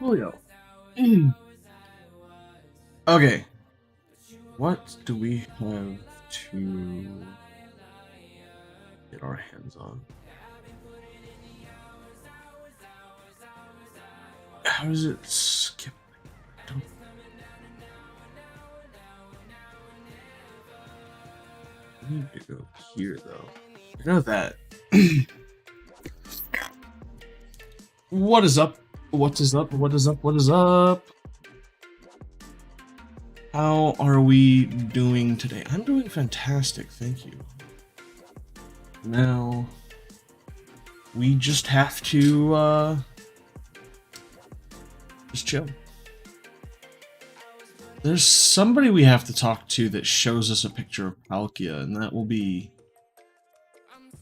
Oh yeah. Mm. Okay. What do we have to get our hands on? How does it skip? I don't need to go here though. I know that. What is up? What is up? What is up? What is up? How are we doing today? I'm doing fantastic, thank you. Now, we just have to, just chill. There's somebody we have to talk to that shows us a picture of Palkia, and that will be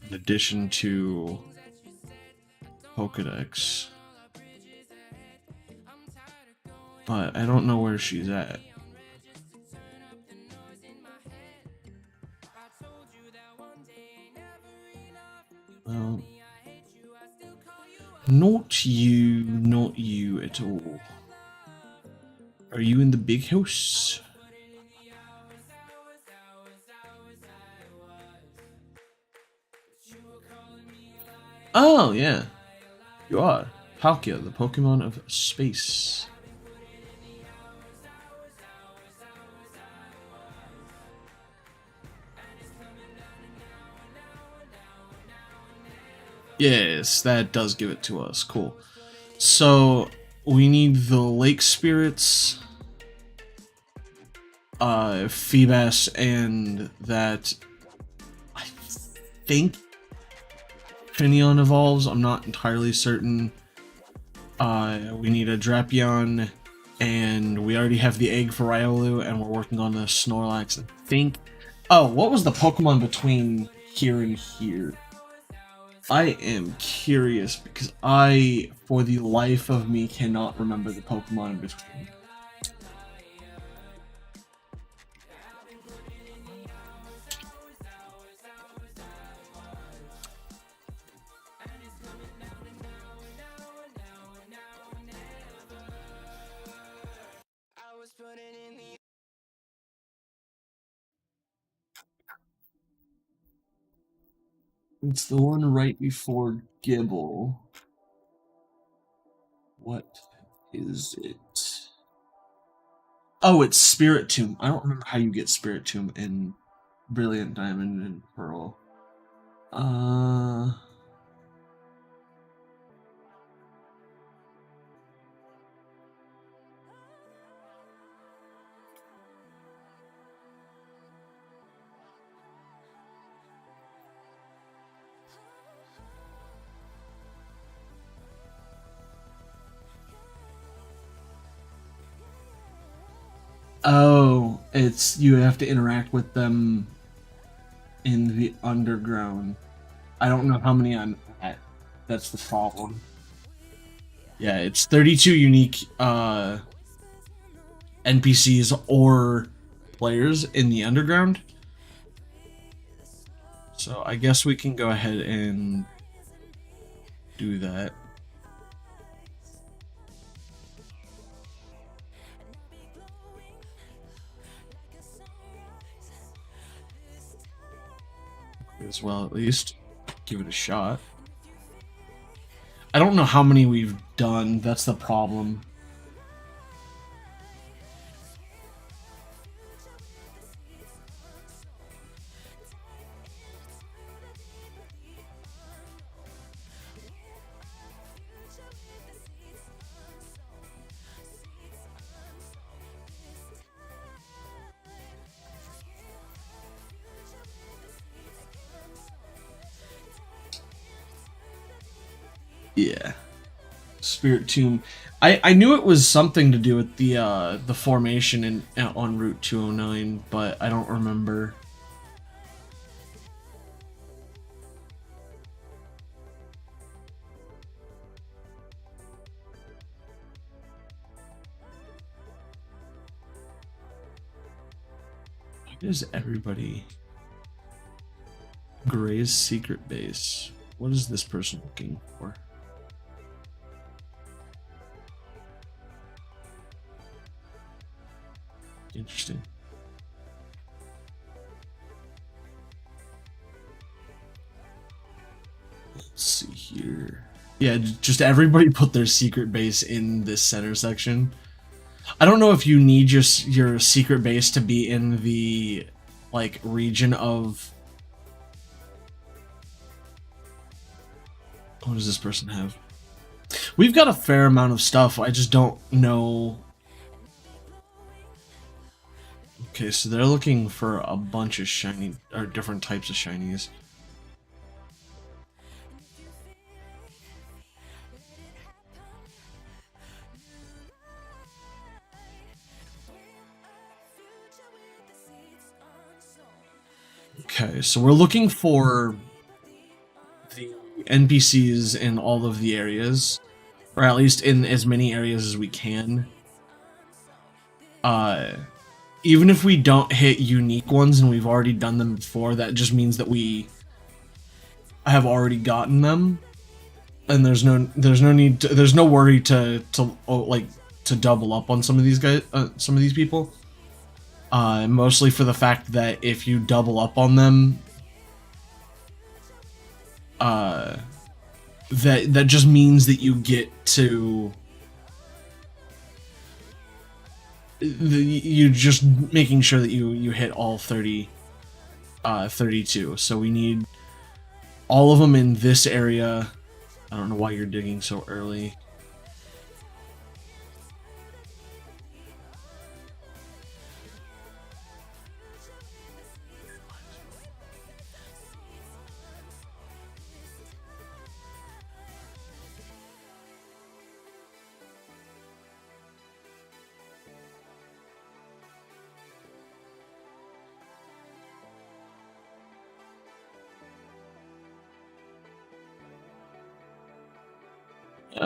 in addition to Pokedex. But I don't know where she's at. Well, not you at all. Are you in the big house? Oh, yeah. You are. Palkia, the Pokemon of space. Yes, that does give it to us. Cool. So, we need the Lake Spirits, Feebas, and that I think Finneon evolves. I'm not entirely certain. We need a Drapion, and we already have the egg for Riolu, and we're working on the Snorlax. I think. Oh, what was the Pokemon between here and here? I am curious because I, for the life of me, cannot remember the Pokemon in between. It's the one right before Gibble. What is it? Oh, it's Spirit Tomb. I don't remember how you get Spirit Tomb in Brilliant Diamond and Pearl. Uh. Oh, it's you have to interact with them in the underground. I don't know how many I'm at. That's the problem. Yeah, it's 32 unique NPCs or players in the underground. So I guess we can go ahead and do that. As well, at least give it a shot. I don't know how many we've done. That's the problem. Yeah. Spirit Tomb. I knew it was something to do with the formation in on Route 209, but I don't remember. Why does everybody Gray's secret base? What is this person looking for? Interesting. Let's see here. Yeah, just everybody put their secret base in this center section. I don't know if you need your secret base to be in the like region of. What does this person have? We've got a fair amount of stuff. I just don't know. Okay, so they're looking for a bunch of shiny or different types of shinies. Okay, so we're looking for the NPCs in all of the areas, or at least in as many areas as we can. Even if we don't hit unique ones and we've already done them before, that just means that we have already gotten them, and there's no need to, there's no worry to double up on some of these guys, some of these people. Mostly for the fact that if you double up on them, that just means that you get to you just making sure that you hit all 32. So we need all of them in this area. I don't know why you're digging so early.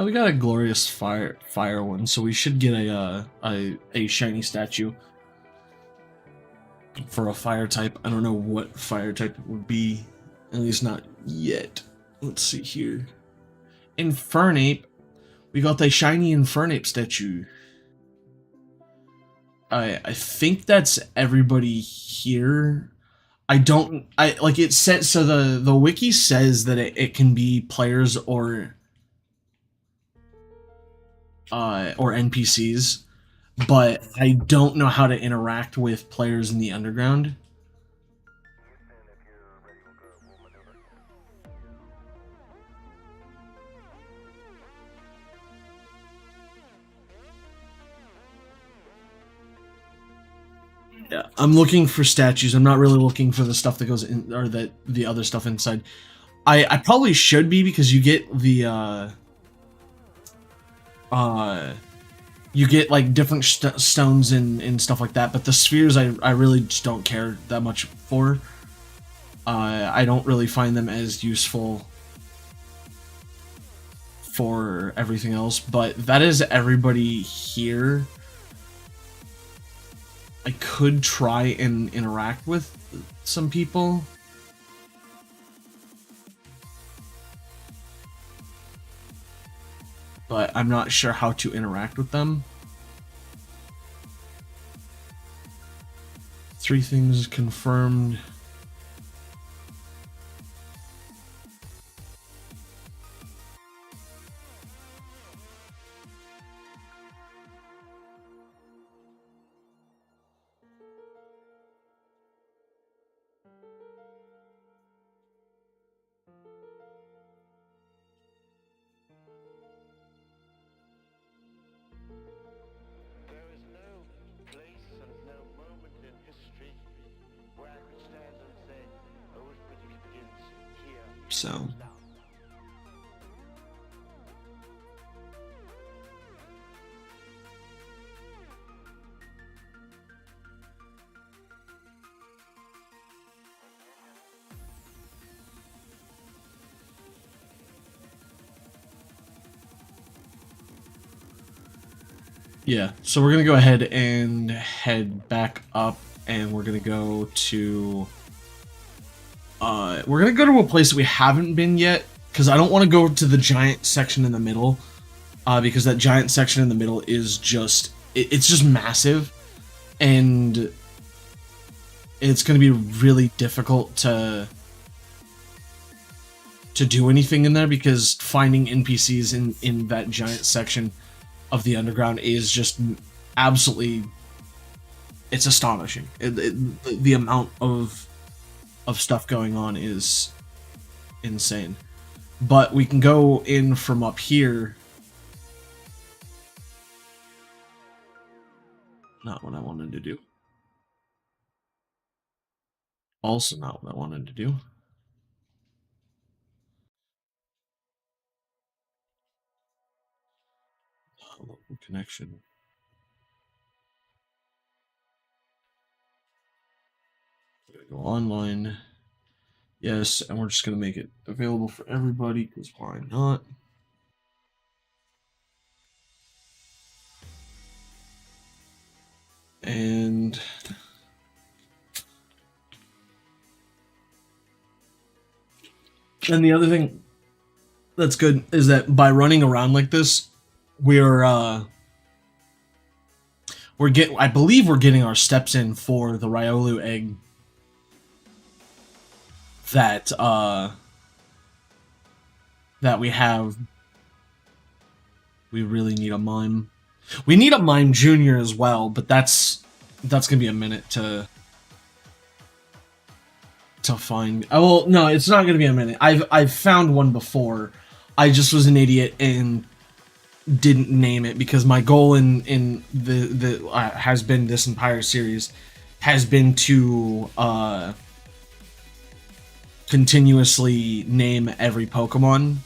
We got a glorious fire one, so we should get a shiny statue for a fire type. I don't know what fire type it would be, at least not yet. Let's see here. Infernape. We got the shiny Infernape statue. I think that's everybody here. I like it said, so the wiki says that it can be players or NPCs, but I don't know how to interact with players in the underground. Yeah, I'm looking for statues. I'm not really looking for the stuff that goes in, or the other stuff inside. I probably should be, because you get the you get like different stones and stuff like that, but the spheres I really just don't care that much for. I don't really find them as useful for everything else, but that is everybody here. I could try and interact with some people. But I'm not sure how to interact with them. 3 things confirmed. So yeah, so we're gonna go ahead and head back up, and we're gonna go to a place that we haven't been yet, because I don't want to go to the giant section in the middle, because that giant section in the middle is just it's just massive, and it's going to be really difficult to do anything in there because finding NPCs in that giant section of the underground is just absolutely, it's astonishing. The amount of stuff going on is insane. But we can go in from up here. Not what I wanted to do. Also not what I wanted to do. Local connection. Go online. Yes, and we're just gonna make it available for everybody because why not? And the other thing that's good is that by running around like this, I believe we're getting our steps in for the Ryolu egg that that we have. We really need a mime. We need a mime junior as well, but that's gonna be a minute to find. Oh well, no, it's not gonna be a minute. I've found one before. I just was an idiot and didn't name it because my goal in the has been this entire series has been to continuously name every Pokemon.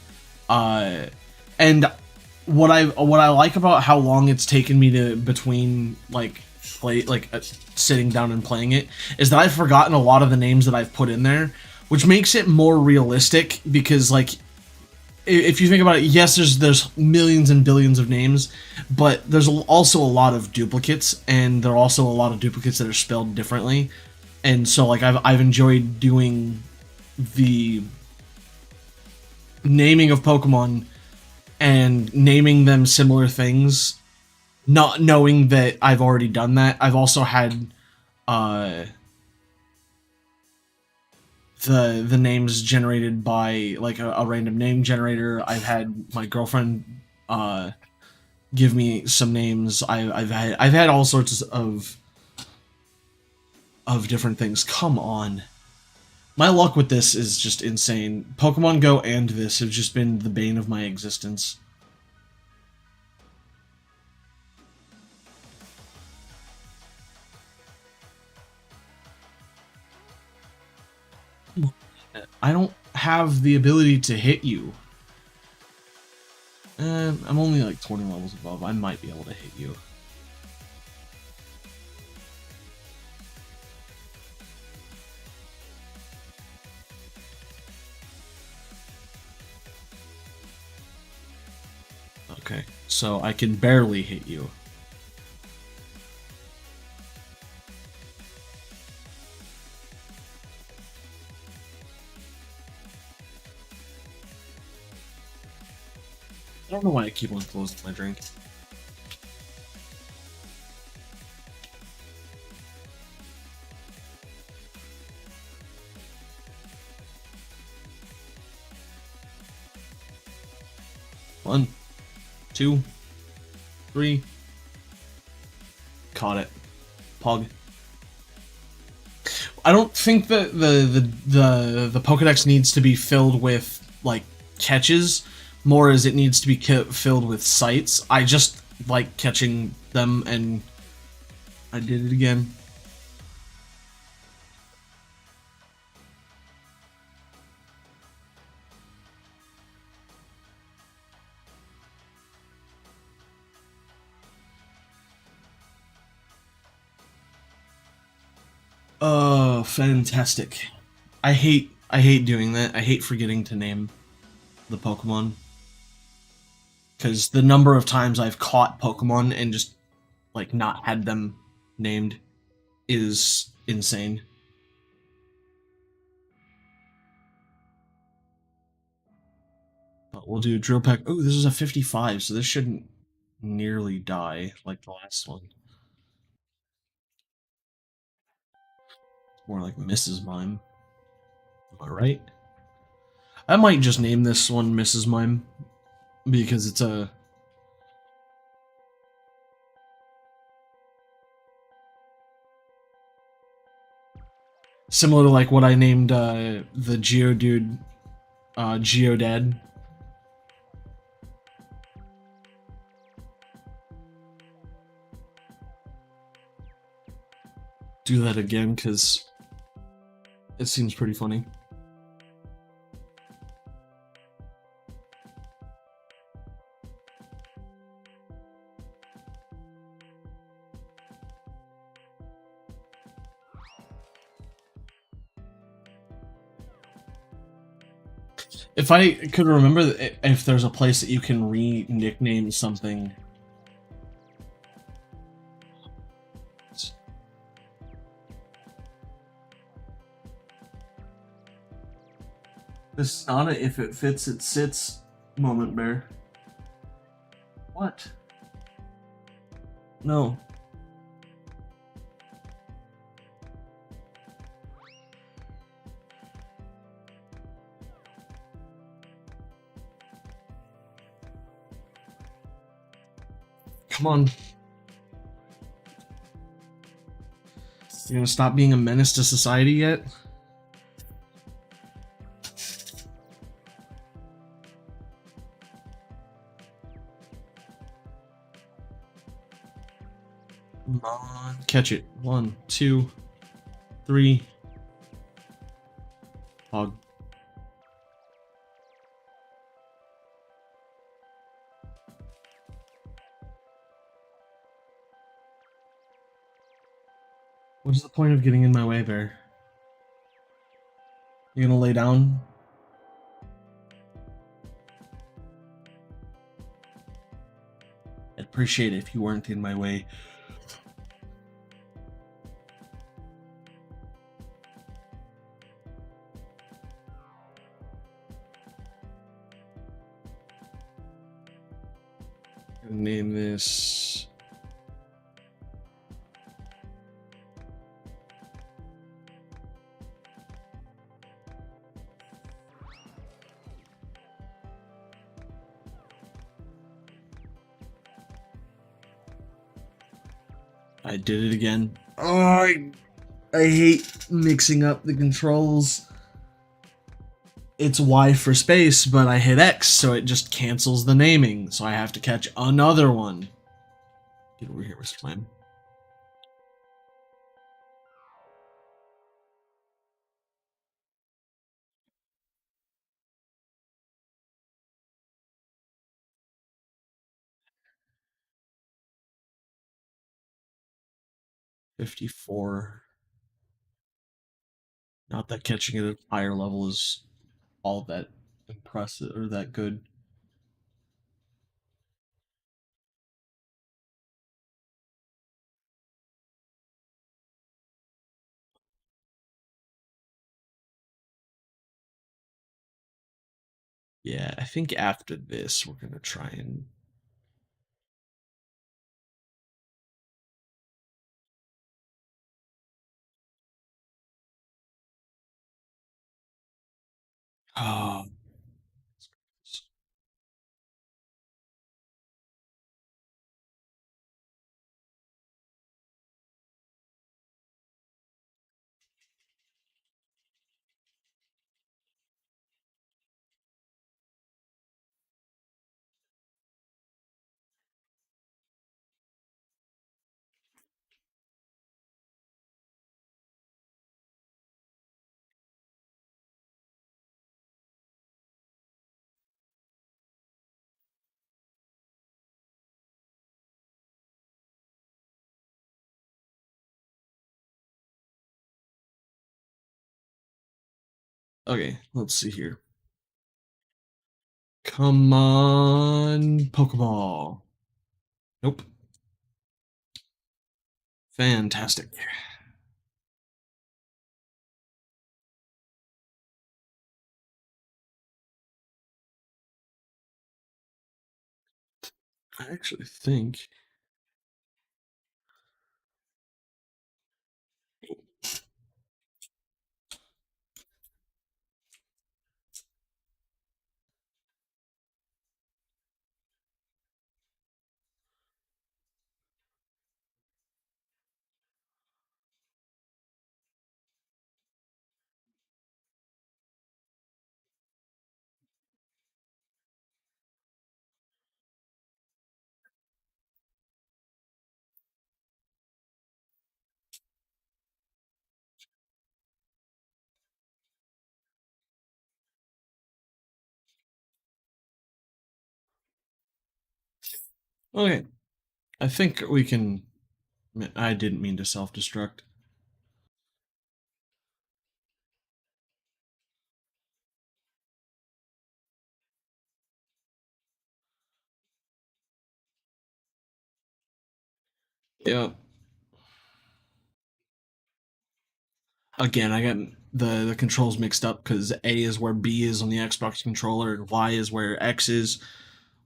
And what I like about how long it's taken me to between sitting down and playing it is that I've forgotten a lot of the names that I've put in there, which makes it more realistic because like if you think about it, yes, there's millions and billions of names, but there's also a lot of duplicates, and there are also a lot of duplicates that are spelled differently, and so like I've enjoyed doing the naming of Pokemon and naming them similar things, not knowing that I've already done that. I've also had the names generated by like a random name generator. I've had my girlfriend give me some names. I've had all sorts of different things. Come on. My luck with this is just insane. Pokemon Go and this have just been the bane of my existence. I don't have the ability to hit you. I'm only like 20 levels above. I might be able to hit you. Okay, so I can barely hit you. I don't know why I keep on closing my drink. One, two, three. Caught it. Pug. I don't think that the Pokedex needs to be filled with like catches, more as it needs to be filled with sights. I just like catching them, and I did it again. Oh, fantastic. I hate doing that. I hate forgetting to name the Pokemon. Because the number of times I've caught Pokemon and just like not had them named is insane. But we'll do Drill Peck. Oh, this is a 55, so this shouldn't nearly die like the last one. More like Mrs. Mime. Am I right? I might just name this one Mrs. Mime because it's a similar to like what I named the Geodude Geodad. Do that again because it seems pretty funny. If I could remember if there's a place that you can re-nickname something. This is not a if it fits, it sits moment, Bear. What? No. Come on. You gonna stop being a menace to society yet? Come on. Catch it. 1, 2, 3. Hog. What is the point of getting in my way, Bear? You gonna lay down? I'd appreciate it if you weren't in my way. Gonna name this. I did it again. Oh, I hate mixing up the controls. It's Y for space, but I hit X, so it just cancels the naming. So I have to catch another one. Get over here, Mr. Mime. $54. Not that catching it at a higher level is all that impressive or that good. Yeah, I think after this we're gonna try and oh, okay, let's see here. Come on, Pokeball. Nope. Fantastic. I actually think Okay, I think we can. I didn't mean to self-destruct. Yeah. Again, I got the controls mixed up because A is where B is on the Xbox controller, and Y is where X is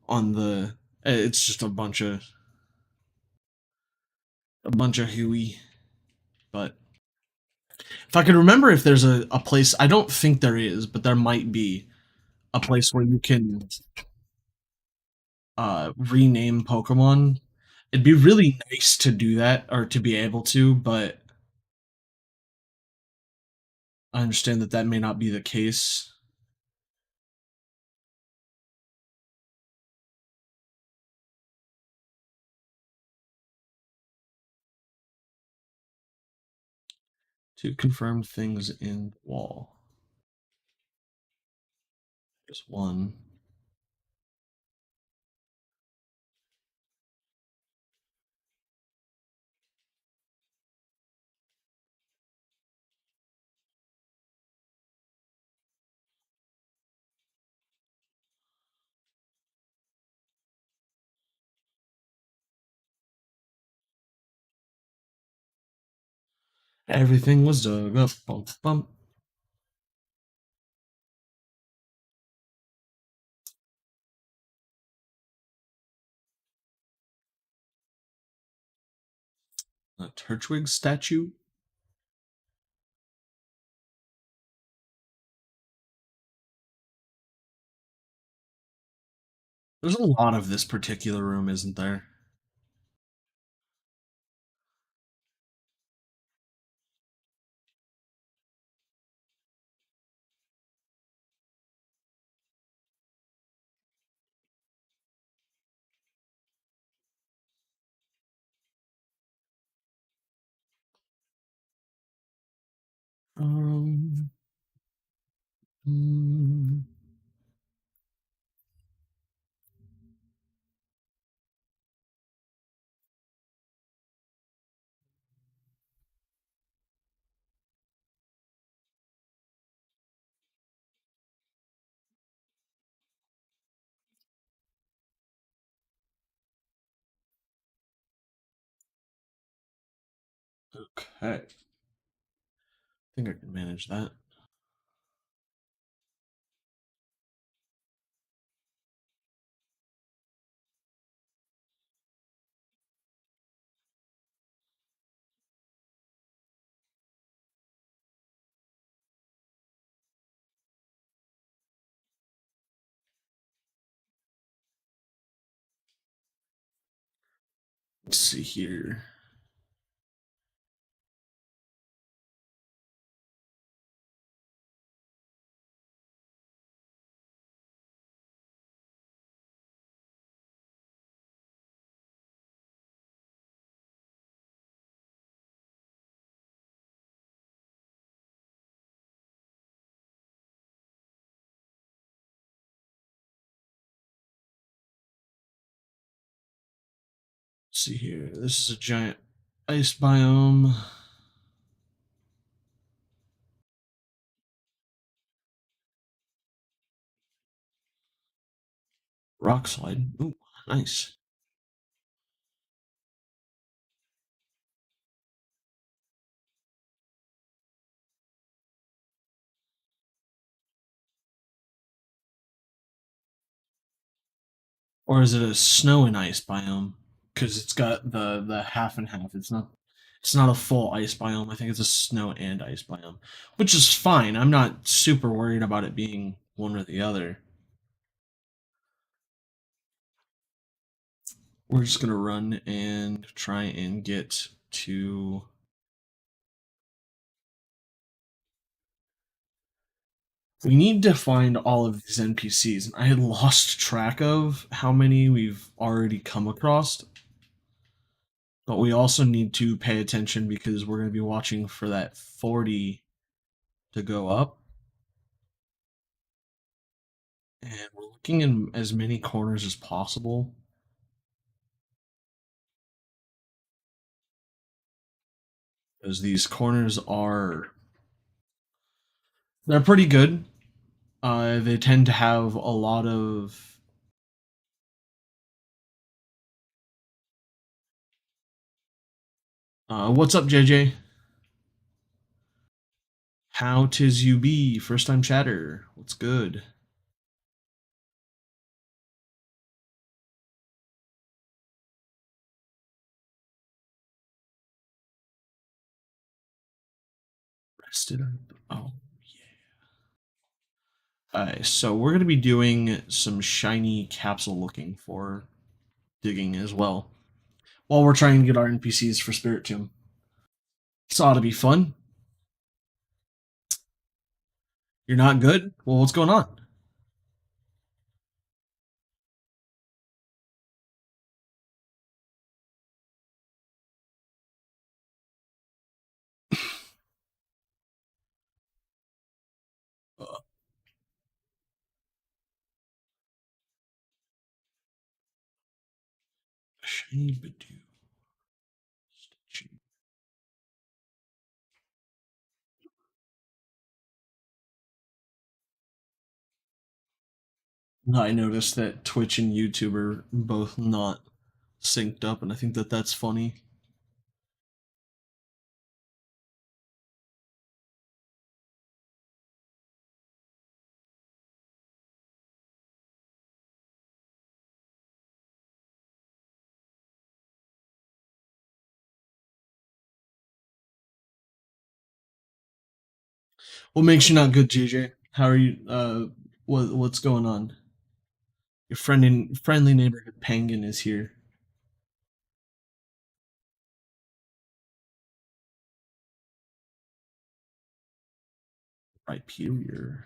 on the. It's just a bunch of hooey. But if I could remember if there's a place, I don't think there is, but there might be a place where you can rename Pokemon. It'd be really nice to do that or to be able to, but I understand that that may not be the case. To confirm things in the wall. Just one. Everything was dug up. Bump, bump. A Turtwig statue. There's a lot of this particular room, isn't there? Um. mm, okay. I think I can manage that. Let's see here. Let's see here. This is a giant ice biome. Rock slide. Ooh, nice. Or is it a snow and ice biome? Because it's got the half and half. It's not a full ice biome. I think it's a snow and ice biome, which is fine. I'm not super worried about it being one or the other. We're just gonna run and try and get to. We need to find all of these NPCs. I had lost track of how many we've already come across, but we also need to pay attention because we're going to be watching for that 40 to go up. And we're looking in as many corners as possible. Because these corners are they're pretty good. They tend to have a lot of what's up, JJ? How tis you be? First time chatter. What's good? Rested up. Oh, yeah. Alright, so we're gonna be doing some shiny capsule looking for digging as well. While we're trying to get our NPCs for Spirit Tomb. This ought to be fun. You're not good? Well, what's going on? Uh, shiny Badoo. I noticed that Twitch and YouTube are both not synced up, and I think that that's funny. What makes you not good, JJ? How are you? What's going on? Your friendly neighborhood penguin is here. Right, Peter.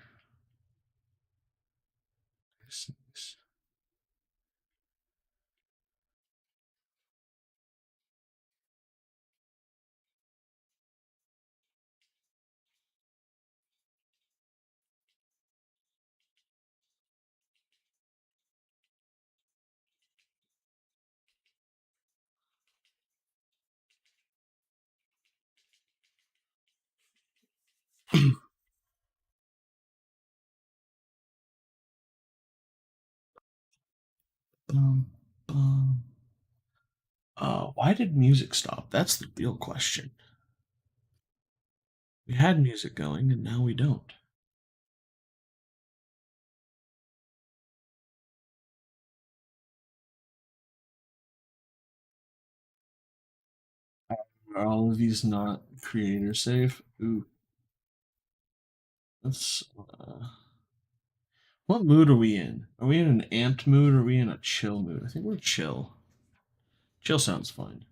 Bum, bum. Why did music stop? That's the real question. We had music going, and now we don't. Are all of these not creator safe? Ooh, let's. What mood are we in? Are we in an amped mood or are we in a chill mood? I think we're chill. Chill sounds fine.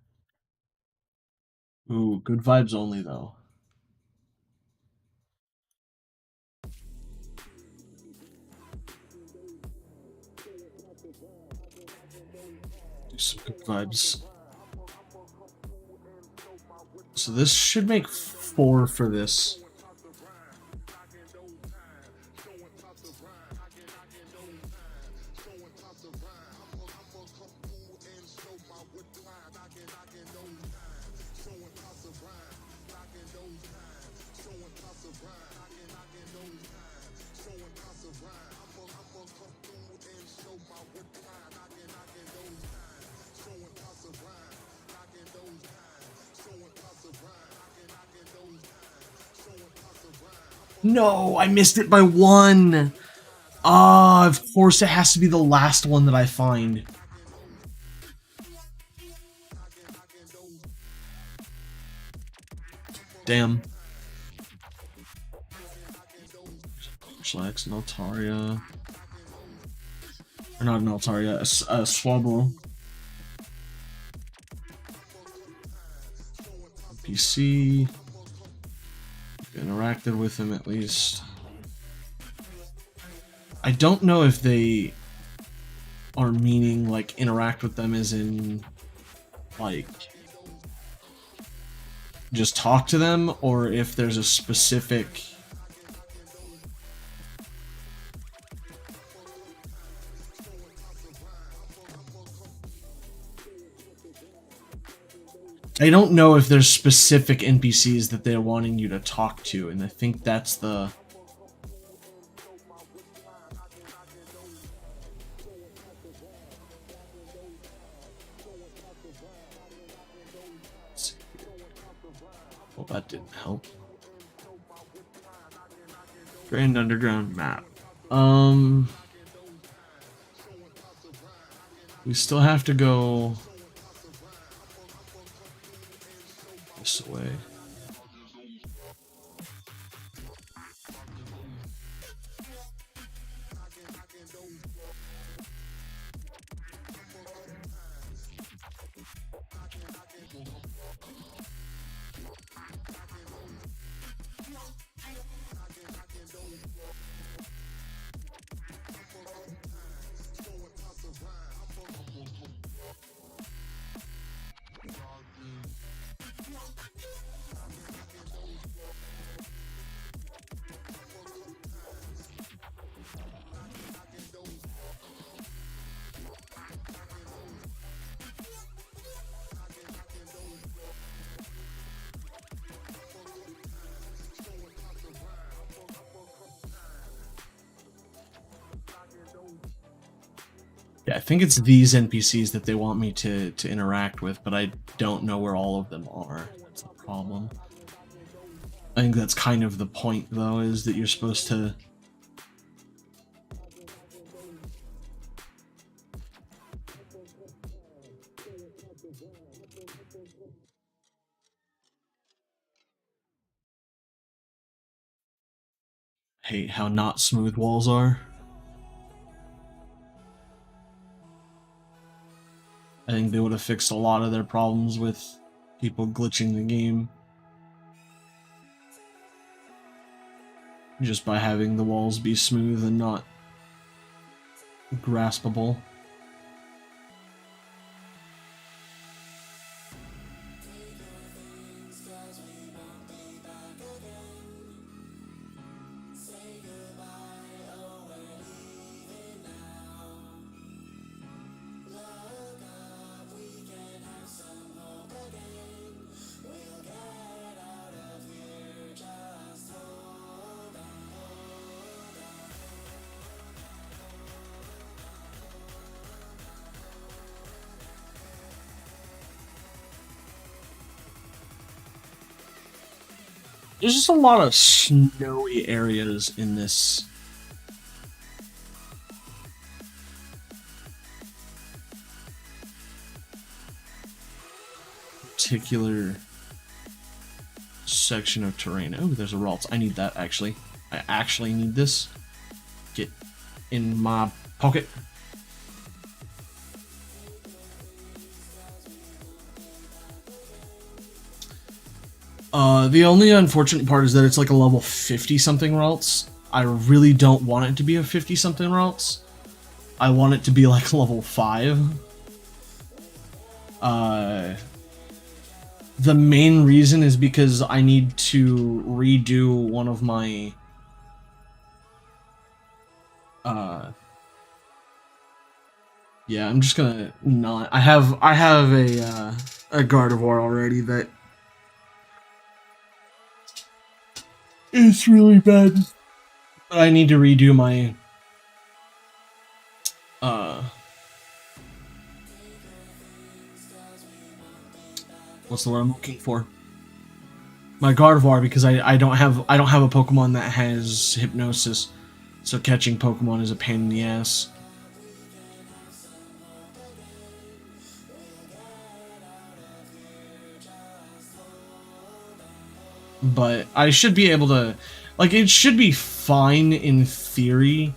Ooh, good vibes only though. Do some good vibes. So this should make 4 for this. No, I missed it by 1. Ah, of course it has to be the last one that I find. Damn. Slax, an Altaria. Or not an Altaria, a Swabble. PC. Interacted with him at least. I don't know if they are meaning like interact with them as in like just talk to them, or if there's a specific I don't know if there's specific NPCs that they're wanting you to talk to, and I think that's the... Well, that didn't help. Grand Underground map. We still have to go this way. Yeah, I think it's these NPCs that they want me to interact with, but I don't know where all of them are. That's the problem. I think that's kind of the point, though, is that you're supposed to... hate how not smooth walls are. I think they would have fixed a lot of their problems with people glitching the game just by having the walls be smooth and not graspable. There's just a lot of snowy areas in this particular section of terrain. Oh, there's a Ralts. I need that, actually. I actually need this. Get in my pocket. The only unfortunate part is that it's like a level 50-something Ralts. I really don't want it to be a 50-something Ralts. I want it to be like level 5. The main reason is because I need to redo one of my... yeah, I'm just gonna not... I have a Gardevoir already that is really bad. But I need to redo my... what's the word I'm looking for? My Gardevoir, because I don't have a Pokemon that has Hypnosis, so catching Pokemon is a pain in the ass. But I should be able to, like, it should be fine in theory.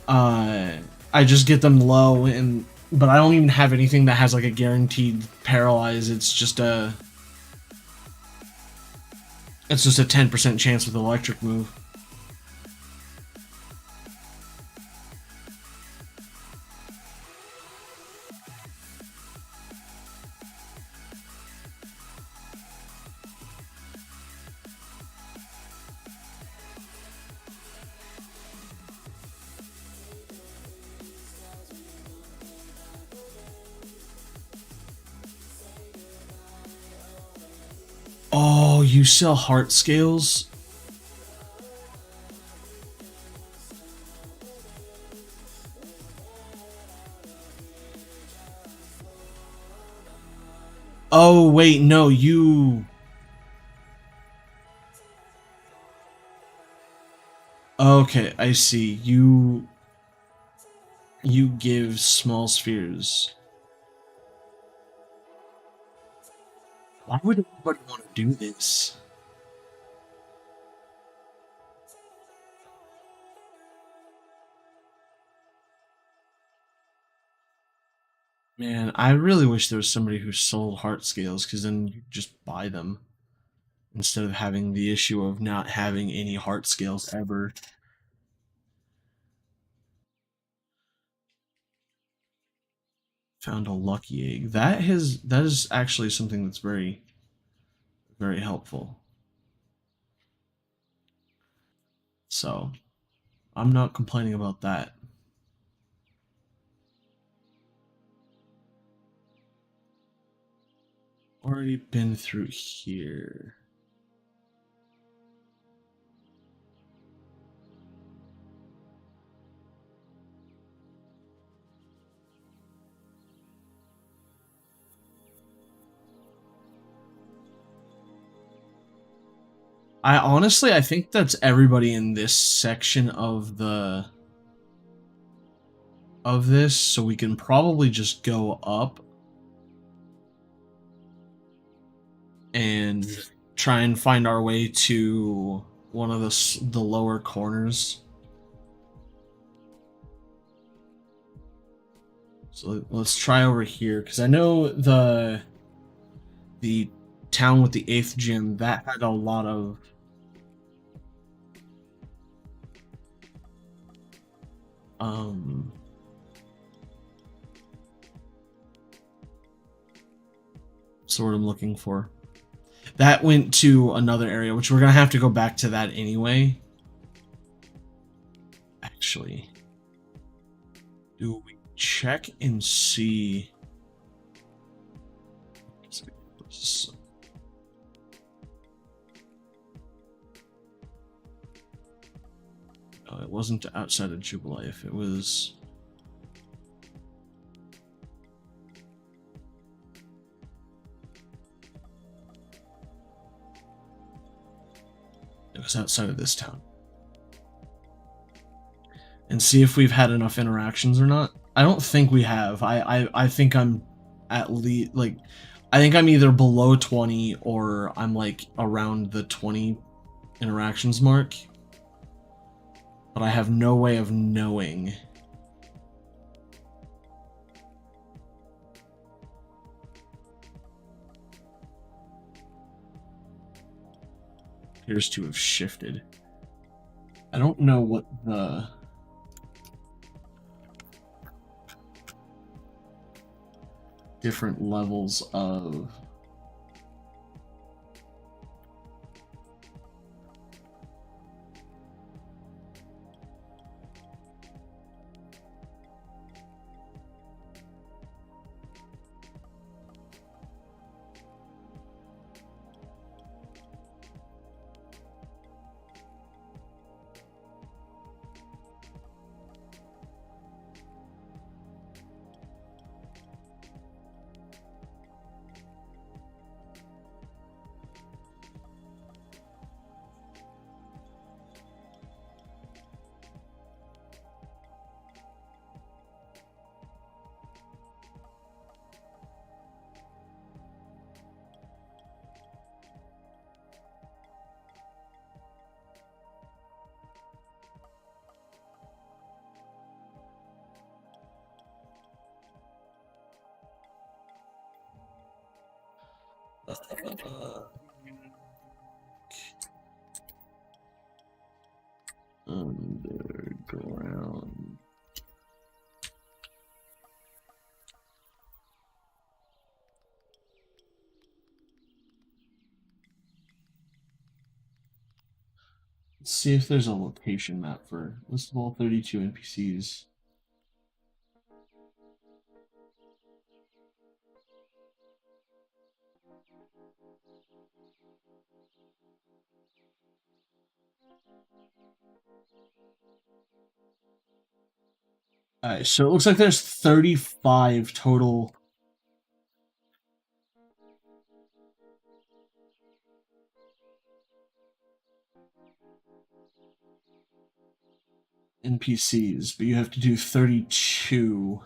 I just get them low, but I don't even have anything that has like a guaranteed paralyze. It's just a 10% chance with electric move. Oh, you sell heart scales? Oh, wait, no, you... Okay, I see. You give small spheres. Why would anybody want to do this? Man, I really wish there was somebody who sold heart scales, because then you just buy them instead of having the issue of not having any heart scales ever. Found a lucky egg. That is actually something that's very very helpful. So I'm not complaining about that. Already been through here. I think that's everybody in this section of this, so we can probably just go up and try and find our way to one of the lower corners. So let's try over here, because I know the town with the eighth gym that had a lot of um that's what I'm looking for. That went to another area, which we're gonna have to go back to that anyway. Actually, do we check and see? No, it wasn't outside of Jubilife. It was. It was outside of this town. And see if we've had enough interactions or not. I don't think we have. I think I'm at least like I think I'm either below 20 or I'm like around the 20 interactions mark. But I have no way of knowing. Appears to have shifted. I don't know what the different levels of underground. Let's see if there's a location map for list of all 32 NPCs. Alright, so it looks like there's 35 total NPCs, but you have to do 32.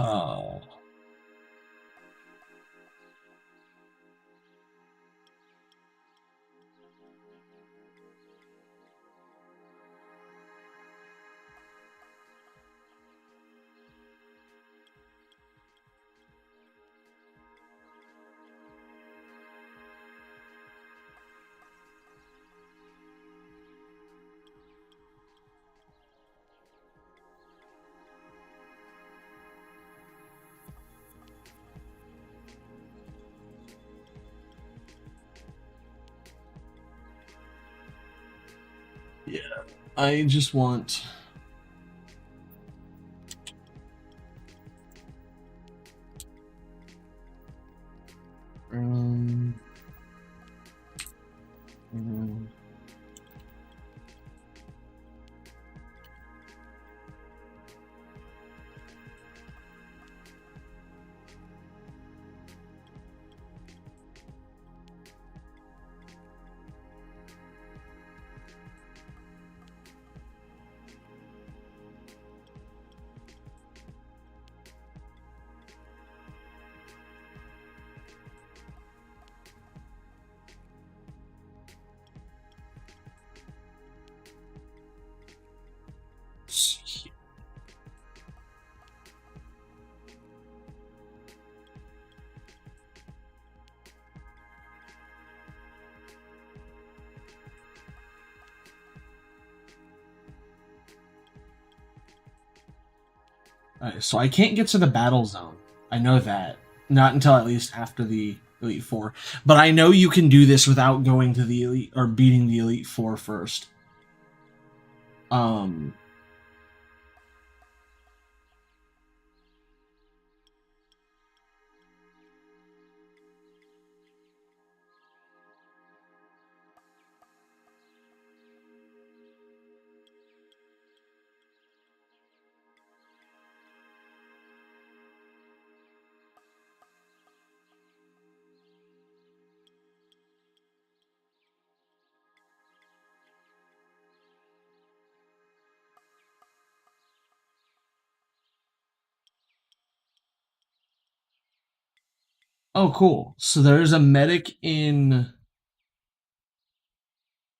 Uh, yeah, I just want. Um, um, Alright, so I can't get to the battle zone. I know that. Not until at least after the Elite Four. But I know you can do this without going to the Elite or beating the Elite Four first. Um. Oh, cool. So there's a medic in.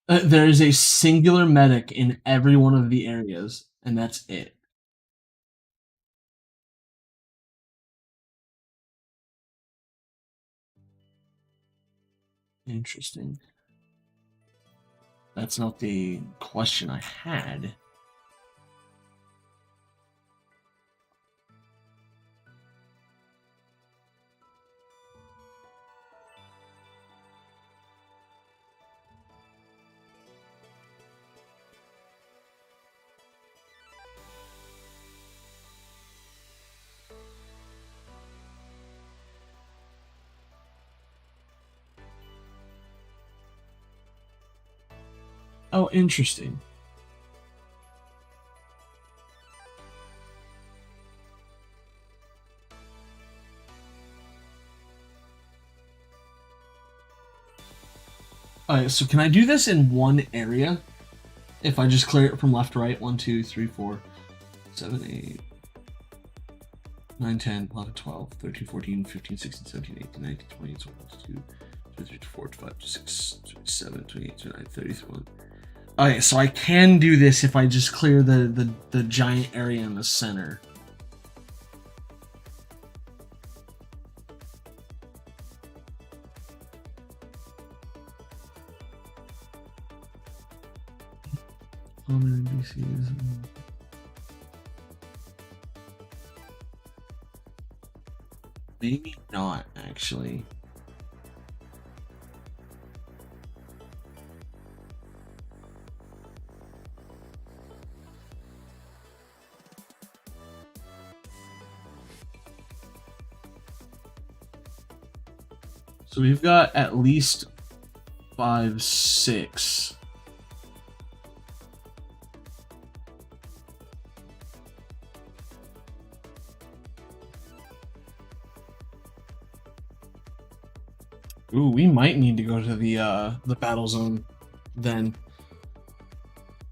There is a singular medic in every one of the areas, and that's it. Interesting. That's not the question I had. Oh, interesting. Alright, so can I do this in one area? If I just clear it from left to right, 1, 2, 3, 4, 7, 8, 9, 10, 11, 12, 13, 14, 15, 16, 17, 18, 19, 20, 22, 23, 24, 25, 26, 27, 28, 29, 31. Okay, so I can do this if I just clear the giant area in the center. common NPCs. Maybe not, actually. So we've got at least 5, 6. Ooh, we might need to go to the battle zone then.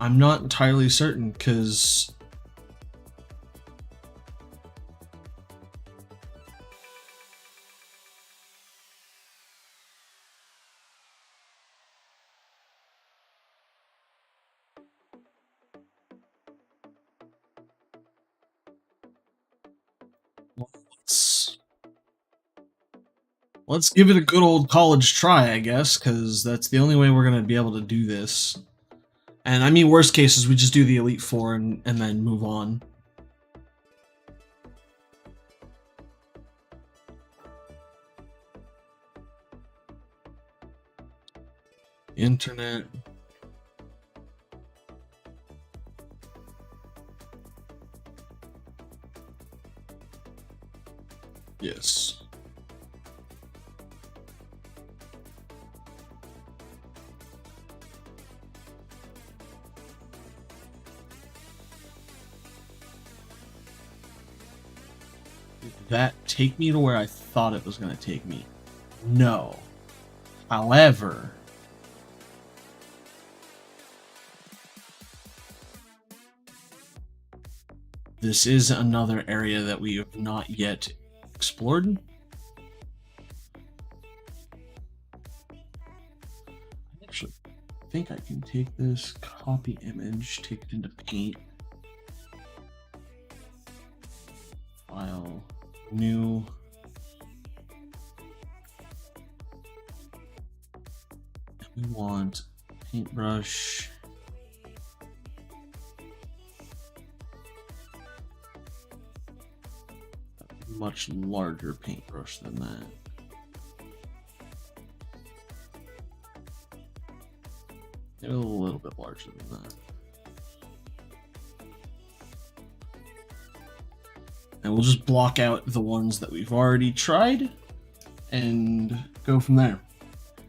I'm not entirely certain, because let's give it a good old college try, I guess, because that's the only way we're gonna be able to do this. And I mean, worst case is we just do the Elite Four and then move on. Internet. Yes. Did that take me to where I thought it was going to take me? No. However, this is another area that we have not yet explored. Actually, I think I can take this, copy image, take it into Paint, file, new. We want paintbrush. A much larger paintbrush than that. Maybe a little bit larger than that. And we'll just block out the ones that we've already tried and go from there.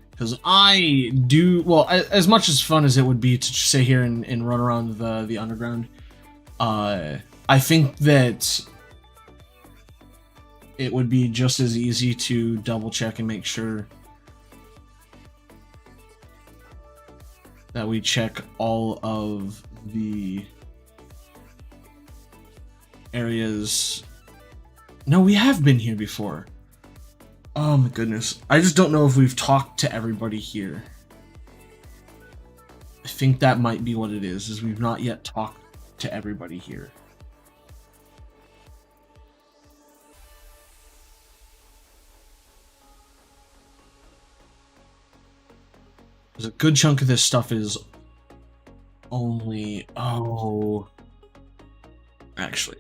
Because I do, well, as much as fun as it would be to just sit here and run around the underground, I think that it would be just as easy to double check and make sure that we check all of the areas. No, we have been here before. Oh my goodness. I just don't know if we've talked to everybody here. I think that might be what it is we've not yet talked to everybody here. Because a good chunk of this stuff is only... Oh... Actually...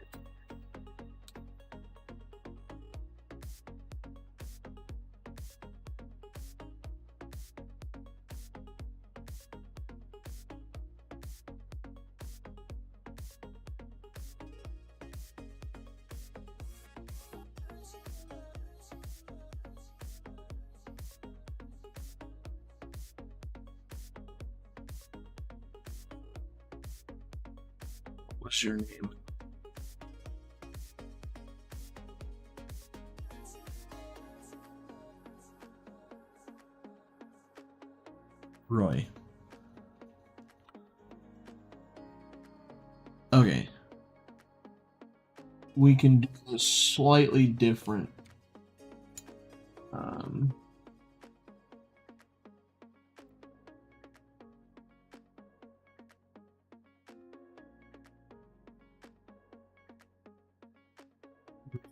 What's your name? Roy. Okay. We can do this slightly different.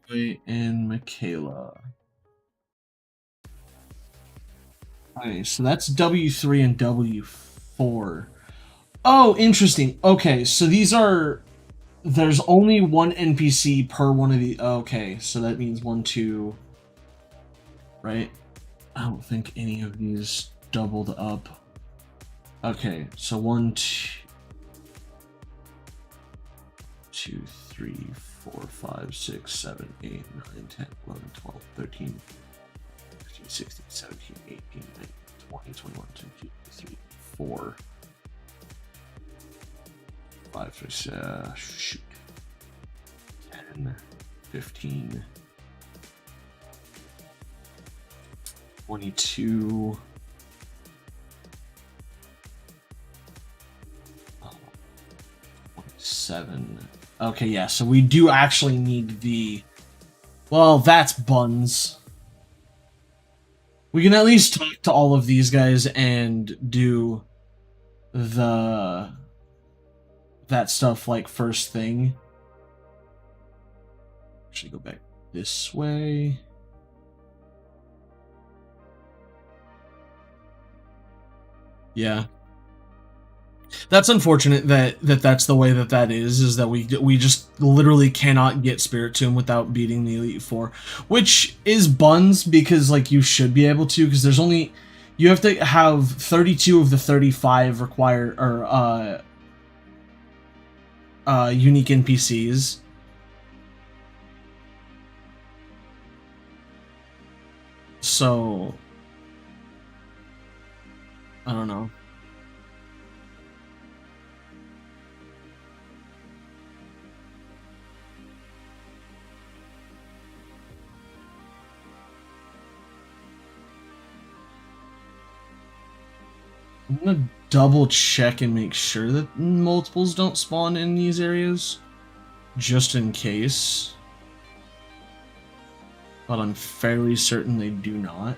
Roy and Michaela. Okay, so that's W3 and W4. Oh, interesting. Okay, so these are. There's only one NPC per one of the. Okay, so that means 1, 2. Right? I don't think any of these doubled up. Okay, so 1, 2, 3, 4, 5, 6, 7, 8, 9, 10, 11, 12, 13, 15, 16, 17, 18, 19, 20, 21, 22, 23, 4, 5, 6, shoot. 10, 15, 22, 27. Okay, yeah, so we do actually need the... Well, that's buns. We can at least talk to all of these guys and do the... that stuff, like, first thing. Actually, go back this way. Yeah. That's unfortunate that's the way that is that we just literally cannot get Spirit Tomb without beating the Elite Four, which is buns because like you should be able to because there's only you have to have 32 of the 35 required or unique NPCs. So I don't know. I'm gonna double check and make sure that multiples don't spawn in these areas, just in case. But I'm fairly certain they do not.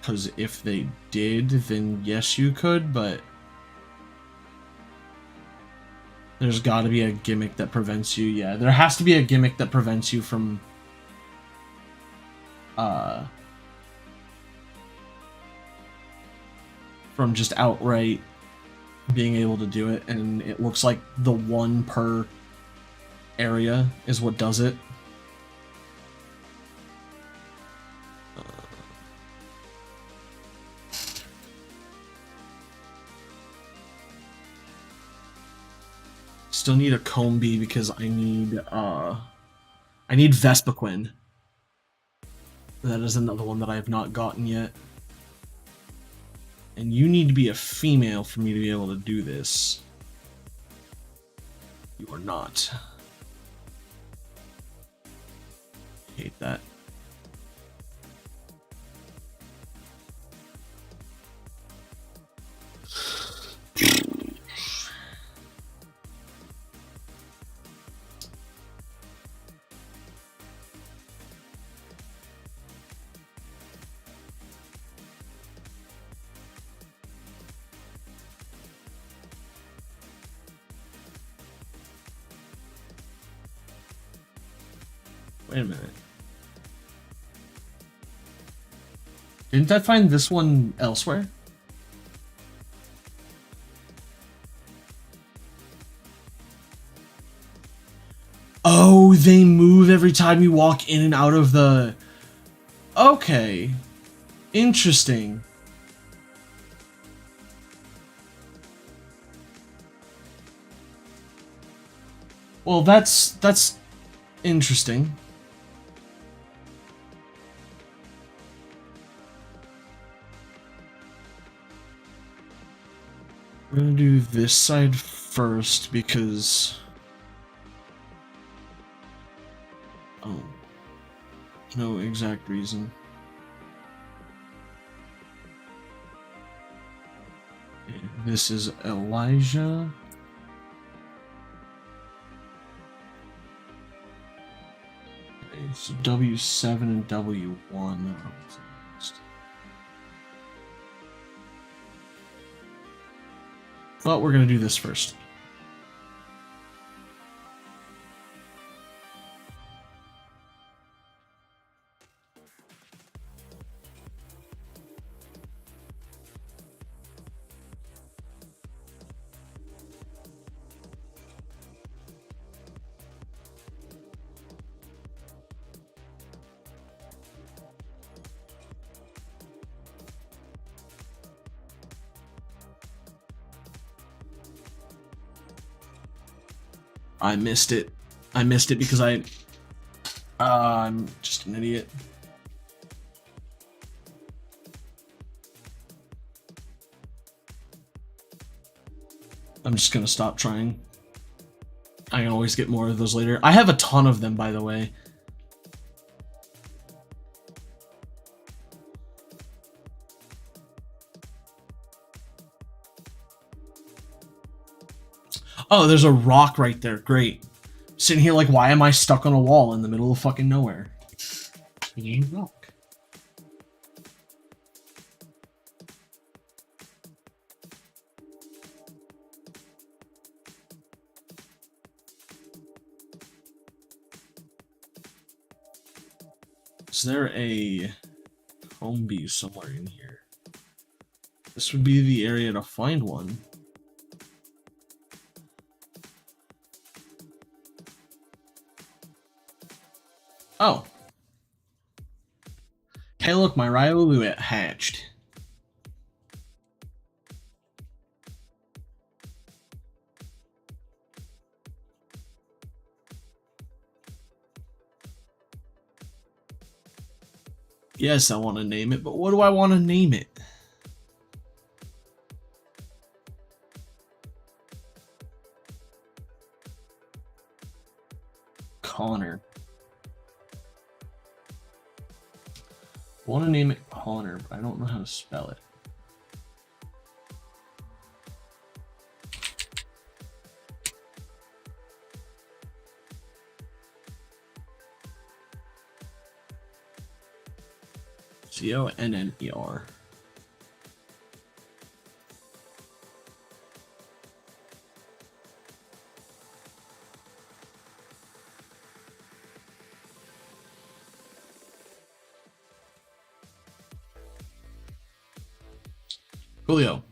Because if they did, then yes, you could, but there's got to be a gimmick that prevents you. Yeah, there has to be a gimmick that prevents you from just outright being able to do it, and it looks like the one per area is what does it. Still need a Combi because I need Vespiquen. That is another one that I have not gotten yet. And you need to be a female for me to be able to do this. You are not. Hate that. Wait a minute. Didn't I find this one elsewhere? Oh, they move every time you walk in and out of the... Okay. Interesting. Well, that's interesting. We're gonna do this side first because... Oh. No exact reason. This is Elijah. Okay, so W7 and W1. Well, we're gonna do this first. I missed it. I missed it because I'm just an idiot. I'm just gonna stop trying. I can always get more of those later. I have a ton of them, by the way. Oh, there's a rock right there. Great. Sitting here like, why am I stuck on a wall in the middle of fucking nowhere? Rock. Is there a home bee somewhere in here? This would be the area to find one. Oh. Hey, look, my Ryolu hatched. Yes, I want to name it, but what do I want to name it? Connor. I want to name it Connor, but I don't know how to spell it. Conner. Julio.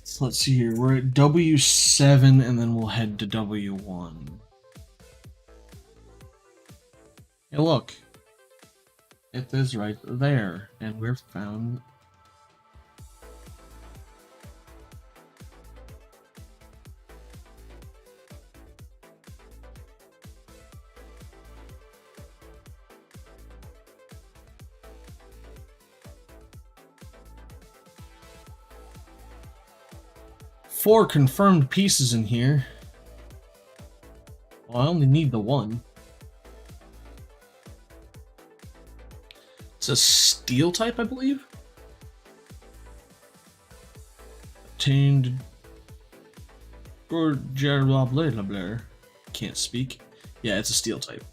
So let's see here. We're at W7 and then we'll head to W1. Hey, look. It is right there. And we're found. Four confirmed pieces in here. Well, I only need the one. It's a steel type, I believe. Obtained. Can't speak. Yeah, it's a steel type.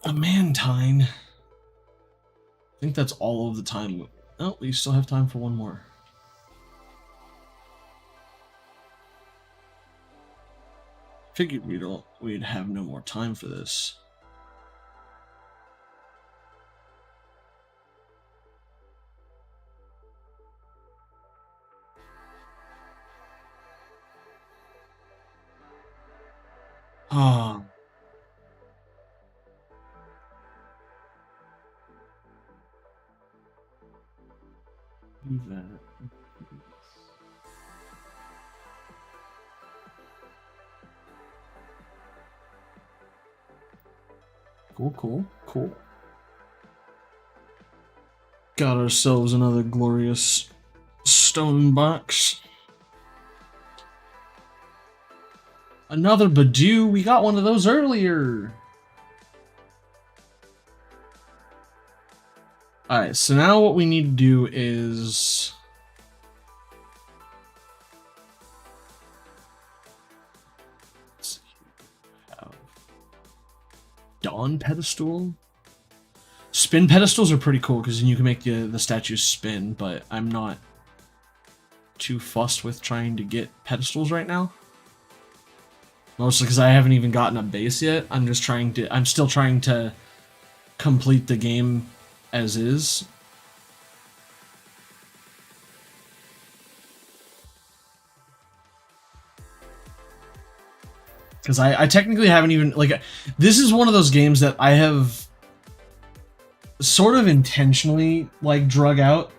A Mantine. I think that's all of the time. Oh, we still have time for one more. Figured we'd have no more time for this. Ah. Do that. Cool. Got ourselves another glorious stone box. Another Badoo. We got one of those earlier. Alright, so now what we need to do is... let's see. Dawn pedestal? Spin pedestals are pretty cool because then you can make the statues spin, but I'm not too fussed with trying to get pedestals right now. Mostly because I haven't even gotten a base yet. I'm still trying to complete the game as is. Because I technically haven't even, like, this is one of those games that I have sort of intentionally, like, drug out.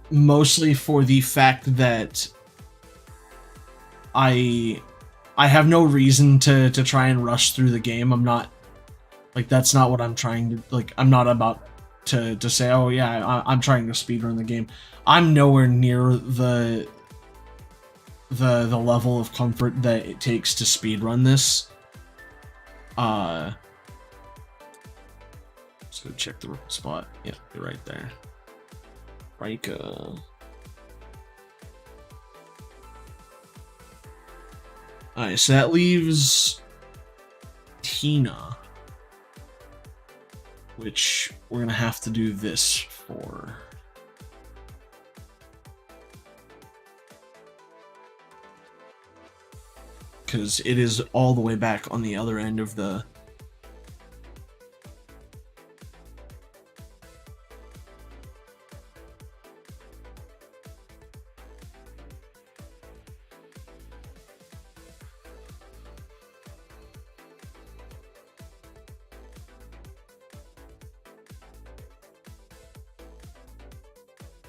Mostly for the fact that I have no reason to try and rush through the game. I'm not, like, that's not what I'm trying to, like, I'm not about to say, oh yeah, I'm trying to speedrun the game. I'm nowhere near the level of comfort that it takes to speedrun this. Let's go check the spot. Yeah, you're right there. Rika. Alright, so that leaves Tina, which we're gonna have to do this for. Because it is all the way back on the other end of the...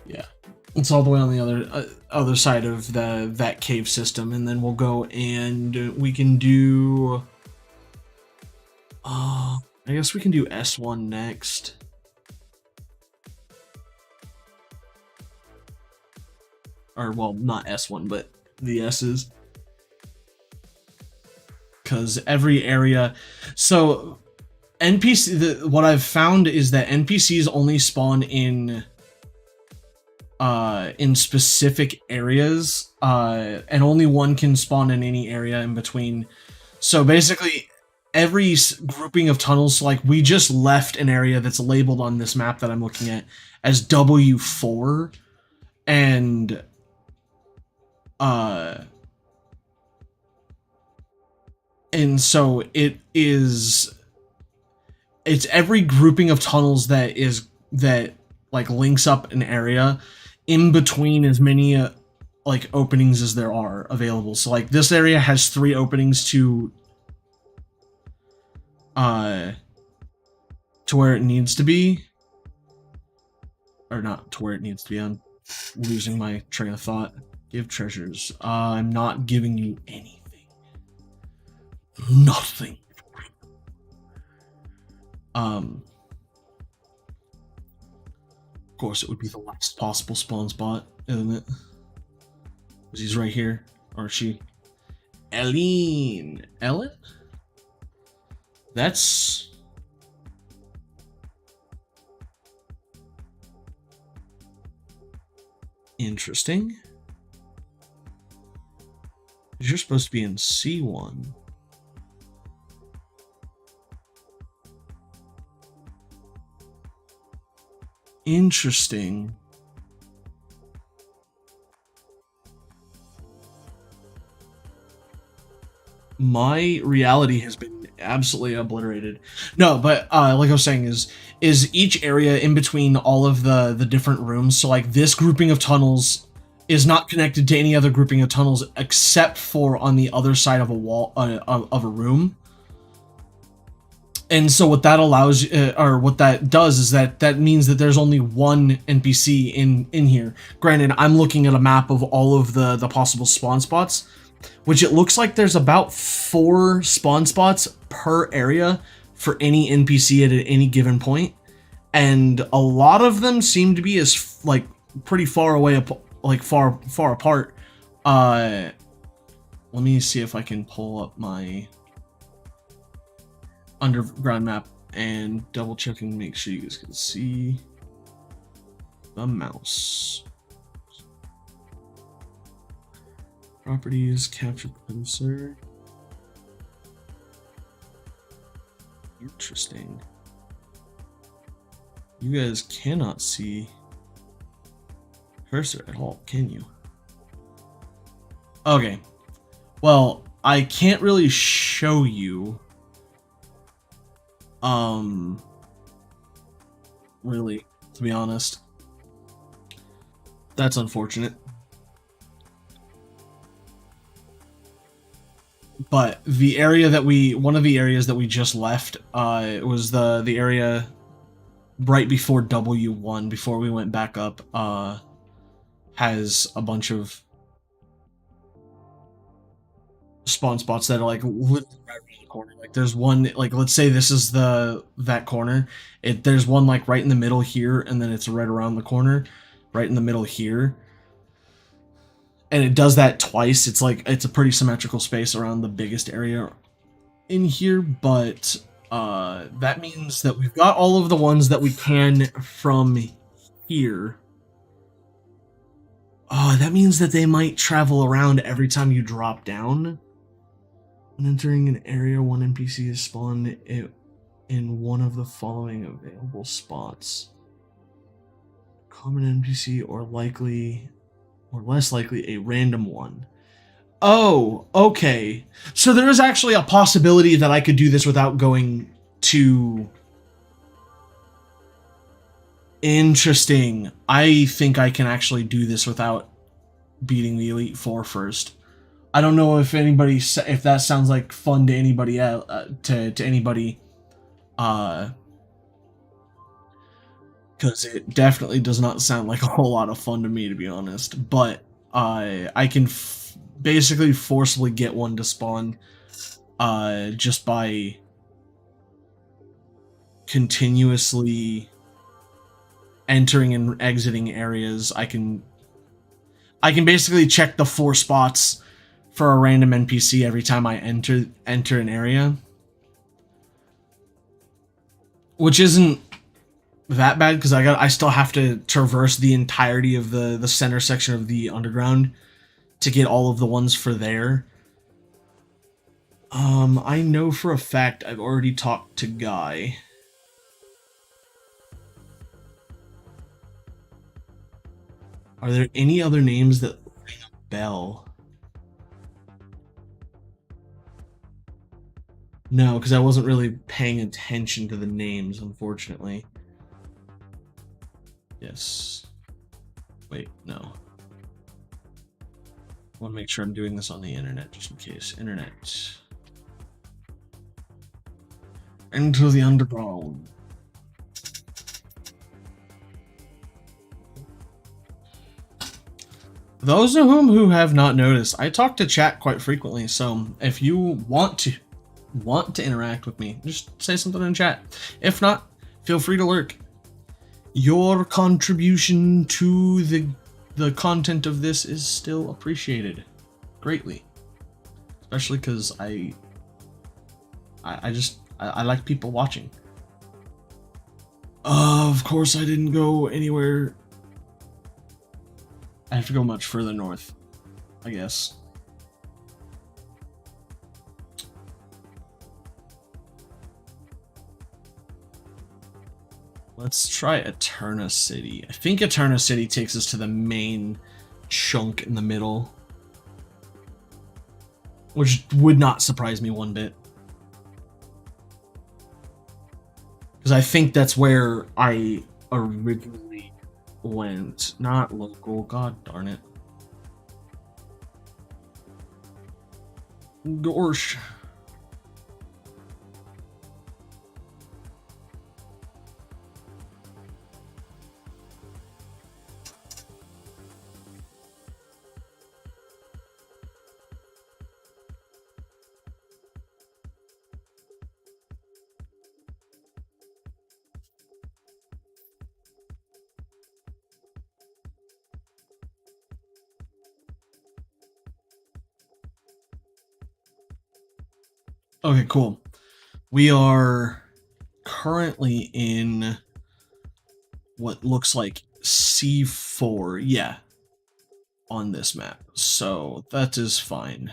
yeah, it's all the way on the other side of that cave system, and then we'll go and we can do... I guess we can do S1 next. Or, well, not S1, but the S's. Because every area... So, what I've found is that NPCs only spawn in specific areas, and only one can spawn in any area in between. So basically, every grouping of tunnels, so like we just left an area that's labeled on this map that I'm looking at as W4, and so it's every grouping of tunnels that like links up an area in between as many like openings as there are available. So like this area has 3 openings to where it needs to be, or not to where it needs to be. I'm losing my train of thought. Give treasures. I'm not giving you anything. Nothing. Of course, it would be the last possible spawn spot, isn't it? Because he's right here, or she. Ellen? That's... interesting. You're supposed to be in C1. Interesting. My reality has been absolutely obliterated. No, but like I was saying, is each area in between all of the different rooms. So like this grouping of tunnels is not connected to any other grouping of tunnels except for on the other side of a wall of a room. And so what that allows, or what that does, is that means that there's only one NPC in here. Granted, I'm looking at a map of all of the possible spawn spots, which it looks like there's about 4 spawn spots per area for any NPC at any given point, and a lot of them seem to be like pretty far away, like far apart. let me see if I can pull up my underground map and double check and make sure you guys can see the mouse. Properties, capture cursor. Interesting. You guys cannot see cursor at all, can you? Okay. Well, I can't really show you. Really, to be honest. That's unfortunate. But the area that one of the areas that we just left, was the area right before W1, before we went back up, has a bunch of spawn spots that are like literally right around the corner. Like there's one, like let's say this is that corner. There's one like right in the middle here, and then it's right around the corner, right in the middle here. And it does that twice. It's like it's a pretty symmetrical space around the biggest area in here, but that means that we've got all of the ones that we can from here. That means that they might travel around every time you drop down. When entering an area, one NPC is spawned in one of the following available spots. Common NPC or likely, or less likely, a random one. Oh, okay. So there is actually a possibility that I could do this without going to... Interesting. I think I can actually do this without beating the Elite Four first. I don't know if if that sounds like fun to anybody else, to anybody, because it definitely does not sound like a whole lot of fun to me, to be honest. But I can basically forcibly get one to spawn, just by continuously entering and exiting areas. I can basically check the 4 spots for a random NPC every time I enter an area, which isn't that bad because I still have to traverse the entirety of the center section of the underground to get all of the ones for there. I know for a fact I've already talked to Guy. Are there any other names that ring a bell? No, because I wasn't really paying attention to the names, unfortunately. Yes. Wait, no. I want to make sure I'm doing this on the internet, just in case. Internet. Into the underground. Those of who have not noticed, I talk to chat quite frequently, so if you want to interact with me, just say something in chat. If not, feel free to lurk. Your contribution to the content of this is still appreciated greatly, especially because I like people watching. Of course, I didn't go anywhere. I have to go much further north, I guess. Let's try Eterna City. I think Eterna City takes us to the main chunk in the middle, which would not surprise me one bit. Because I think that's where I originally went. Not local, god darn it. Gorsh. Okay, cool. We are currently in what looks like C4. Yeah, on this map. So that is fine.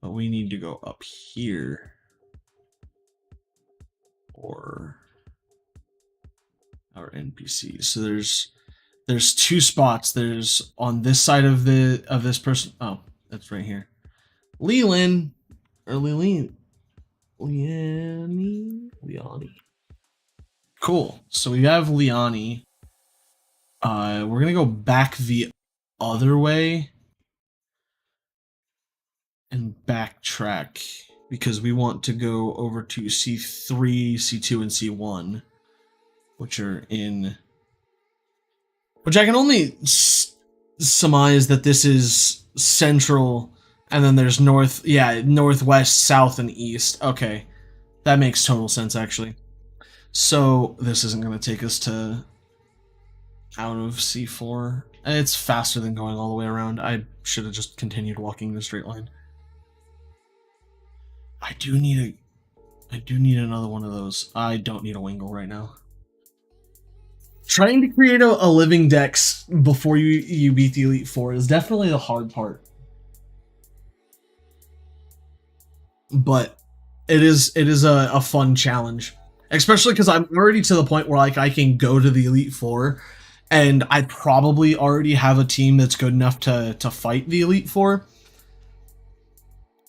But we need to go up here. Or our NPC. So there's two spots. There's on this side of this person. Oh, that's right here. Leland or Leanne. Liani. Cool. So we have Liani. We're gonna go back the other way and backtrack because we want to go over to C3, C2, and C1, which are in. Which I can only surmise that this is central, and then there's north, yeah, northwest, south, and east. Okay, that makes total sense, actually. So this isn't going to take us to out of C4. It's faster than going all the way around. I should have just continued walking in a straight line. I do need another one of those. I don't need a Wingle right now. Trying to create a living dex before you beat the Elite Four is definitely the hard part. But it is a fun challenge. Especially because I'm already to the point where like I can go to the Elite Four, and I probably already have a team that's good enough to fight the Elite Four.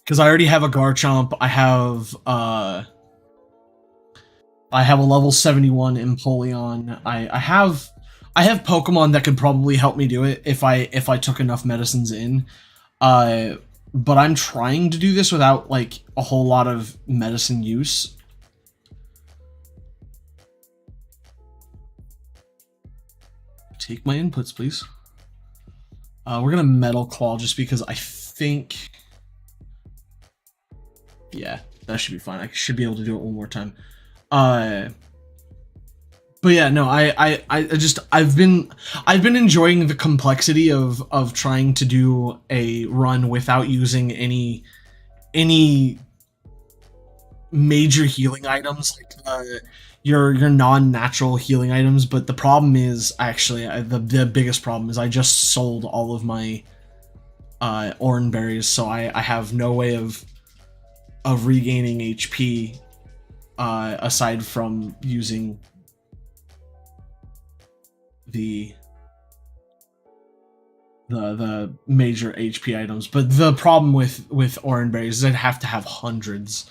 Because I already have a Garchomp, I have a level 71 Empoleon. I have Pokemon that could probably help me do it if I took enough medicines in. But I'm trying to do this without like a whole lot of medicine use. Take my inputs, please. We're gonna Metal Claw just because I think, yeah, that should be fine. I should be able to do it one more time. But yeah, no, I've been enjoying the complexity of trying to do a run without using any major healing items, like your non-natural healing items. But the problem is actually the biggest problem is I just sold all of my Oran berries, so I have no way of regaining HP aside from using the major HP items. But the problem with Oran berries is I'd have to have hundreds.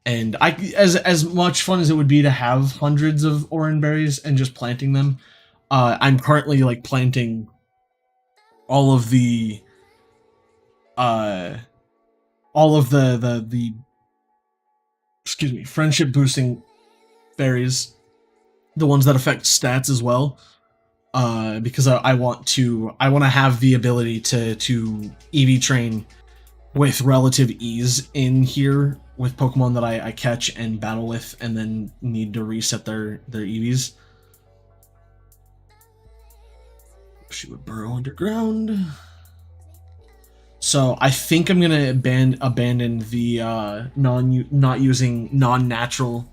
And as much fun as it would be to have hundreds of Oran berries and just planting them, I'm currently like planting all of the excuse me, friendship boosting berries, the ones that affect stats as well, because I want to have the ability to EV train with relative ease in here with Pokemon that I catch and battle with, and then need to reset their EVs. She would burrow underground. So I think I'm gonna abandon the not using non-natural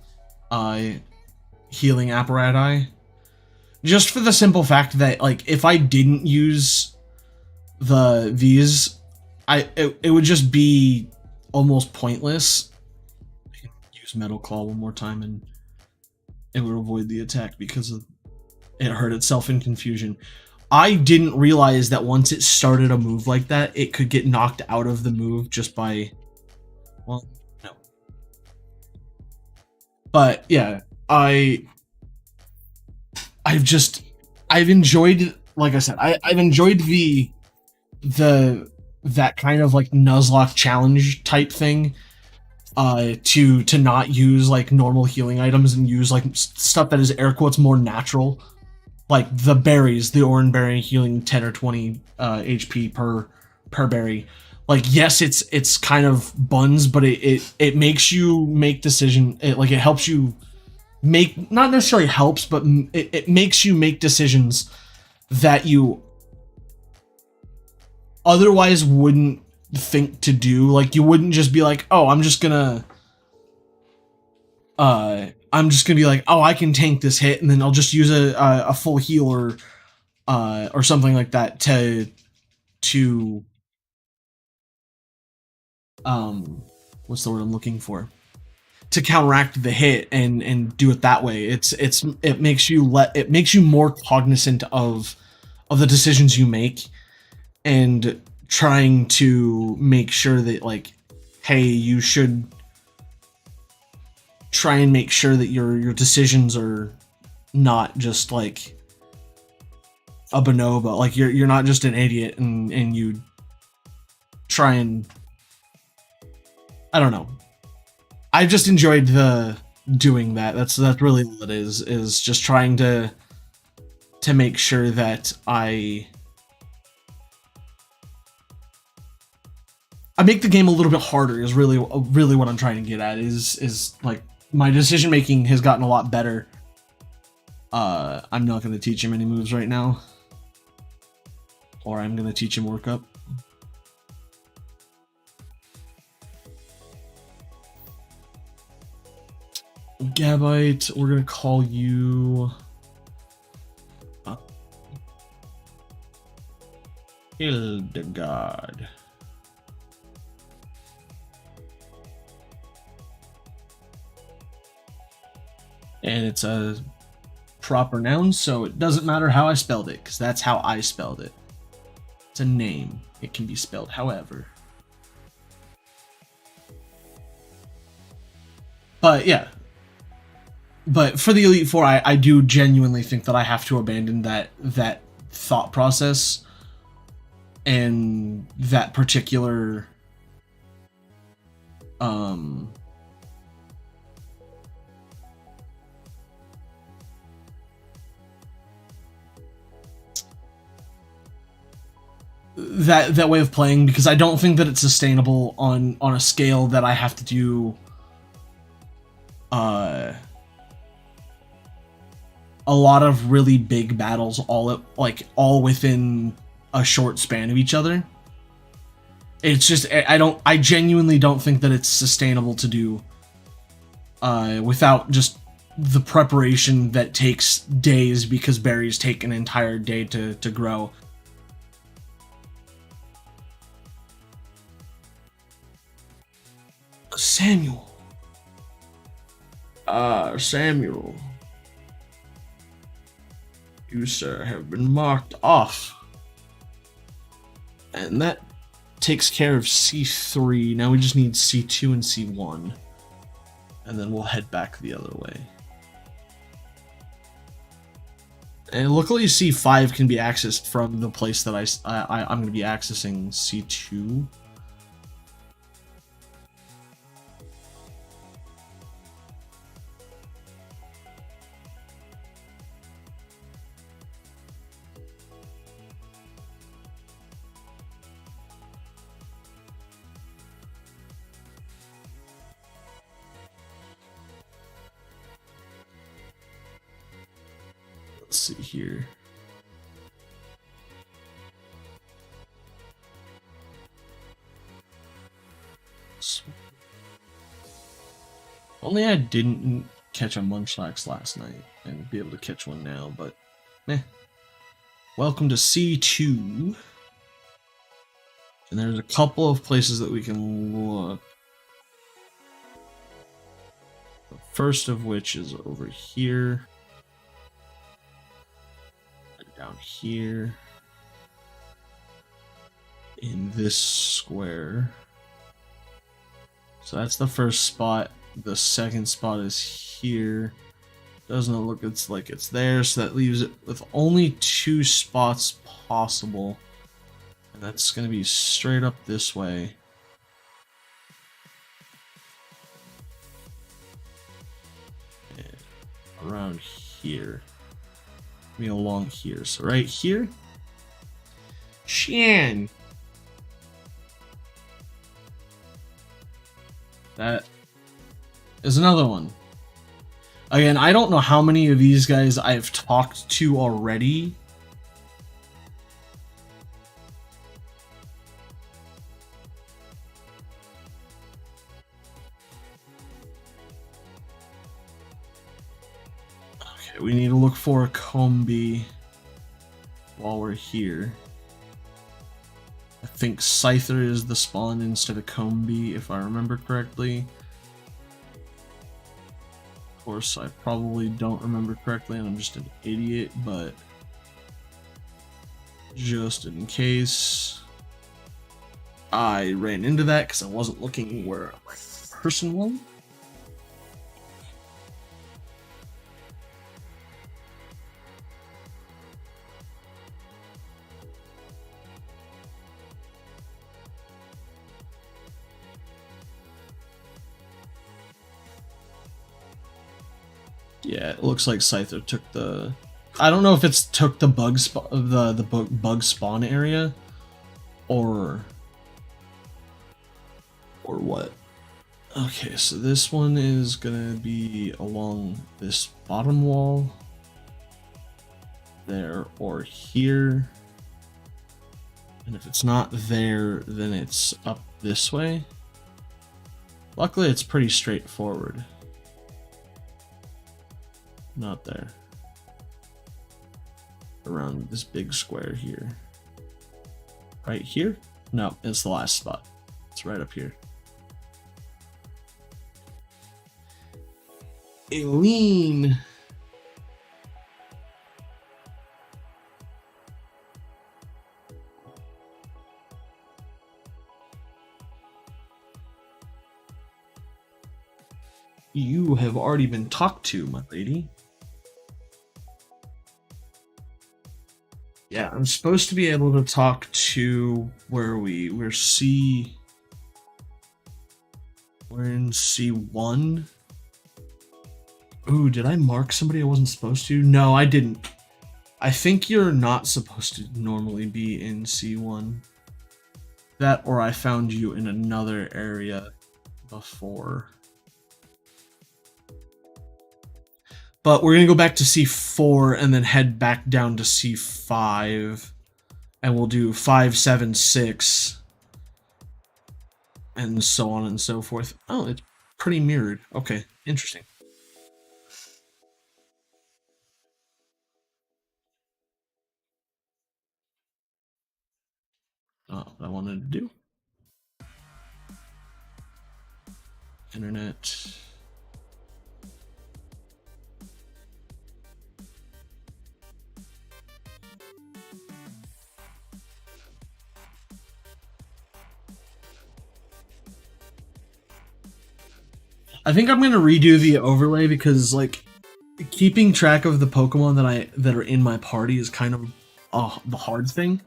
healing apparatus, just for the simple fact that like if I didn't use these, it would just be almost pointless. I can use Metal Claw one more time and it would avoid the attack because it hurt itself in confusion. I didn't realize that once it started a move like that, it could get knocked out of the move just by, well, no. But yeah, I've enjoyed, like I said, I've enjoyed that kind of like Nuzlocke challenge type thing, to not use like normal healing items and use like stuff that is air quotes more natural. Like the berries, the Oran berry healing 10 or 20 HP per berry. Like yes, it's kind of buns, but it makes you make decision. It helps you make, not necessarily helps, but it makes you make decisions that you otherwise wouldn't think to do. Like, you wouldn't just be like, oh, I'm just gonna be like, oh, I can tank this hit, and then I'll just use a full heal or something like that to what's the word I'm looking for? To counteract the hit and do it that way. It makes you more cognizant of the decisions you make, and trying to make sure that, like, hey, you should try and make sure that your decisions are not just like a bonobo. Like, you're not just an idiot and you try and, I don't know. I've just enjoyed doing that. That's really all it is just trying to make sure that I make the game a little bit harder. Is really what I'm trying to get at. Is like, my decision making has gotten a lot better. I'm not going to teach him any moves right now, or I'm going to teach him workup. Gabite, we're going to call you Hildegard. And it's a proper noun, so it doesn't matter how I spelled it, because that's how I spelled it. It's a name. It can be spelled however. But yeah. But for the Elite Four, I do genuinely think that I have to abandon that thought process and that particular that way of playing, because I don't think that it's sustainable on a scale that I have to do a lot of really big battles all within a short span of each other. It's just, I genuinely don't think that it's sustainable to do without just the preparation that takes days, because berries take an entire day to grow. Samuel. Samuel. You, sir, have been marked off. And that takes care of C3. Now we just need C2 and C1. And then we'll head back the other way. And luckily C5 can be accessed from the place that I'm going to be accessing C2. Let's see here. Only I didn't catch a Munchlax last night and be able to catch one now, but welcome to C2. And there's a couple of places that we can look. The first of which is over here. Down here in this square. So that's the first spot. The second spot is here. Doesn't look like it's there, so that leaves it with only 2 spots possible. And that's going to be straight up this way. And around here. Along here, so right here. Shan. That is another one. Again, I don't know how many of these guys I've talked to already. Okay, we need to look for a Combi while we're here. I think Scyther is the spawn instead of Combi, if I remember correctly. Of course, I probably don't remember correctly, and I'm just an idiot, but just in case I ran into that because I wasn't looking where my person was. Yeah, it looks like Scyther took the. I don't know if it's took the bug bug spawn area, or what. Okay, so this one is gonna be along this bottom wall, there or here, and if it's not there, then it's up this way. Luckily, it's pretty straightforward. Not there. Around this big square here. Right here? No, it's the last spot. It's right up here. Aileen! You have already been talked to, my lady. Yeah, I'm supposed to be able to talk to we're in C1. Ooh, did I mark somebody I wasn't supposed to? No, I didn't. I think you're not supposed to normally be in C1. That, or I found you in another area before. But we're going to go back to C4 and then head back down to C5. And we'll do 5, 7, 6. And so on and so forth. Oh, it's pretty mirrored. Okay, interesting. What I wanted to do. Internet. I think I'm gonna redo the overlay because like keeping track of the Pokemon that are in my party is kind of the hard thing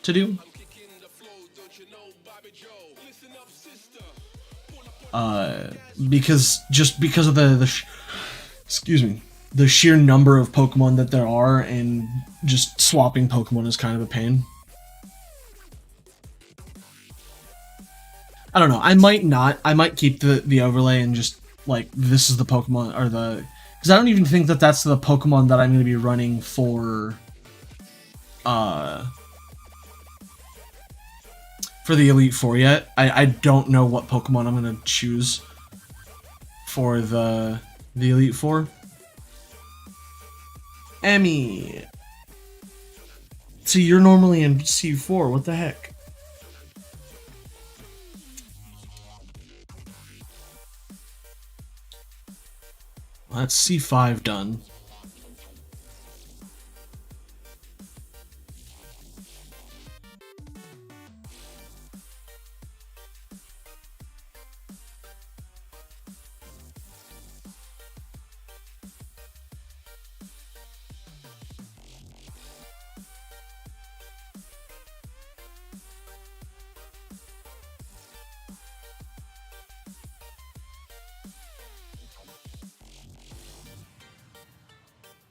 to do. Because of the sheer number of Pokemon that there are, and just swapping Pokemon is kind of a pain. I don't know. I might not. I might keep the overlay and just like this is the Pokemon or the because I don't even think that that's the Pokemon that I'm going to be running for the Elite Four yet. I don't know what Pokemon I'm going to choose for the Elite Four. Emmy. So you're normally in C4. What the heck? That's C5 done.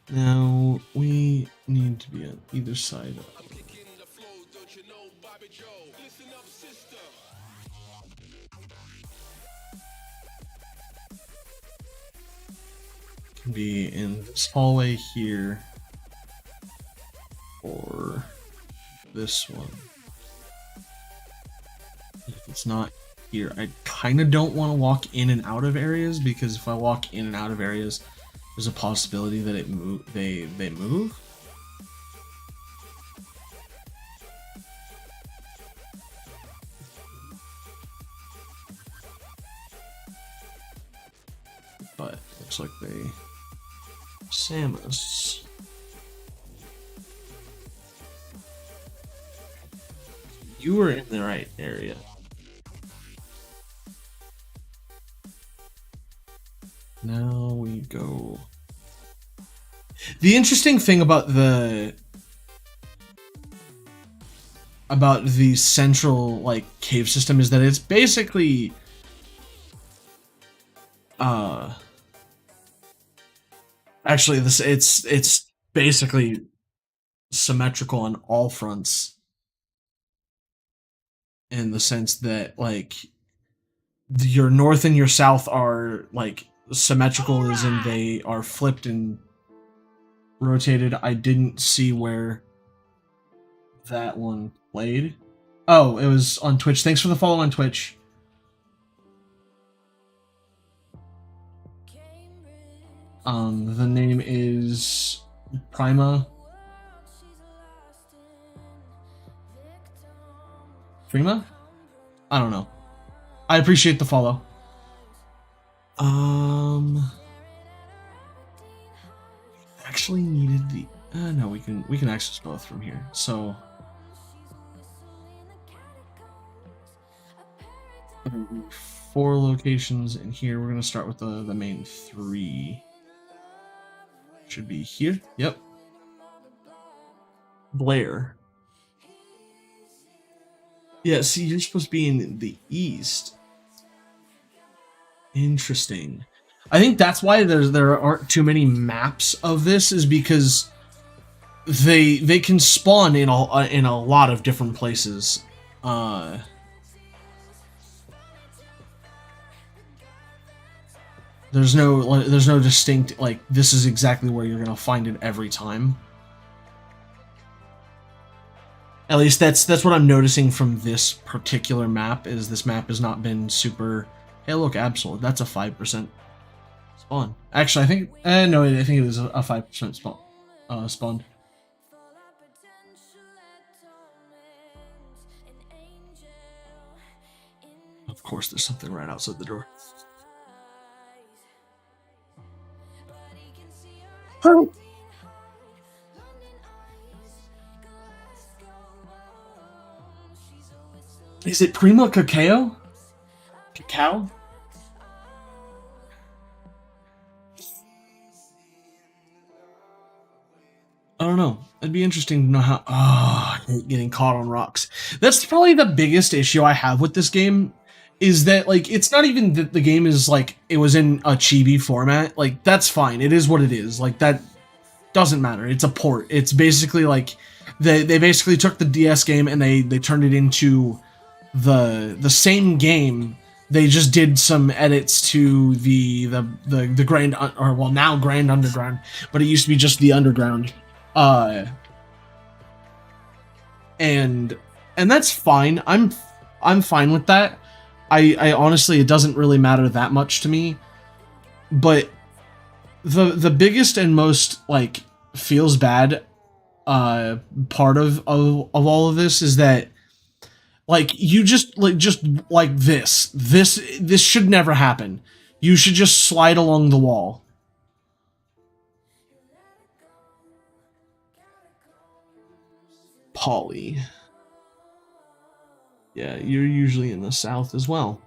Now, we need to be on either side of it. Can be in this hallway here, or this one. If it's not here, I kind of don't want to walk in and out of areas, because if I walk in and out of areas, There's a possibility that it move. They move. But looks like they Samus. You were in the right area. Now we go. The interesting thing about the central like cave system is that it's basically actually it's basically symmetrical on all fronts, in the sense that like your north and your south are like symmetrical, as in they are flipped and rotated. I didn't see where that one played. Oh, it was on Twitch. Thanks for the follow on Twitch. The name is Prima. Prima? I don't know. I appreciate the follow. Actually needed the no, we can access both from here. So 4 locations in here. We're gonna start with the main 3. Should be here. Yep. Blair. Yeah, see, you're supposed to be in the east. Interesting. I think that's why there aren't too many maps of this, is because they can spawn in a lot of different places. There's no distinct like this is exactly where you're gonna find it every time. At least that's what I'm noticing from this particular map. Is this map has not been super. Hey, look, Absol. That's a 5% spawn. Actually, I think no, I think it is a 5% spawn. Spawned. Of course, there's something right outside the door. Oh. Is it Prima Cacao? Cacao? I don't know. It'd be interesting to know how. Oh, I hate getting caught on rocks. That's probably the biggest issue I have with this game. Is that like it's not even that the game is like it was in a chibi format. Like that's fine. It is what it is. Like that doesn't matter. It's a port. It's basically like they basically took the DS game and they turned it into the same game. They just did some edits to the Grand or well now Grand Underground, but it used to be just the Underground. And that's fine. I'm fine with that. I honestly, it doesn't really matter that much to me. But the biggest and most like feels bad part of all of this is that like you just like this should never happen. You should just slide along the wall. Polly. Yeah, you're usually in the south as well.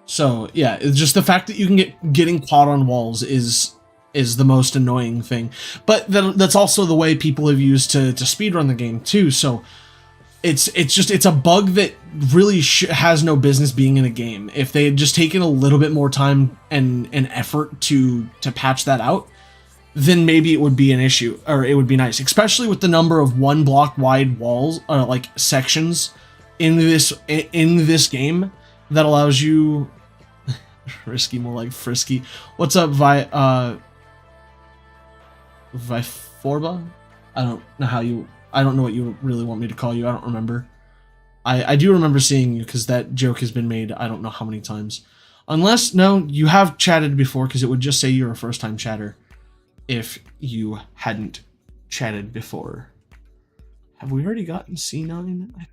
So yeah, it's just the fact that you can getting caught on walls is the most annoying thing. But that's also the way people have used to speedrun the game too. So it's a bug that really has no business being in a game. If they had just taken a little bit more time and effort to patch that out, then maybe it would be an issue, or it would be nice, especially with the number of 1 block wide walls, like sections in this game that allows you risky, more like frisky. What's up, Viforba? I don't know what you really want me to call you. I don't remember. I do remember seeing you because that joke has been made I don't know how many times. Unless, no, you have chatted before, because it would just say you're a first-time chatter if you hadn't chatted before. Have we already gotten C9? I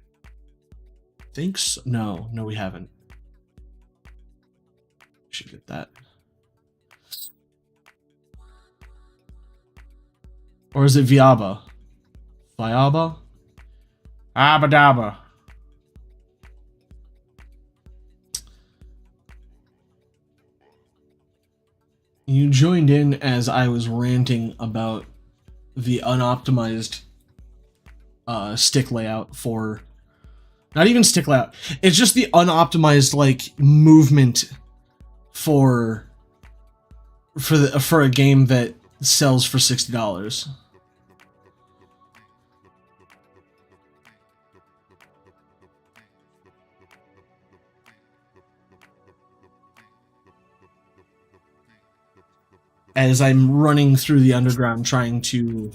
think so. No, we haven't. Should get that. Or is it Viaba? Viaba? Abadaba. You joined in as I was ranting about the unoptimized stick layout for, not even stick layout, it's just the unoptimized like movement for a game that sells for $60. As I'm running through the underground trying to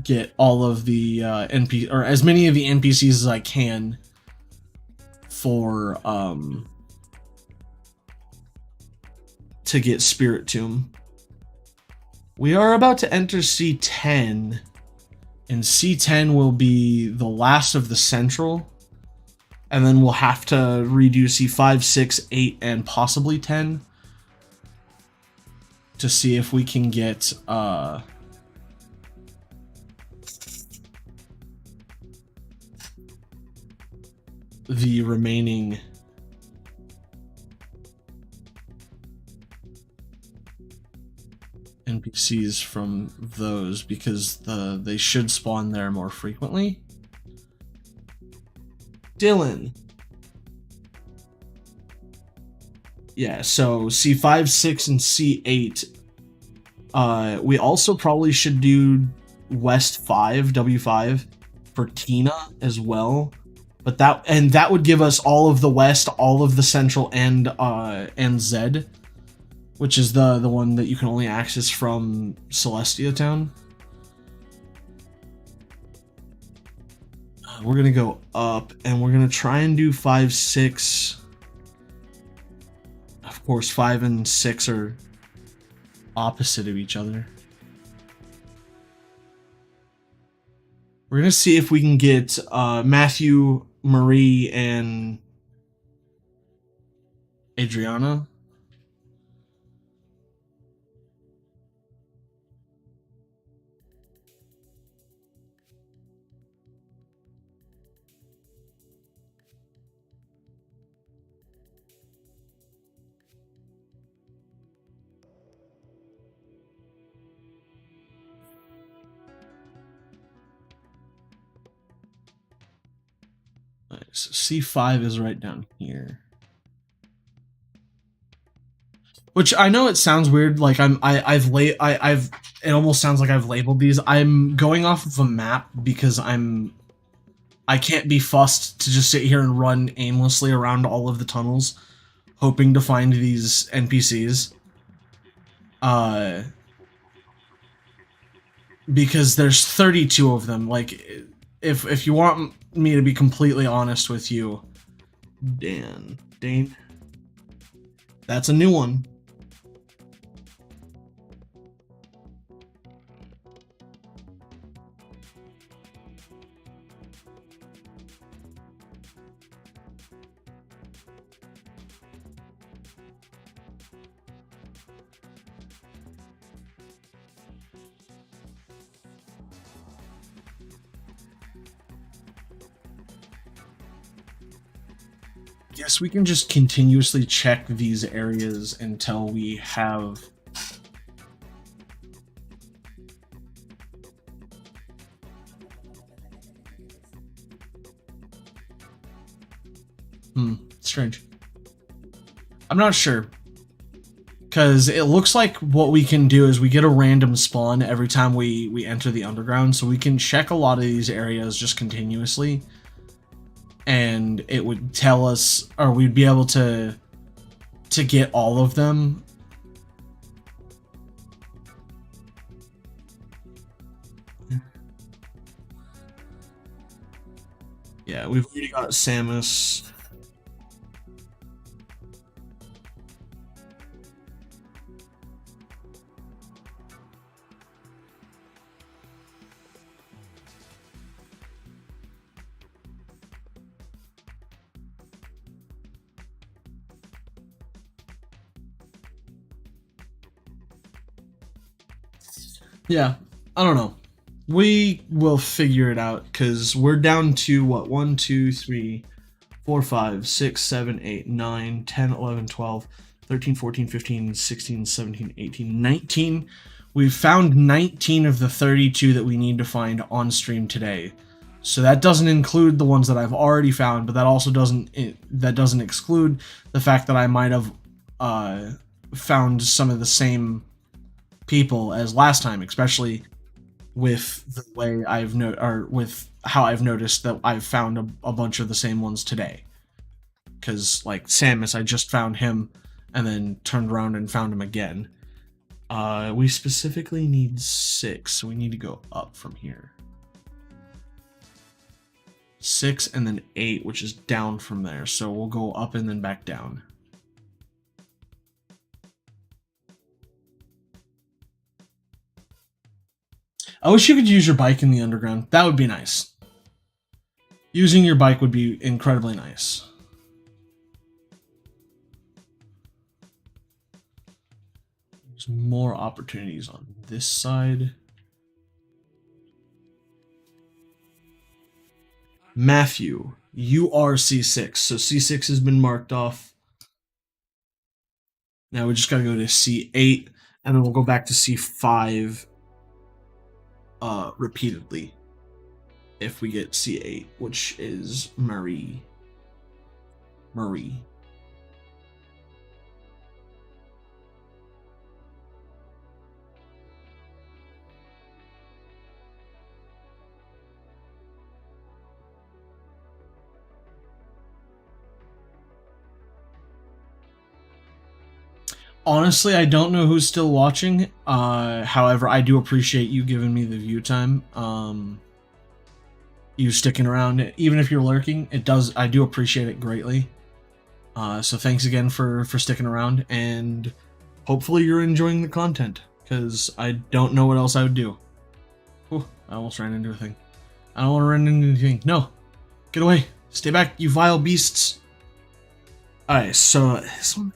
get all of the or as many of the NPCs as I can for to get Spirit Tomb. We are about to enter C10, and C10 will be the last of the central, and then we'll have to redo C5, 6, 8, and possibly 10 to see if we can get the remaining NPCs from those, because they should spawn there more frequently. Dylan. Yeah, so C5, 6, and C8. We also probably should do West 5, W5 for Tina as well. But that would give us all of the West, all of the Central, and Z, which is the one that you can only access from Celestia Town. We're gonna go up, and we're gonna try and do 5, 6. Of course, 5 and 6 are opposite of each other. We're gonna see if we can get Matthew, Marie, and Adriana. Nice. C5 is right down here. Which I know it sounds weird, like it almost sounds like I've labeled these. I'm going off of a map because I can't be fussed to just sit here and run aimlessly around all of the tunnels, hoping to find these NPCs. Because there's 32 of them. Like, if you want me to be completely honest with you, Dane, that's a new one. Guess we can just continuously check these areas until we have strange. I'm not sure, because it looks like what we can do is we get a random spawn every time we enter the underground, so we can check a lot of these areas just continuously, and it would tell us, or we'd be able to get all of them. Yeah, we've already got Samus. Yeah, I don't know. We will figure it out because we're down to what? 1, 2, 3, 4, 5, 6, 7, 8, 9, 10, 11, 12, 13, 14, 15, 16, 17, 18, 19. We've found 19 of the 32 that we need to find on stream today. So that doesn't include the ones that I've already found, but that also doesn't exclude the fact that I might have found some of the same people as last time, especially with the way with how I've noticed that I've found a bunch of the same ones today. Because like Samus, I just found him and then turned around and found him again. We specifically need 6, so we need to go up from here. 6 and then 8, which is down from there. So we'll go up and then back down. I wish you could use your bike in the underground. That would be nice. Using your bike would be incredibly nice. There's more opportunities on this side. Matthew, you are C6. So C6 has been marked off. Now we just gotta go to C8, and then we'll go back to C5 repeatedly if we get C8, which is Marie. Honestly, I don't know who's still watching. However, I do appreciate you giving me the view time. You sticking around, even if you're lurking, I do appreciate it greatly. So thanks again for sticking around, and hopefully you're enjoying the content, because I don't know what else I would do. Ooh, I almost ran into a thing. I don't want to run into anything. No, get away. Stay back, you vile beasts. Alright, so this one,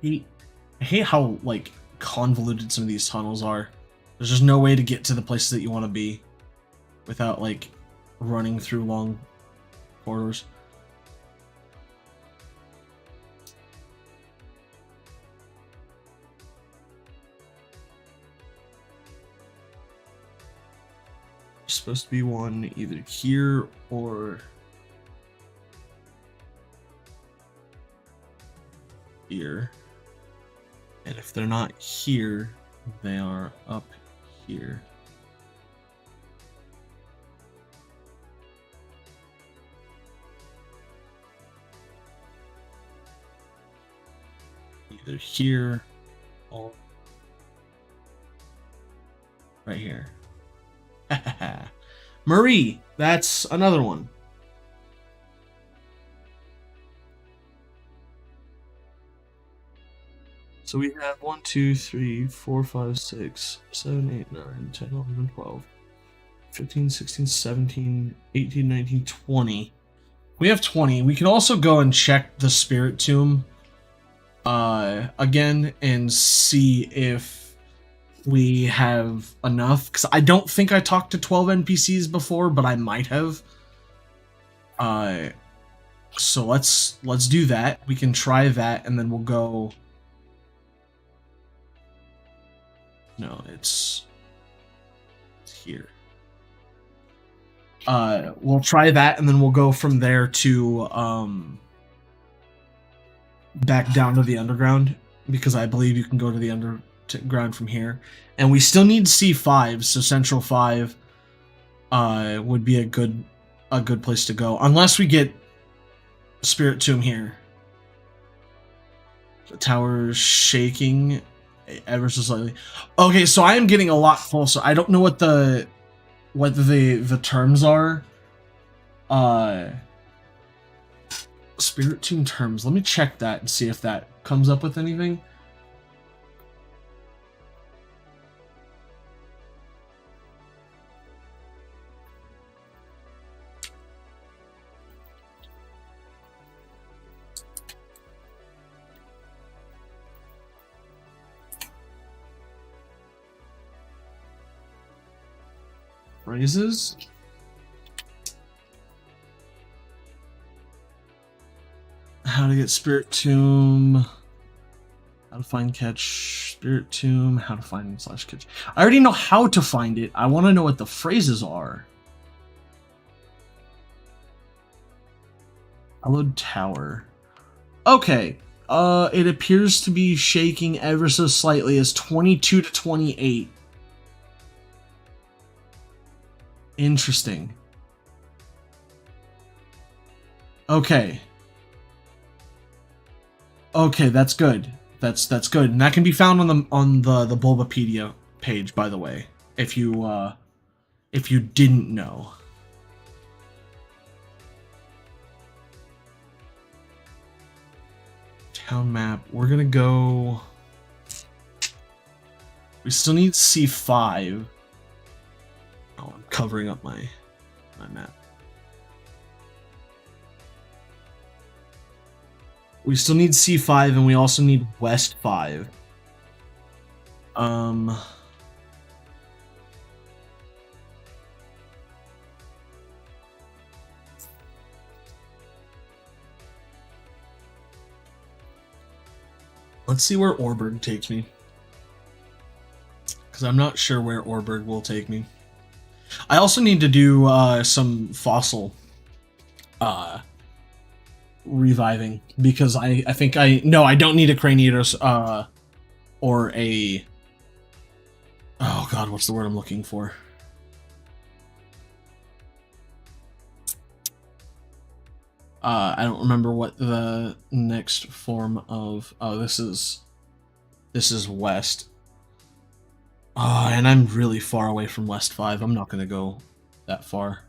I hate how, like, convoluted some of these tunnels are. There's just no way to get to the places that you want to be without, like, running through long corridors. There's supposed to be one either here or here. And if they're not here, they are up here. Either here or right here. Marie, that's another one. So we have 1, 2, 3, 4, 5, 6, 7, 8, 9, 10, 11, 12, 15, 16, 17, 18, 19, 20. We have 20. We can also go and check the Spirit Tomb again and see if we have enough. Because I don't think I talked to 12 NPCs before, but I might have. So let's do that. We can try that, and then we'll go... No, it's here. We'll try that, and then we'll go from there to back down to the underground, because I believe you can go to the underground from here. And we still need C5, so Central 5 would be a good place to go, unless we get Spirit Tomb here. The tower's shaking ever so slightly. Okay, so I am getting a lot closer. I don't know what the terms are. Spirit Tomb terms. Let me check that and see if that comes up with anything. Phrases? How to get Spirit Tomb. How to find catch Spirit Tomb. How to find / catch. I already know how to find it. I want to know what the phrases are. Hallowed Tower. Okay. It appears to be shaking ever so slightly as 22 to 28. Interesting. Okay. Okay, that's good. That's good, and that can be found on the Bulbapedia page, by the way, if you didn't know. Town map. We're gonna go. We still need C5. Oh, I'm covering up my map. We still need C5, and we also need West 5. Let's see where Orberg takes me. Because I'm not sure where Orberg will take me. I also need to do some fossil reviving, because I think I don't need a Craniatus or a, oh god, what's the word I'm looking for? I don't remember what the next form of, oh, this is West. And I'm really far away from West 5. I'm not gonna go that far.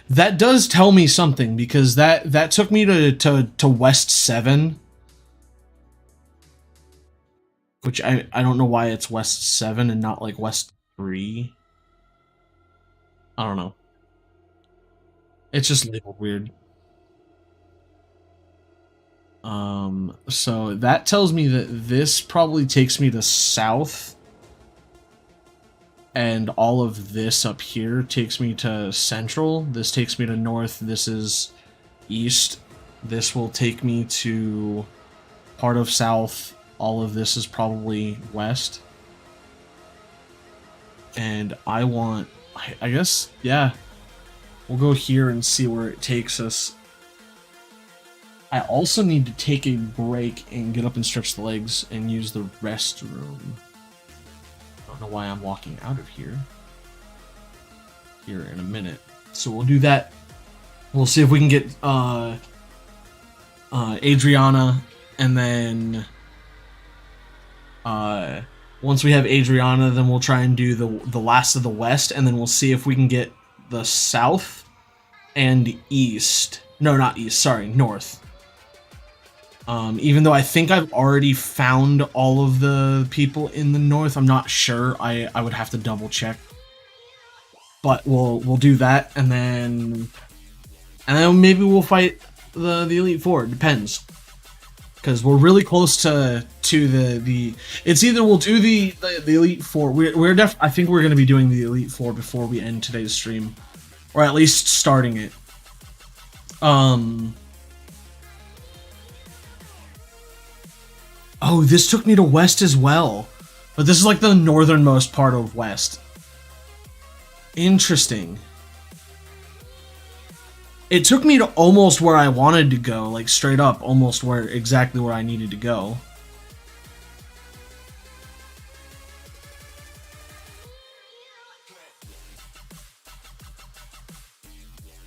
That does tell me something, because that took me to West 7. Which I don't know why it's West 7 and not like West 3. I don't know. It's just labeled weird. So that tells me that this probably takes me to south. And all of this up here takes me to central. This takes me to north. This is east. This will take me to part of south. All of this is probably west. And I want, I guess, yeah. We'll go here and see where it takes us. I also need to take a break and get up and stretch the legs and use the restroom. I don't know why I'm walking out of here in a minute. So we'll do that. We'll see if we can get Adriana, and then once we have Adriana, then we'll try and do the last of the west, and then we'll see if we can get the south and east. No, not east, sorry, north. Even though I think I've already found all of the people in the north, I'm not sure. I would have to double check. But we'll do that, and then maybe we'll fight the Elite Four. It depends, because we're really close to the. It's either we'll do the Elite Four. I think we're going to be doing the Elite Four before we end today's stream, or at least starting it. Oh, this took me to west as well. But this is like the northernmost part of west. Interesting. It took me to almost where I wanted to go, like straight up, almost exactly where I needed to go.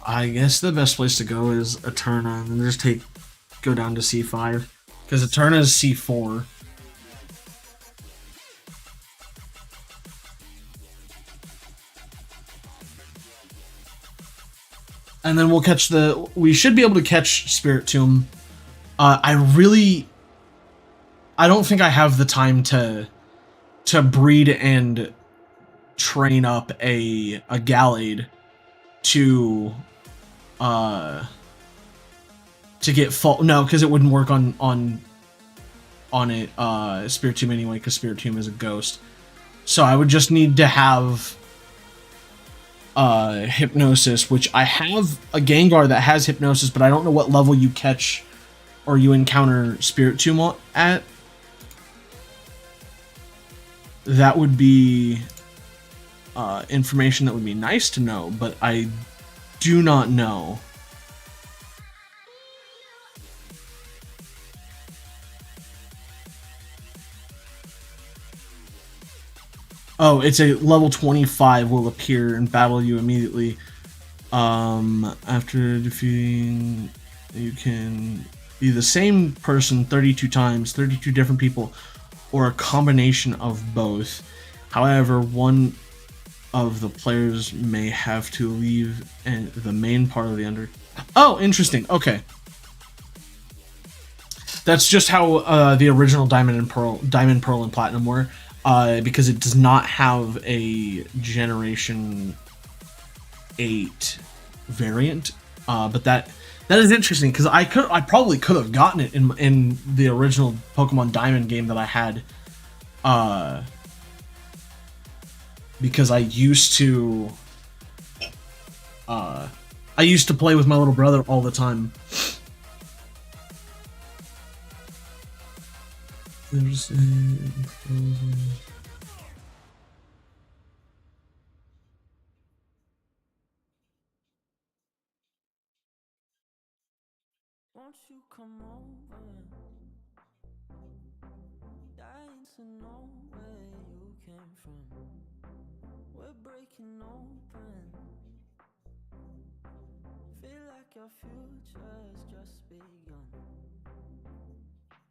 I guess the best place to go is Eterna, and then just go down to C5. Because Eterna is C4. And then we'll catch we should be able to catch Spirit Tomb. I don't think I have the time to breed and train up a Gallade to get full. No, because it wouldn't work on it Spirit Tomb anyway, because Spirit Tomb is a ghost. So I would just need to have hypnosis, which I have a Gengar that has hypnosis, but I don't know what level you catch or you encounter Spiritomb at. That would be information that would be nice to know, but I do not know. Oh, it's a level 25 will appear and battle you immediately. After defeating, you can be the same person 32 times, 32 different people, or a combination of both. However, one of the players may have to leave the main part of the under. Oh, interesting. Okay. That's just how the original Diamond, Pearl, and Platinum were, because it does not have a Generation 8 variant. But that is interesting because I probably could have gotten it in the original Pokemon Diamond game that I had, because I used to play with my little brother all the time. There's won't you come over? Dying to know where you came from. We're breaking open. Feel like your future's just begun.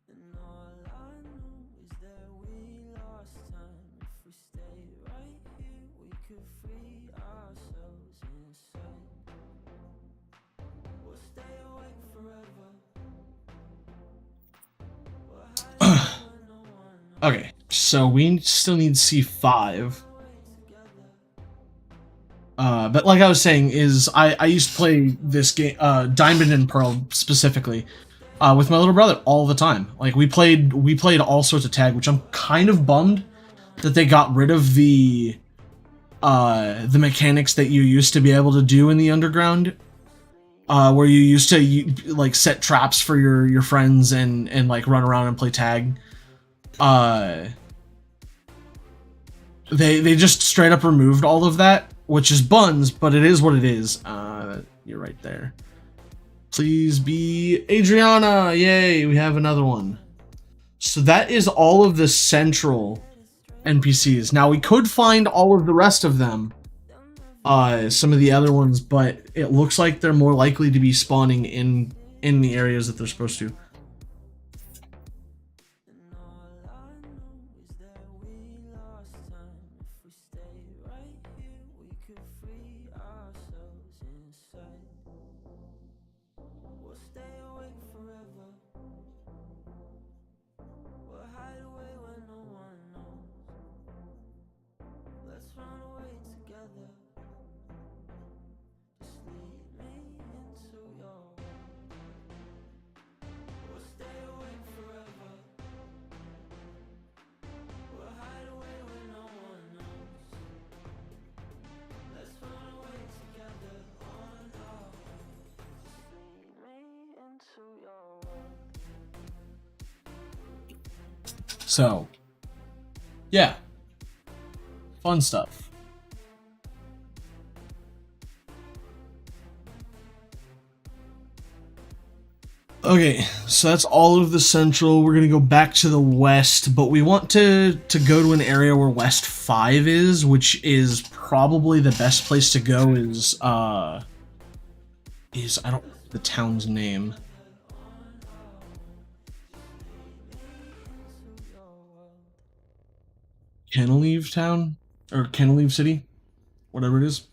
And all I know is that we lost time. If we stay right here, we could free ourselves inside. We'll stay awake forever. Okay, so we still need C5. But like I was saying, is I used to play this game, Diamond and Pearl specifically, with my little brother all the time. Like we played all sorts of tag, which I'm kind of bummed that they got rid of the mechanics that you used to be able to do in the underground, where you used to like set traps for your friends and like run around and play tag. They just straight up removed all of that, which is buns, but it is what it is. You're right there. Please be Adriana. Yay, we have another one. So that is all of the central NPCs. Now we could find all of the rest of them, some of the other ones, but it looks like they're more likely to be spawning in the areas that they're supposed to. So, yeah, fun stuff. Okay, so that's all of the central. We're gonna go back to the west, but we want to go to an area where West 5 is, which is probably the best place to go. Is I don't know the town's name. Cantilever Town or Cantilever City, whatever it is.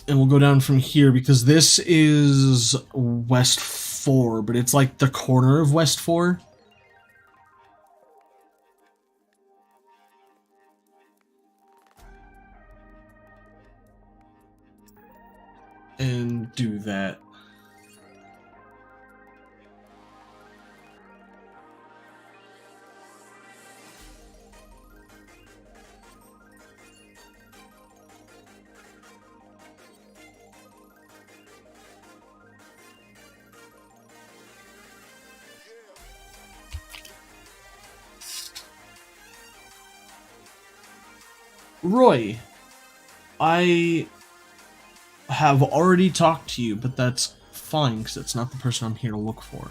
And we'll go down from here because this is West 4, but it's like the corner of West 4. And do that. Roy, I have already talked to you, but that's fine because it's not the person I'm here to look for.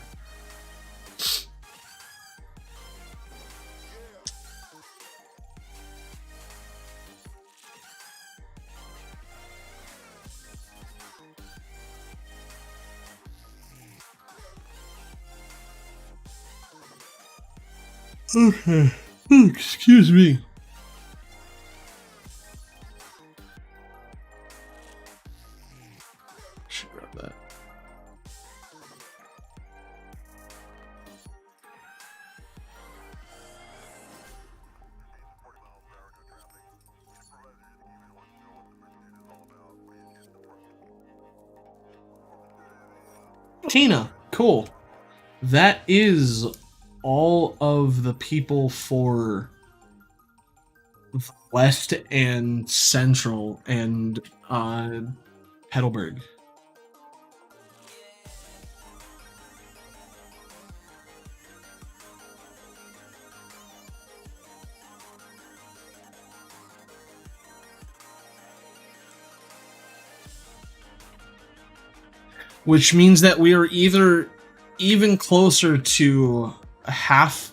Okay. Excuse me. Should grab that. Tina, cool. That is all of the people for West and Central and Heidelberg. Which means that we are either even closer to half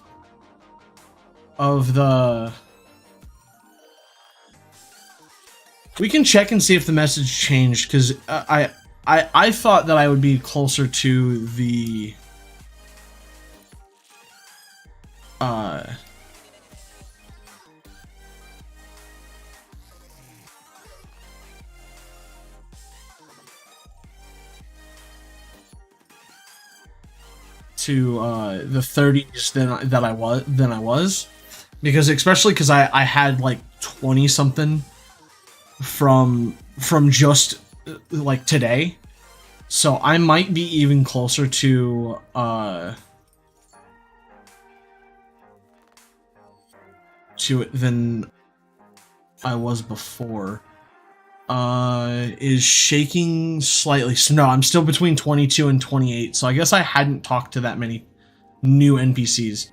of the... We can check and see if the message changed, because I thought that I would be closer to the... to the 30s than I was, because especially because I had like 20 something from just like today, so I might be even closer to it than I was before. Is shaking slightly. So no, I'm still between 22 and 28, so I guess I hadn't talked to that many new NPCs.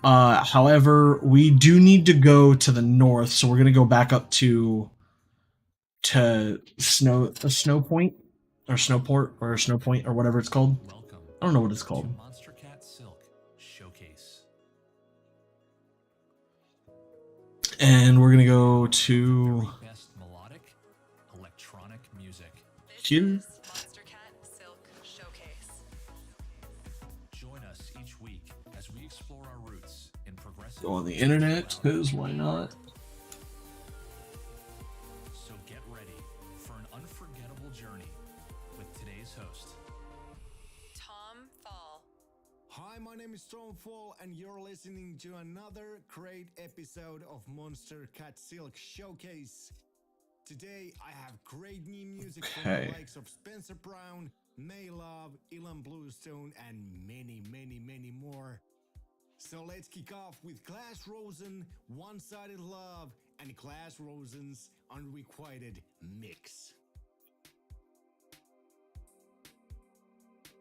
However, we do need to go to the north, so we're gonna go back up to Snow Point, or Snowport, or Snow Point, or whatever it's called. I don't know what it's called. Monster Cat Silk Showcase. And we're gonna go to Best melodic electronic music. here. Monster Cat Silk Showcase. Join us each week as we explore our roots in progressive. Go on the internet, because why not? So get ready for an unforgettable journey with today's host, Tom Fall. Hi, my name is Tom Fall, and you're listening to another great episode of Monster Cat Silk Showcase. Today, I have great new music from Okay. the likes of Spencer Brown, May Love, Ilan Bluestone, and many, many, many more. So let's kick off with Glass Rosen, One-Sided Love, and Glass Rosen's Unrequited Mix.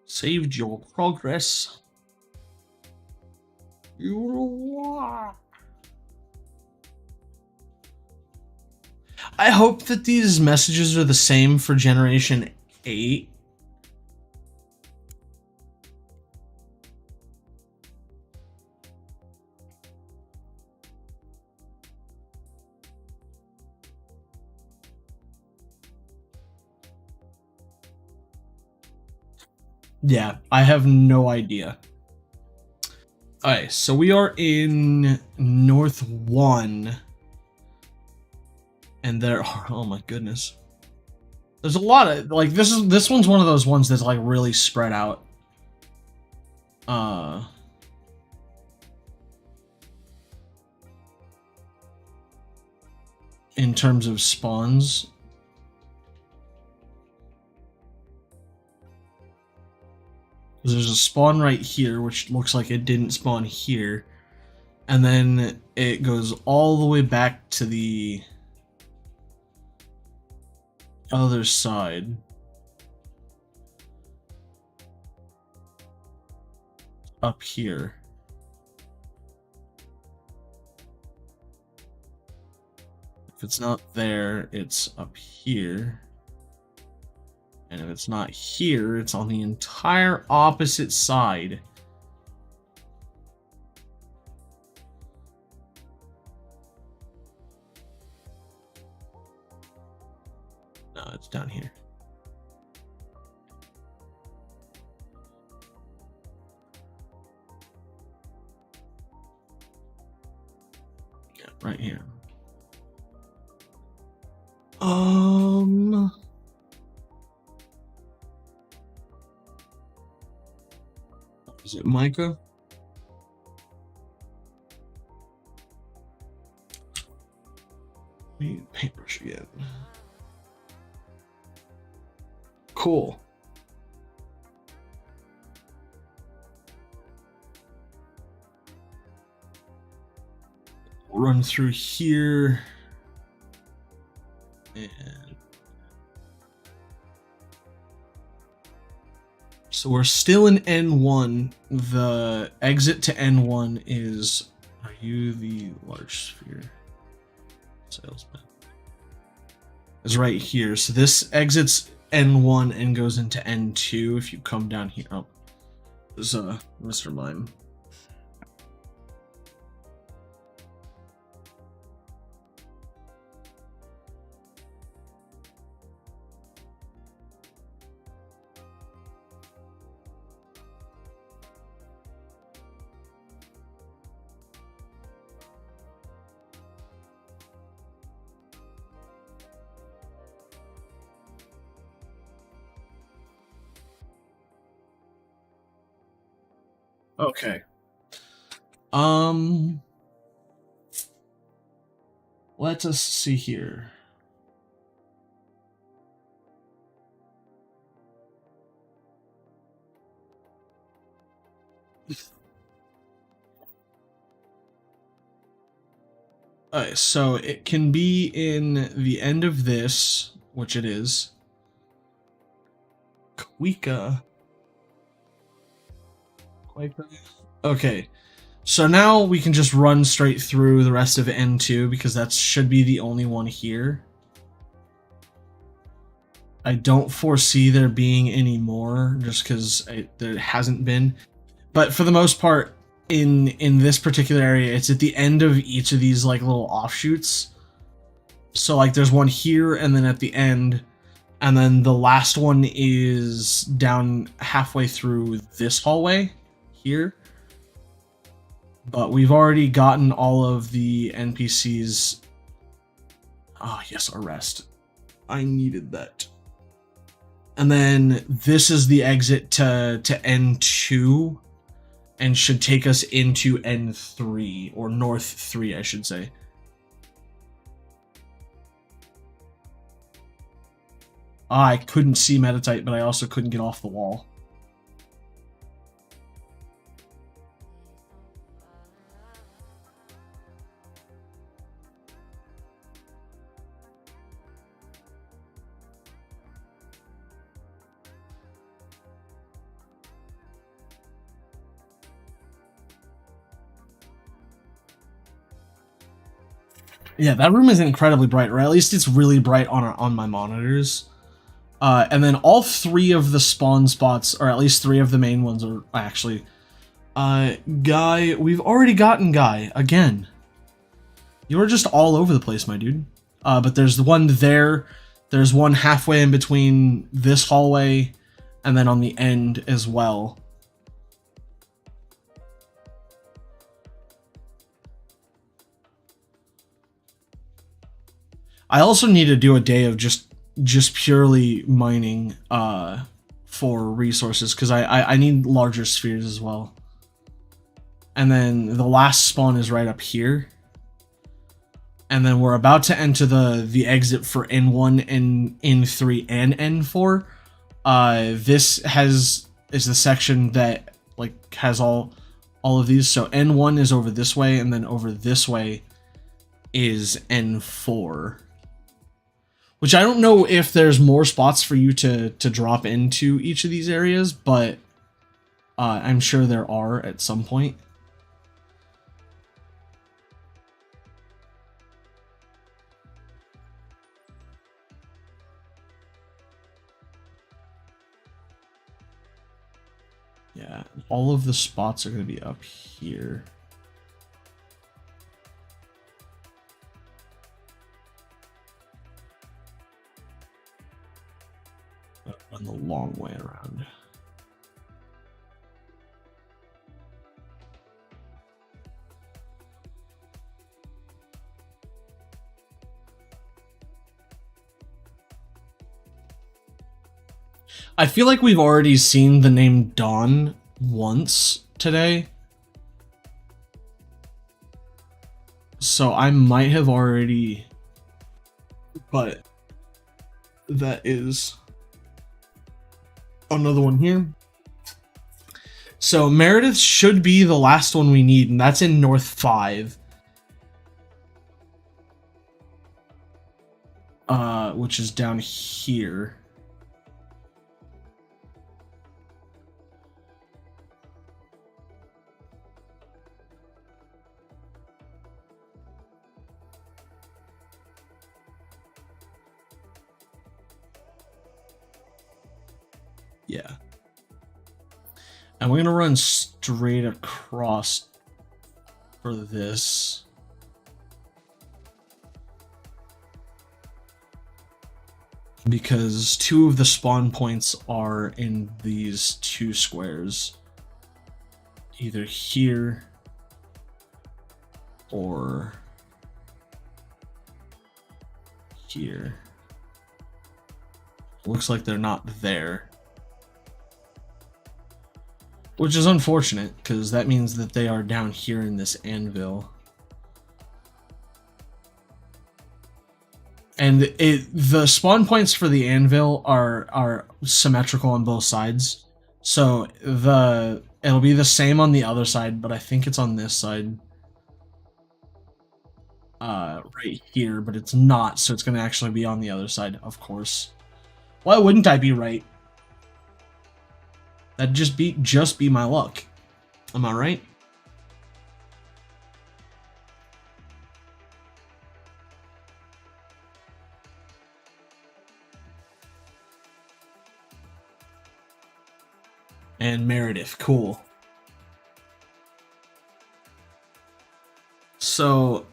Saved your progress. I hope that these messages are the same for Generation 8. Yeah, I have no idea. Alright, so we are in North 1. And there are, oh my goodness. There's a lot of, like, this one's one of those ones that's, like, really spread out. In terms of spawns. There's a spawn right here, which looks like it didn't spawn here. And then it goes all the way back to the other side. Up here. If it's not there, it's up here. And if it's not here, it's on the entire opposite side. No, it's down here. Yeah, right here. Is it Micah? We need paintbrush again. Cool. We'll run through here. And so we're still in N1. The exit to N1 is, are you the large sphere salesman? Is right here. So this exits N1 and goes into N2 if you come down here. Oh, there's Mr. Mime. Okay. Let us see here. Alright, so it can be in the end of this, which it is. Quika. Okay, so now we can just run straight through the rest of N2 because that should be the only one here. I don't foresee there being any more just because there hasn't been. But for the most part, in this particular area, it's at the end of each of these like little offshoots. So like there's one here and then at the end, and then the last one is down halfway through this hallway here. But we've already gotten all of the NPCs. Ah, yes, arrest. I needed that. And then this is the exit to N2 and should take us into N3, or North 3, I should say. I couldn't see Metatite, but I also couldn't get off the wall. Yeah, that room is incredibly bright, or at least it's really bright on my monitors. And then all three of the spawn spots, or at least three of the main ones, are actually... Guy, we've already gotten Guy, again. You're just all over the place, my dude. But there's the one there, there's one halfway in between this hallway, and then on the end as well. I also need to do a day of just purely mining for resources, because I need larger spheres as well. And then the last spawn is right up here. And then we're about to enter the exit for N1 and N3 and N4. This is the section that like has all of these. So N1 is over this way, and then over this way is N4. Which I don't know if there's more spots for you to drop into each of these areas, but I'm sure there are at some point. Yeah, all of the spots are going to be up here. Run the long way around. I feel like we've already seen the name Dawn once today. So I might have already... But that is another one here. So Meredith should be the last one we need, and that's in North 5. Which is down here. Yeah. And we're going to run straight across for this. Because 2 of the spawn points are in these 2 squares. Either here or here. Looks like they're not there. Which is unfortunate, because that means that they are down here in this anvil. And the spawn points for the anvil are symmetrical on both sides. So it'll be the same on the other side, but I think it's on this side. Right here, but it's not, so it's going to actually be on the other side, of course. Why wouldn't I be right? That'd just be my luck. Am I right? And Meredith, cool. So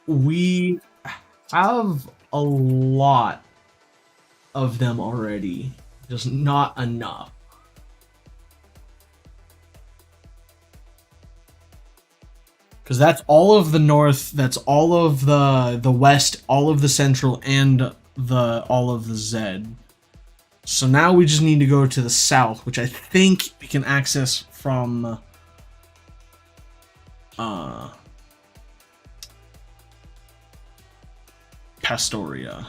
we have a lot of them already, just not enough. Because that's all of the north, that's all of the west, all of the central, and all of the Z. So now we just need to go to the south, which I think we can access from Pastoria.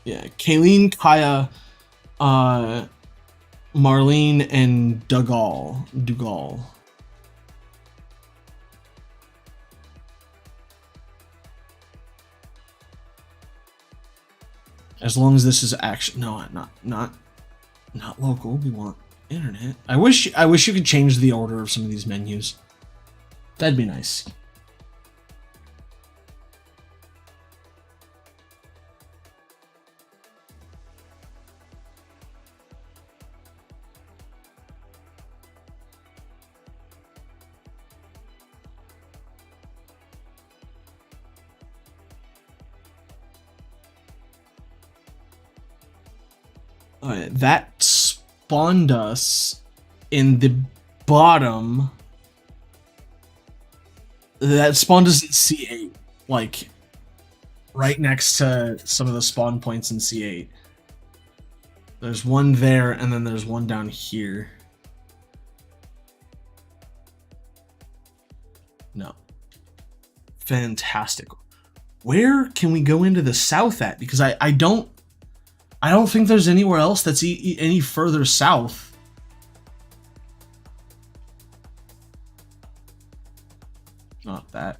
Yeah, Kayleen, Kaya, Marlene, and Dougal. As long as this is actually not local, we want internet. I wish you could change the order of some of these menus. That'd be nice. Alright, that spawned us in the bottom. That spawned us in C8, like right next to some of the spawn points in C8. There's one there, and then there's one down here. No. Fantastic. Where can we go into the south at? Because I don't think there's anywhere else that's any further south. Not that.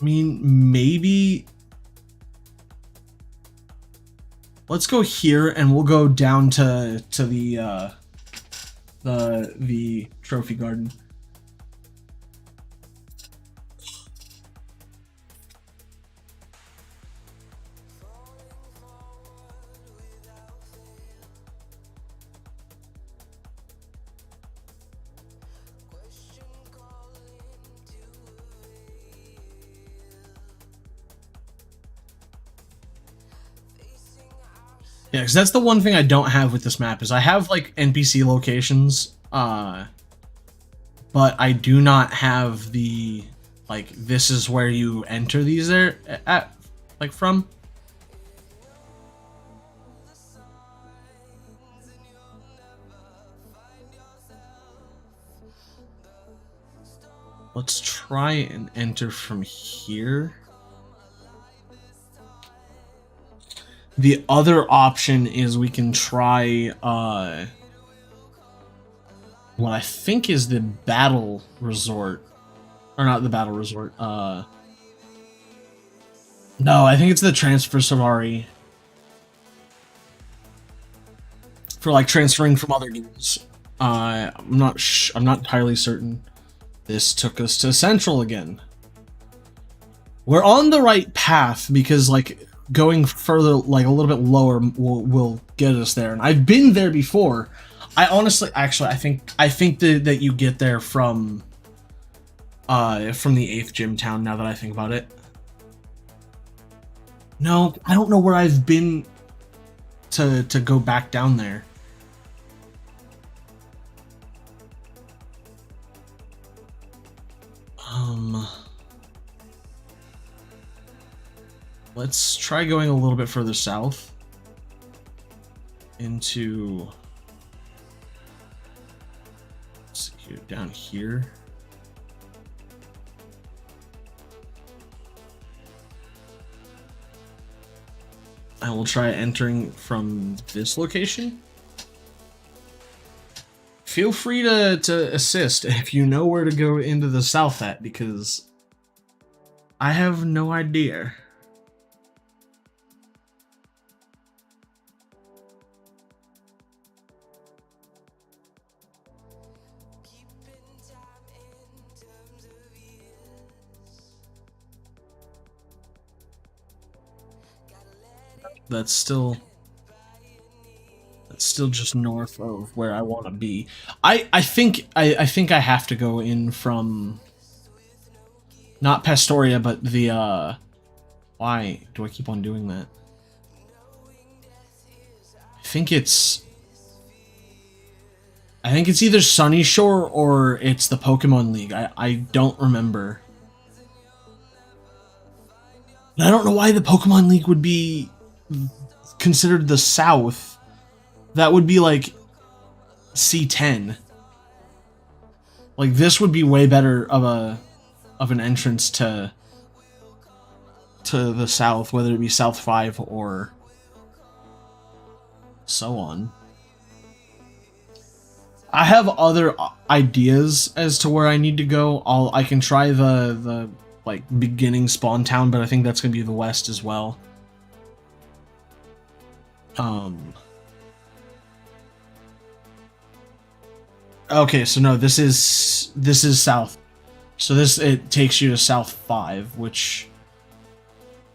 I mean, maybe... Let's go here, and we'll go down to the trophy garden. Yeah, because that's the one thing I don't have with this map is I have like NPC locations, but I do not have the like this is where you enter these there at like from. Let's try and enter from here. The other option is we can try what I think is the battle resort. Or not the battle resort. No, I think it's the transfer safari. For like transferring from other games. I'm not entirely certain. This took us to Central again. We're on the right path because like going further, like a little bit lower, will get us there. And I've been there before. I honestly, actually, I think that you get there from the 8th gym town. Now that I think about it, no, I don't know where I've been to go back down there. Let's try going a little bit further south into, let's see here, down here. I will try entering from this location. Feel free to assist if you know where to go into the south at, because I have no idea. That's still just north of where I want to be. I think I have to go in from not Pastoria, but the why do I keep on doing that? I think it's either Sunny Shore or it's the Pokemon League. I don't remember. And I don't know why the Pokemon League would be considered the south. That would be like C10. Like this would be way better of an entrance to the south, whether it be South 5 or so on. I have other ideas as to where I need to go. I can try the like beginning spawn town, but I think that's gonna be the west as well. Okay, so no, this is south. So it takes you to South 5, which,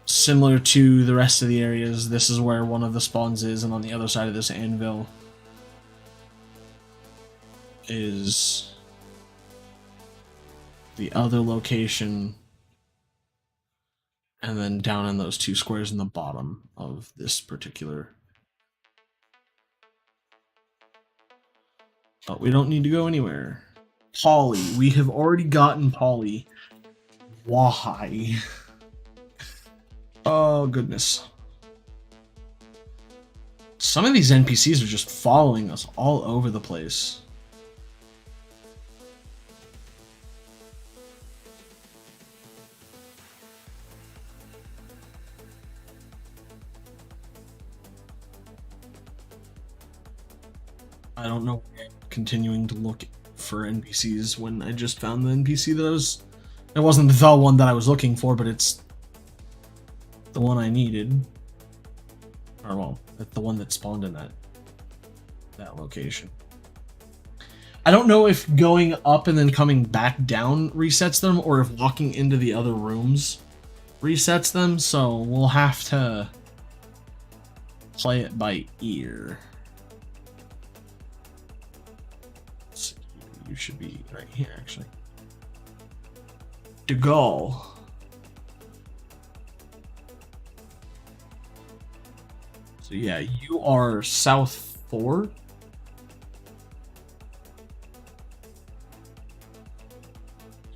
similar to the rest of the areas, this is where one of the spawns is, and on the other side of this anvil is the other location, and then down in those two squares in the bottom of this particular. But we don't need to go anywhere. Polly. We have already gotten Polly. Why? Oh, goodness. Some of these NPCs are just following us all over the place. I don't know why I'm continuing to look for NPCs when I just found the NPC that it wasn't the one that I was looking for, but it's the one I needed. Or well, the one that spawned in that location. I don't know if going up and then coming back down resets them, or if walking into the other rooms resets them, so we'll have to play it by ear. You should be right here, actually. De Gaulle. So yeah, you are south 4.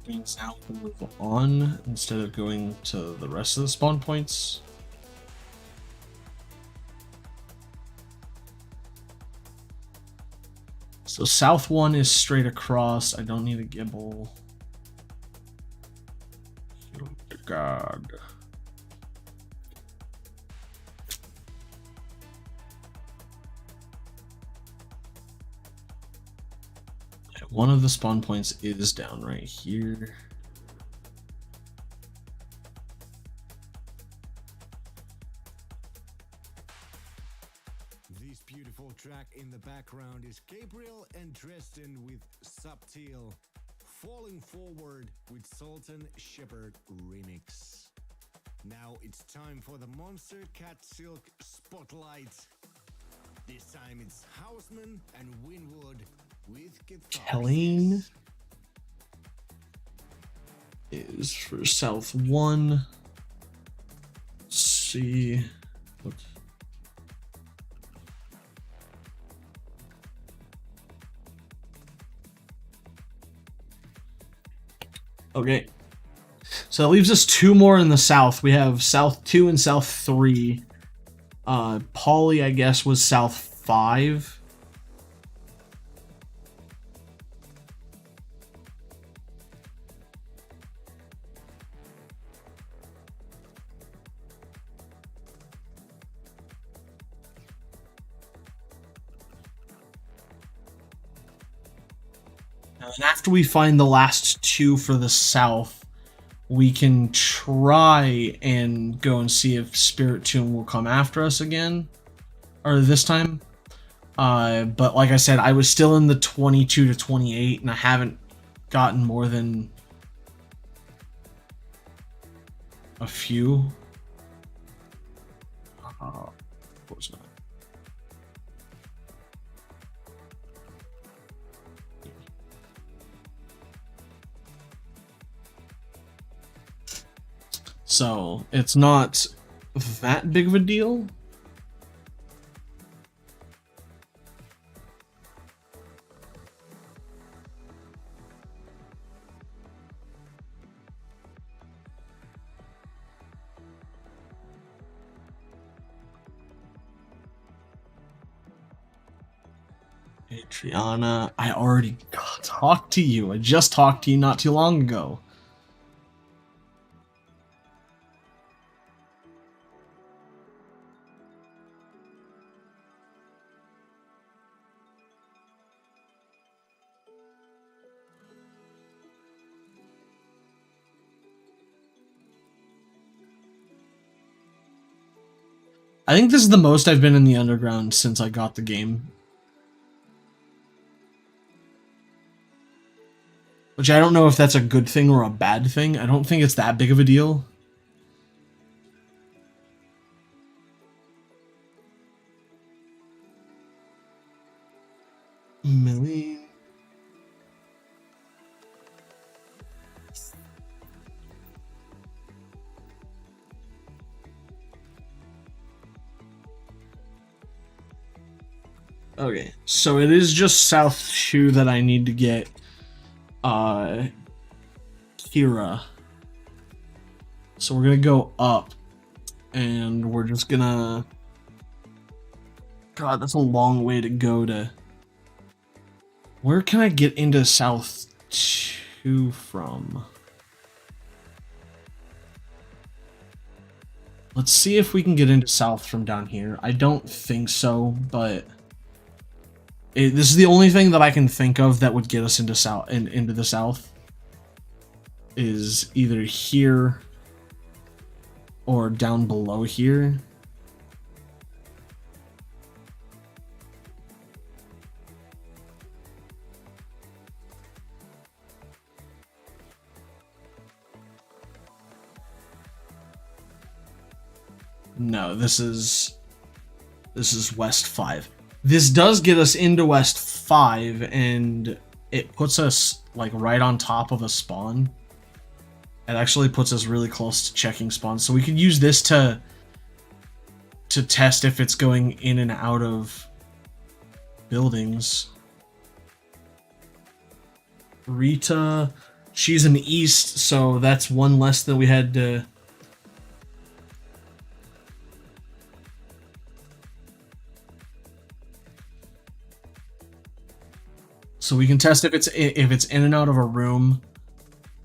Means now we can move on instead of going to the rest of the spawn points. So south 1 is straight across. I don't need a gibble. Oh my god. One of the spawn points is down right here. This beautiful track in the background is Gabriel and Dresden with Subtil, Falling Forward with Sultan Shepherd remix. Now it's time for the Monster Cat Silk Spotlight. This time it's Houseman and Winwood with Catharsis. Helene is for south 1. Let's see. Oops. Okay. So that leaves us 2 more in the south. We have south 2 and south 3. Polly, I guess, was south 5. And after we find the last 2 for the south, we can try and go and see if Spirit Tomb will come after us again. Or this time. But like I said, I was still in the 22 to 28, and I haven't gotten more than a few. What was that? So it's not that big of a deal. Adriana, I already talked to you. I just talked to you not too long ago. I think this is the most I've been in the underground since I got the game. Which I don't know if that's a good thing or a bad thing. I don't think it's that big of a deal. Millie. Okay, so it is just South 2 that I need to get Kira. So we're gonna go up and we're just gonna... God, that's a long way to go to... Where can I get into South 2 from? Let's see if we can get into South from down here. I don't think so, but... this is the only thing that I can think of that would get us into into the south. Is either here or down below here. No, this is West 5. This does get us into West 5, and it puts us, like, right on top of a spawn. It actually puts us really close to checking spawns, so we could use this to to test if it's going in and out of buildings. Rita, she's in the east, so that's one less than we had to. So we can test if it's in and out of a room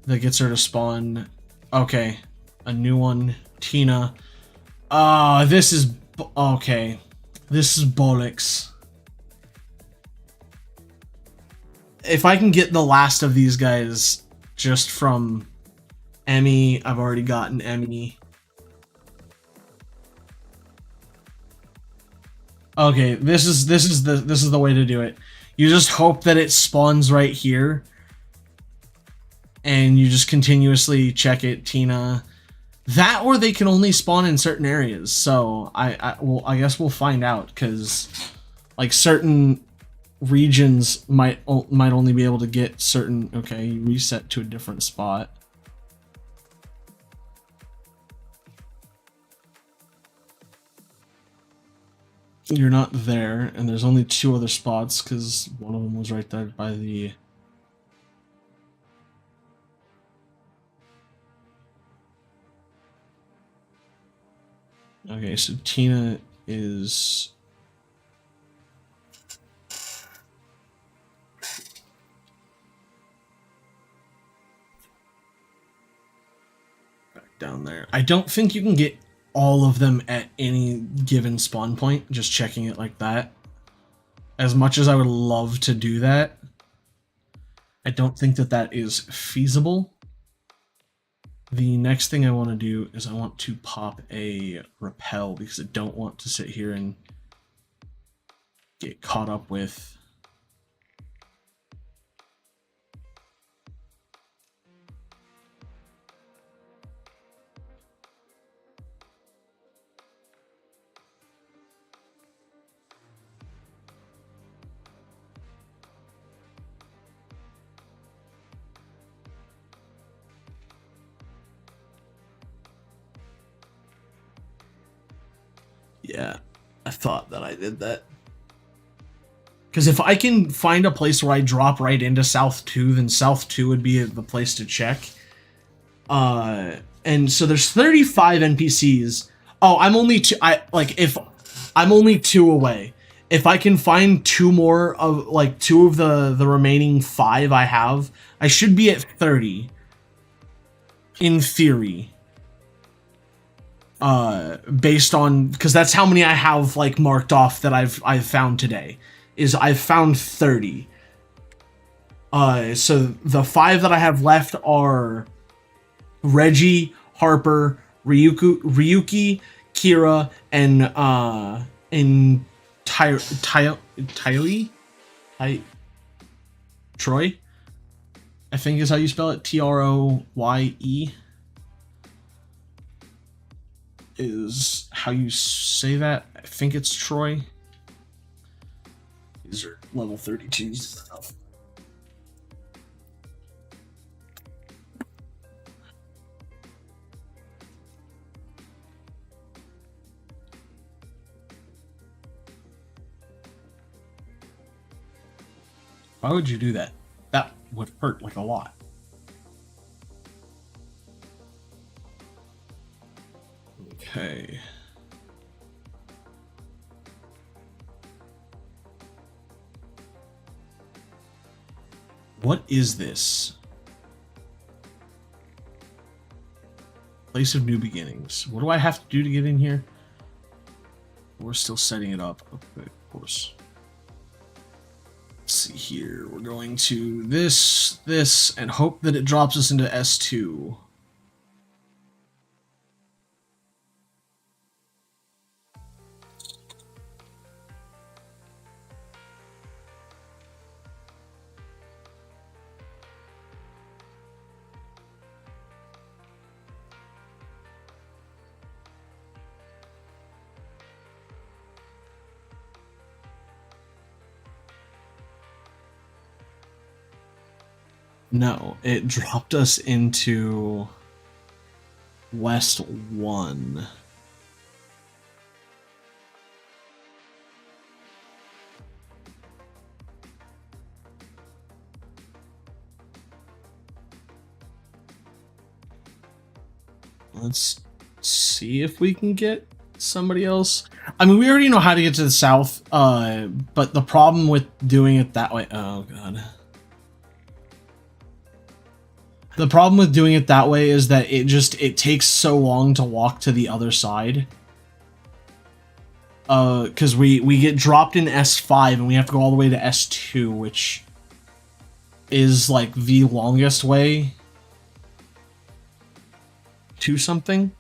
that gets her to spawn. Okay, a new one, Tina. This is okay. This is bollocks. If I can get the last of these guys just from Emmy, I've already gotten Emmy. Okay, this is the way to do it. You just hope that it spawns right here, and you just continuously check it, Tina. That, or they can only spawn in certain areas. So I guess we'll find out, because like certain regions might only be able to get certain. Okay, you reset to a different spot. You're not there, and there's only 2 other spots because one of them was right there by the. Okay, so Tina is. Back down there. I don't think you can get all of them at any given spawn point, just checking it like that. As much as I would love to do that, I don't think that that is feasible. The next thing I want to do is I want to pop a repel, because I don't want to sit here and get caught up with. Yeah, I thought that I did that. Because if I can find a place where I drop right into South 2, then South 2 would be the place to check. And so there's 35 NPCs. Oh, I'm only two. If I'm only 2 away. If I can find 2 more of, like, 2 of the remaining 5 I have, I should be at 30. In theory. Based on, because that's how many I have like marked off that I've found today, is I've found 30. So the 5 that I have left are Reggie, Harper, Ryuki, Kira, and Troy, I think is how you spell it. Troye is how you say that. I think it's Troy. These are level 32s. Why would you do that? That would hurt like a lot. Okay. What is this? Place of New Beginnings. What do I have to do to get in here? We're still setting it up. Okay, of course. Let's see here. We're going to this, and hope that it drops us into S2. No, it dropped us into West 1. Let's see if we can get somebody else. I mean, we already know how to get to the south, but the problem with doing it that way... Oh, God. The problem with doing it that way is that it takes so long to walk to the other side. Because we get dropped in S5 and we have to go all the way to S2, which is like the longest way to something.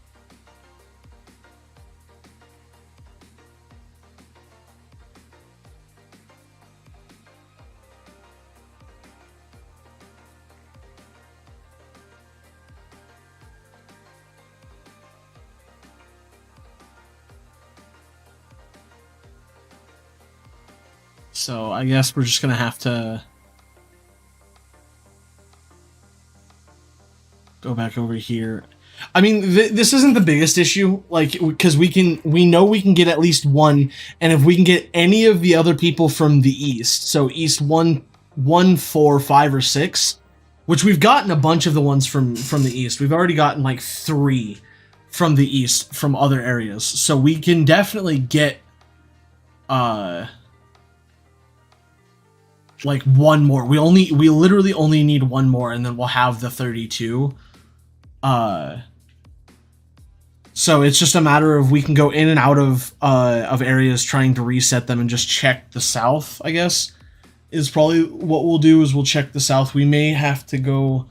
So I guess we're just gonna have to go back over here. I mean, this isn't the biggest issue, like, because we know we can get at least one, and if we can get any of the other people from the east, so east 1, 4, 5, or 6, which we've gotten a bunch of the ones from the east. We've already gotten like 3 from the east from other areas, so we can definitely get like one more. We literally only need one more, and then we'll have the 32. So it's just a matter of we can go in and out of areas trying to reset them and just check the south, I guess, is probably what we'll do. Is we'll check the south. We may have to go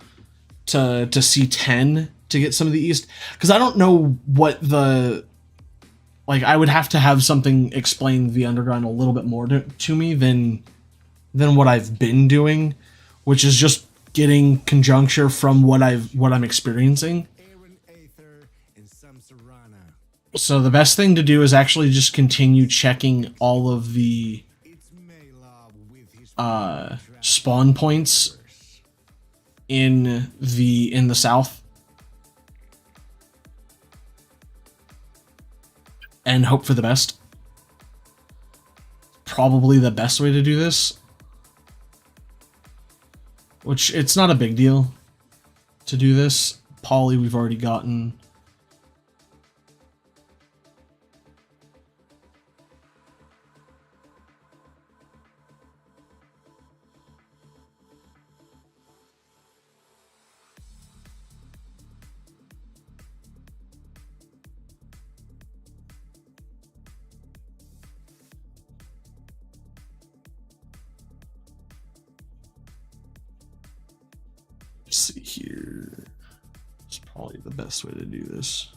to C10 to get some of the east, because I don't know what the... Like, I would have to have something explain the underground a little bit more to me than what I've been doing, which is just getting conjuncture from what I'm experiencing. So the best thing to do is actually just continue checking all of the spawn points in the south, and hope for the best. Probably the best way to do this. Which, it's not a big deal to do this. Poly, we've already gotten. Let's see here. It's probably the best way to do this.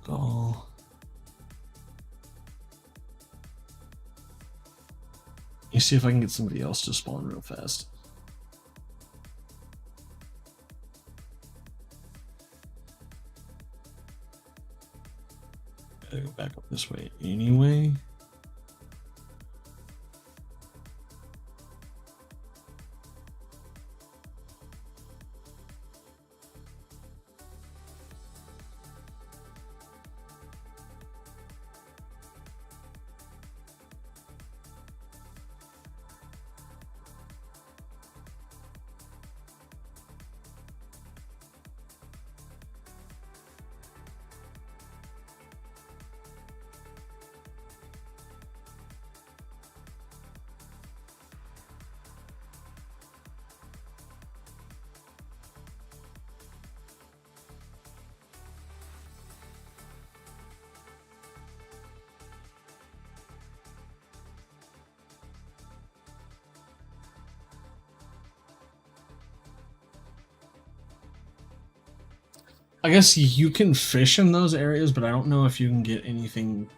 Go. Let me see if I can get somebody else to spawn real fast. Gotta go back up this way anyway. I guess you can fish in those areas, but I don't know if you can get anything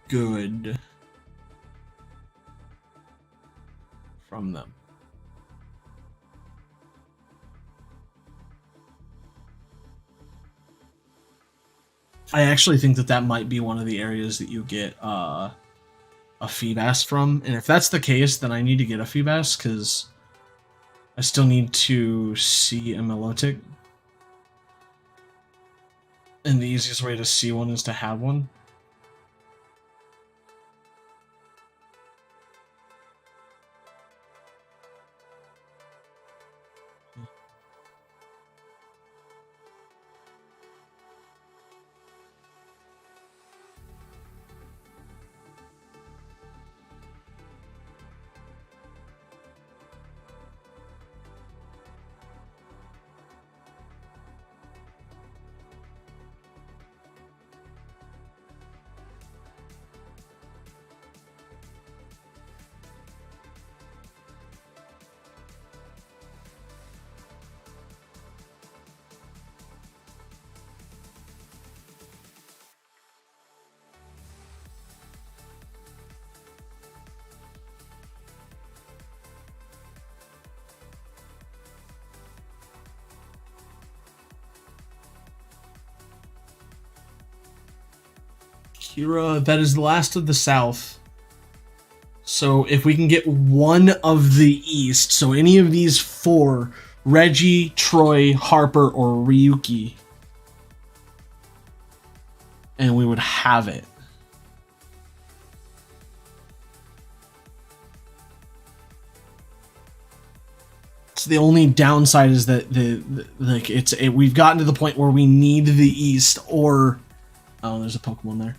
good from them. I actually think that might be one of the areas that you get a Feebas from, and if that's the case, then I need to get a Feebas, because I still need to see a Melotic. And the easiest way to see one is to have one. Kira, that is the last of the South. So if we can get one of the East, so any of these four, Reggie, Troy, Harper, or Ryuki, and we would have it. So the only downside is that we've gotten to the point where we need the East, or oh, there's a Pokemon there.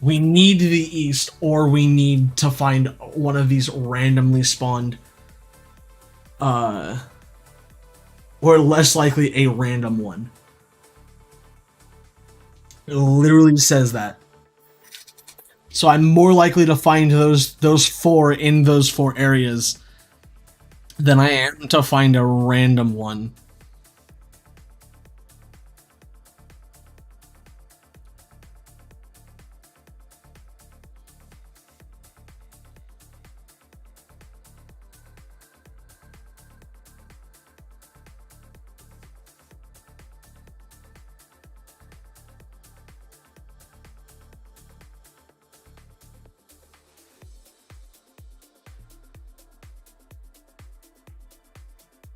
We need the East, or we need to find one of these randomly spawned, or less likely a random one. It literally says that. So I'm more likely to find those four in those four areas than I am to find a random one.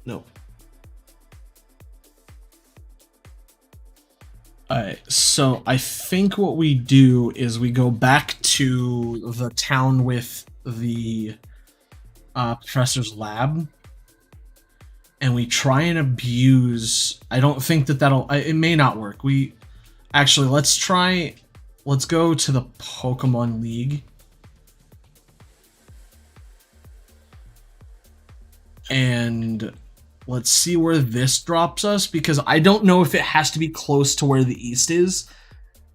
No. Alright, so I think what we do is we go back to the town with the professor's lab, and we try and abuse. I don't think that'll. It may not work. Actually, let's go to the Pokemon League. And let's see where this drops us, because I don't know if it has to be close to where the East is.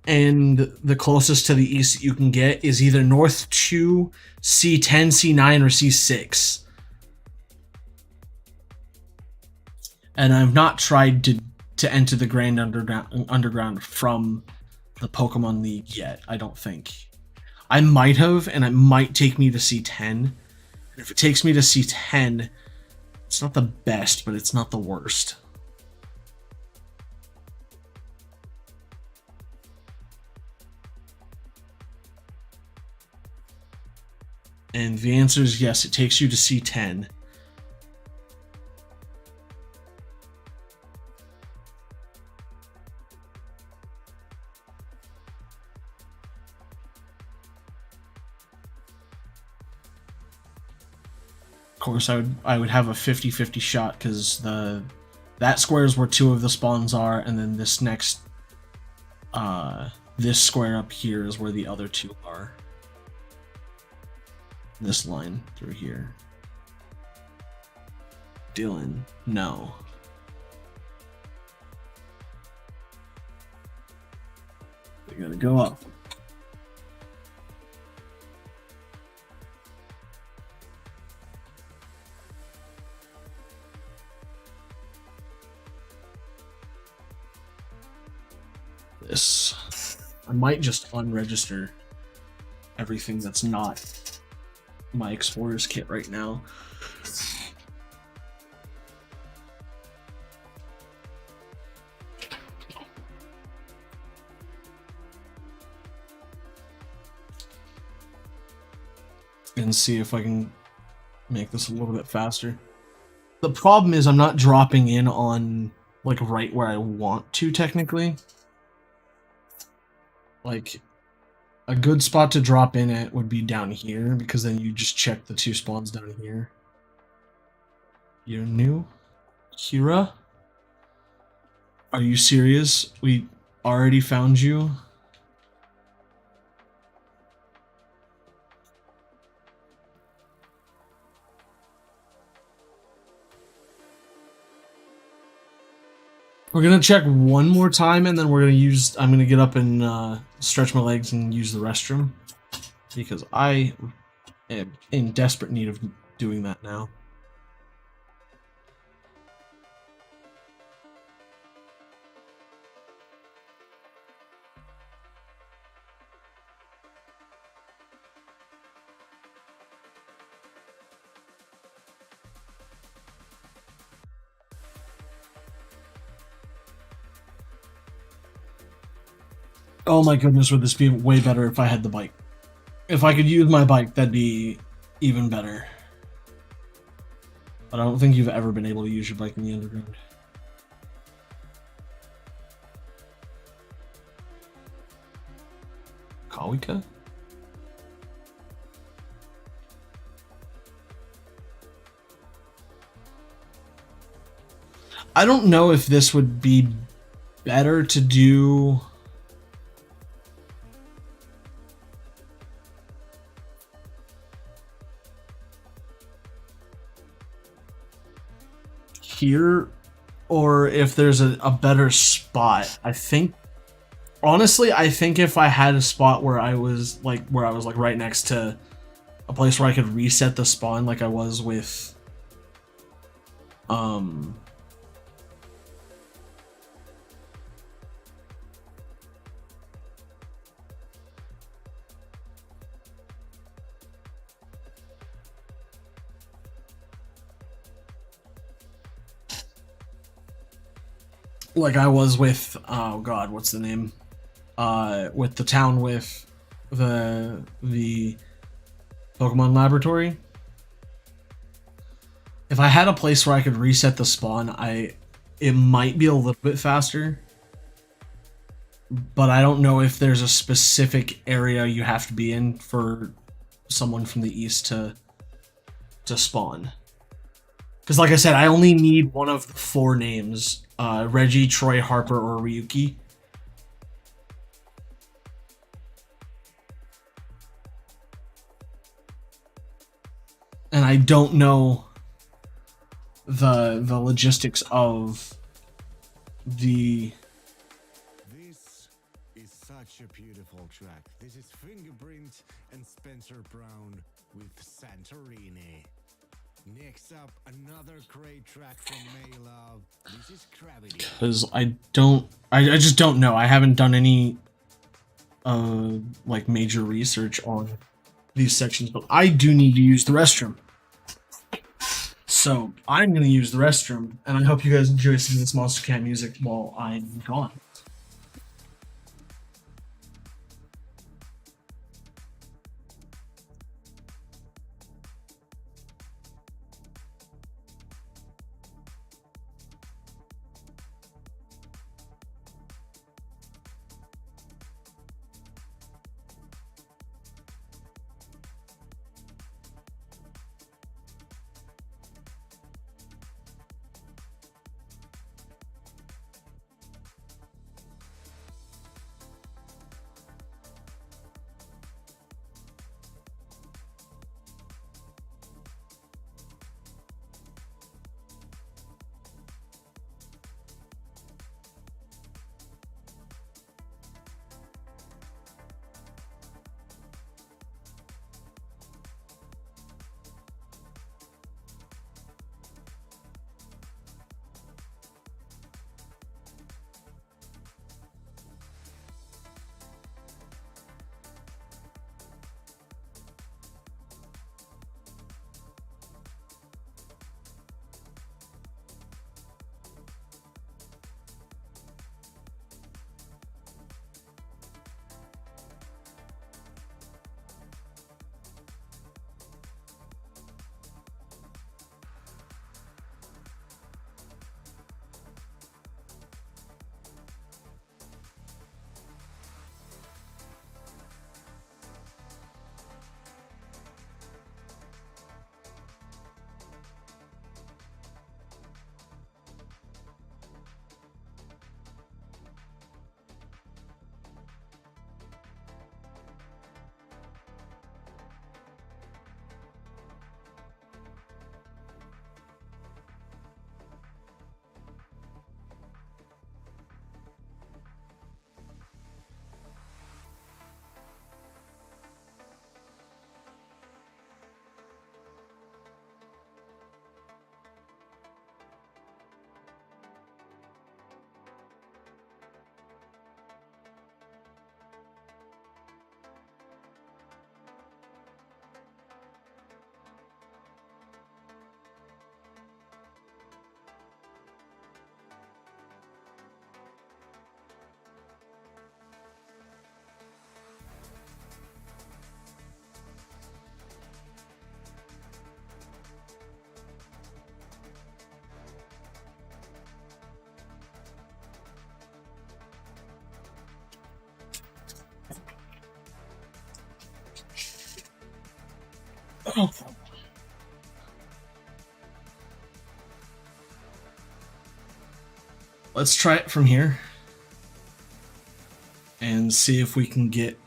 And the closest to the East that you can get is either North 2, C10, C9, or C6. And I've not tried to enter the Grand Underground from the Pokemon League yet, I don't think. I might have, and it might take me to C10. If it takes me to C10, it's not the best, but it's not the worst. And the answer is yes, it takes you to C10. Of course, I would have a 50-50 shot, because that square is where two of the spawns are, and then this next this square up here is where the other two are. This line through here. Dylan, no. We gotta go up. This. I might just unregister everything that's not my Explorer's kit right now. And see if I can make this a little bit faster. The problem is I'm not dropping in on like right where I want to technically. Like a good spot to drop in at would be down here because then you just check the 2 spawns down here. You're new? Kira? Are you serious? We already found you? We're gonna check one more time and then I'm gonna get up and stretch my legs and use the restroom. Because I am in desperate need of doing that now. Oh my goodness, would this be way better if I had the bike? If I could use my bike, that'd be even better. But I don't think you've ever been able to use your bike in the underground. Kawika? I don't know if this would be better to do. Here, or if there's a better spot. I think, honestly, I think if I had a spot where I was like right next to a place where I could reset the spawn like I was with like I was with, oh god, what's the name? With the town with the Pokemon laboratory. If I had a place where I could reset the spawn, it might be a little bit faster. But I don't know if there's a specific area you have to be in for someone from the east to spawn. Because like I said, I only need one of the 4 names. Reggie, Troy, Harper, or Ryuki. And I don't know the logistics of the... This is such a beautiful track. This is Fingerprint and Spencer Brown with Santorini. Next up, another great track from Maylove. This is Gravity. Because I just don't know. I haven't done any like major research on these sections, but I do need to use the restroom. So I'm gonna use the restroom, and I hope you guys enjoy some of this Monster Cat music while I'm gone. Let's try it from here and see if we can get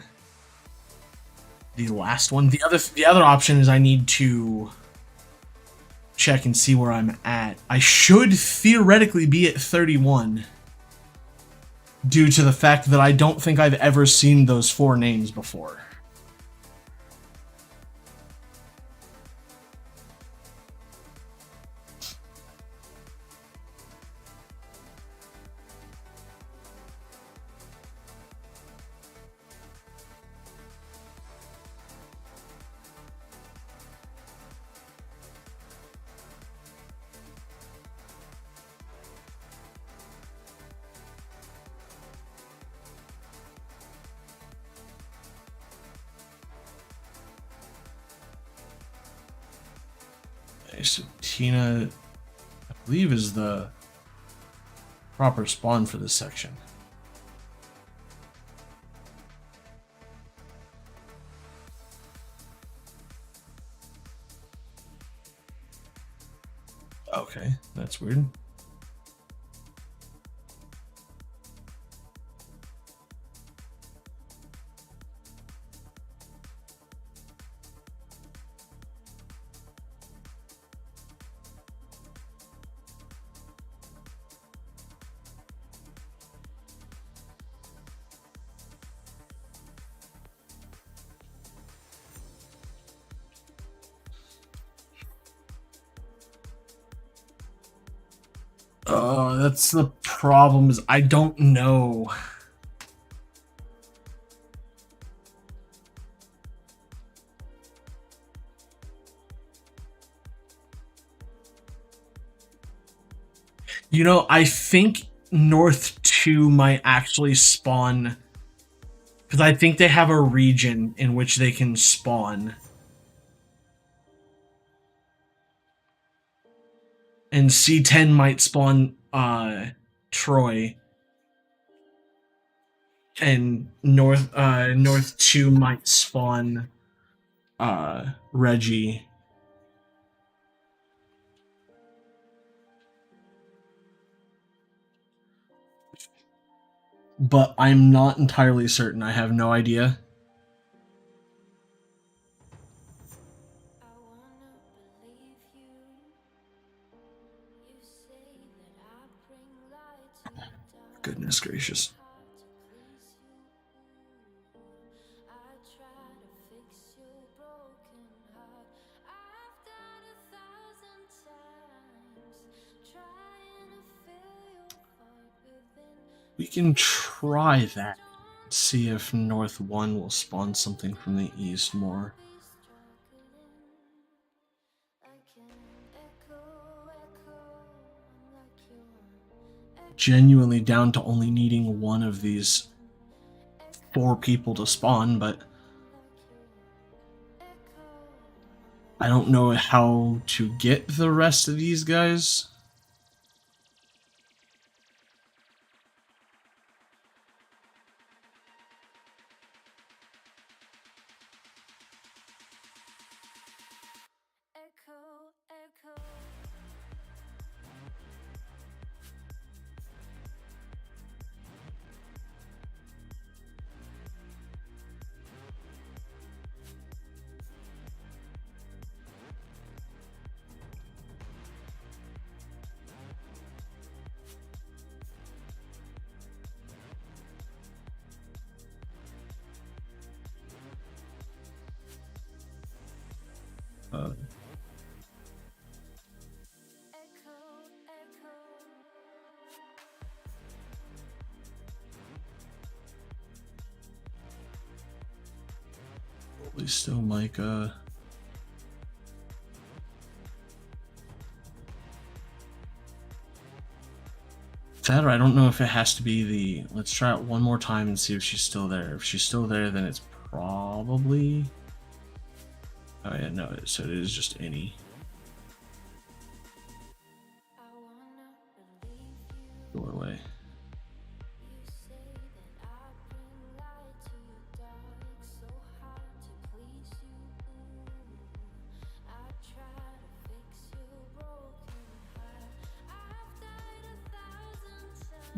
the last one. The other option is I need to check and see where I'm at. I should theoretically be at 31 due to the fact that I don't think I've ever seen those 4 names before. So Tina, I believe, is the proper spawn for this section. Okay, that's weird. That's the problem, is I don't know. You know, I think North 2 might actually spawn, because I think they have a region in which they can spawn. And C10 might spawn Troy. And North 2 might spawn Reggie. But I'm not entirely certain. I have no idea. Goodness gracious. We can try that. See if North 1 will spawn something from the east more. Genuinely down to only needing one of these 4 people to spawn, but I don't know how to get the rest of these guys. Probably still Micah. That, or I don't know if it has to be the. Let's try it one more time and see if she's still there. If she's still there, then it's probably. Oh yeah, no. So it is just any. Go away.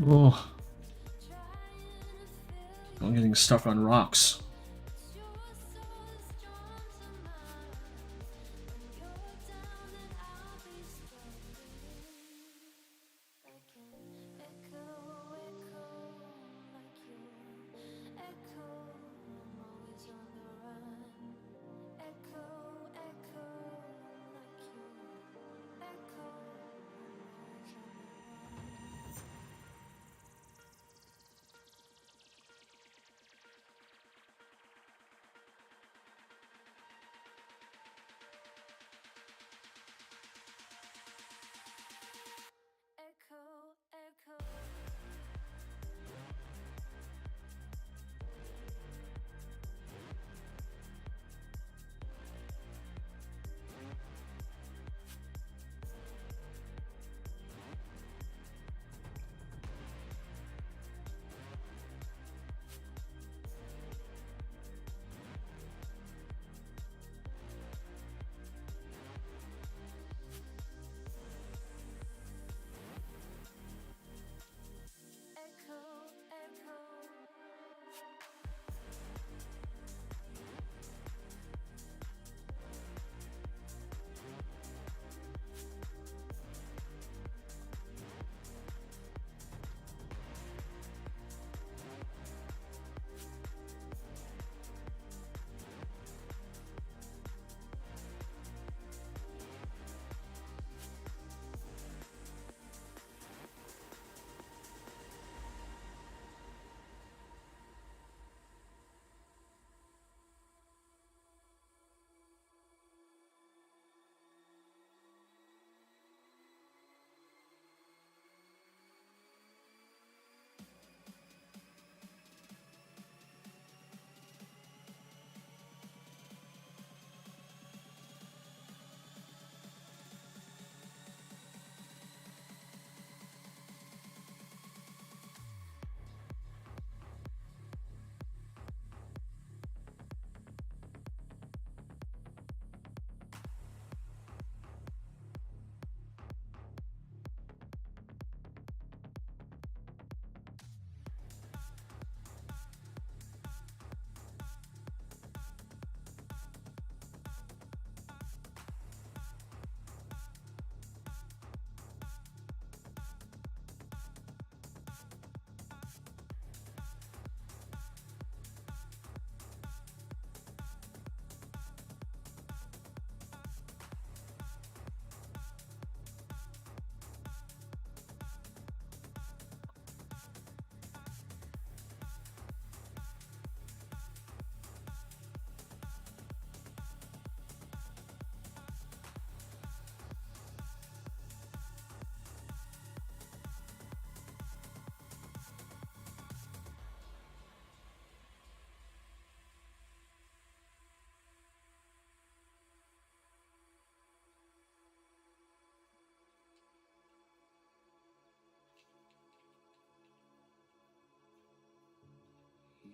Oh, I'm getting stuck on rocks.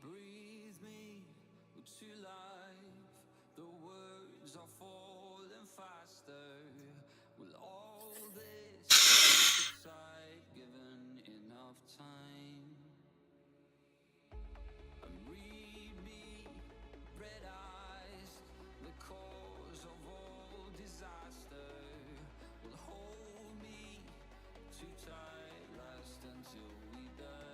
Breathe me to life. The words are falling faster. Will all this subside given enough time? And read me, red eyes, the cause of all disaster. Will hold me too tight, last until we die.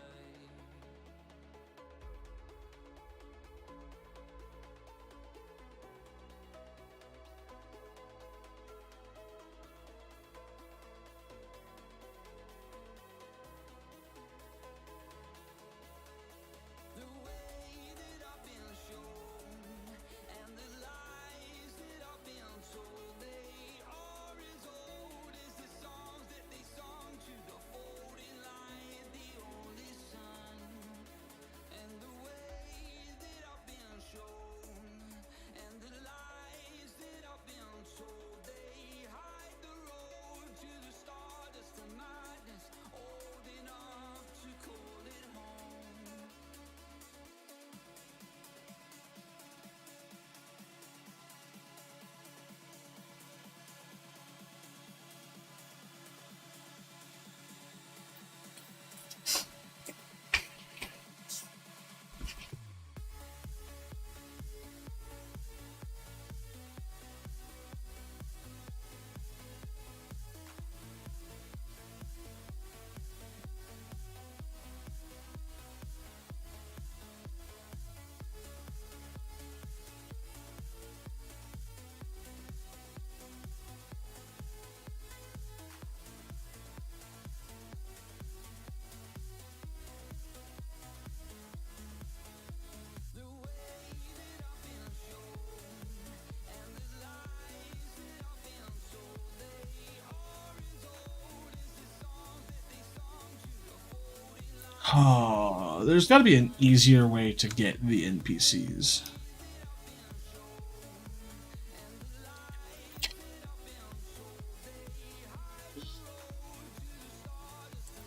Oh, there's got to be an easier way to get the NPCs.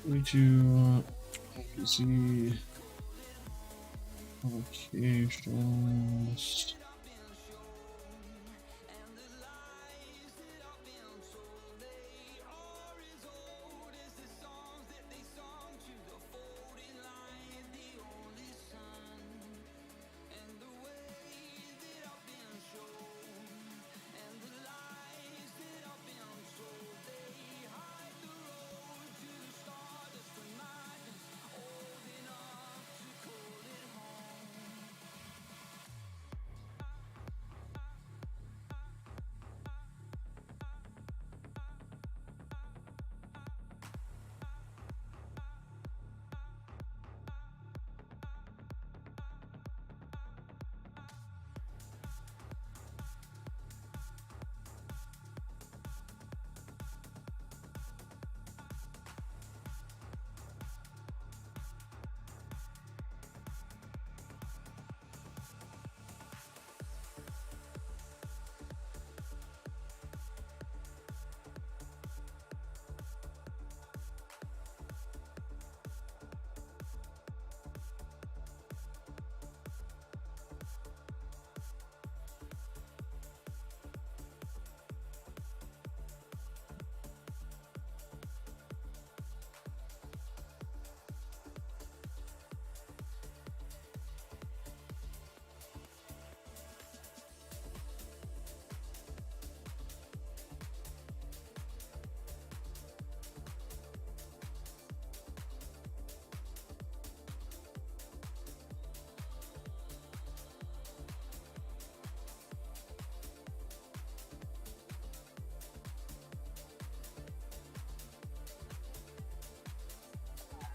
We do NPC locations.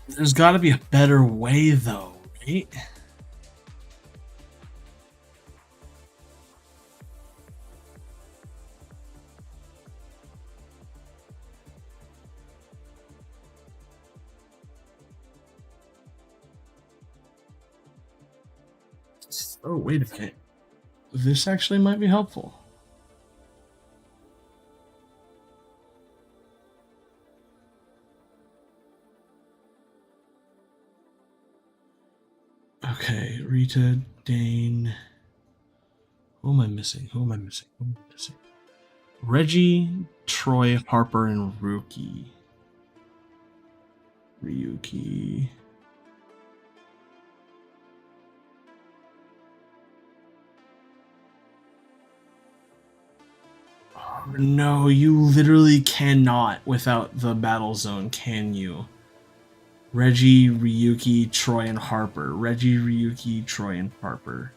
There's got to be a better way, though, right? Oh, wait a minute. This actually might be helpful. Okay, Rita, Dane. Who am I missing? Who am I missing? Who am I missing? Reggie, Troy, Harper, and Ryuki. Oh, no, you literally cannot without the battle zone, can you? Reggie, Ryuki, Troy, and Harper. Reggie, Ryuki, Troy, and Harper.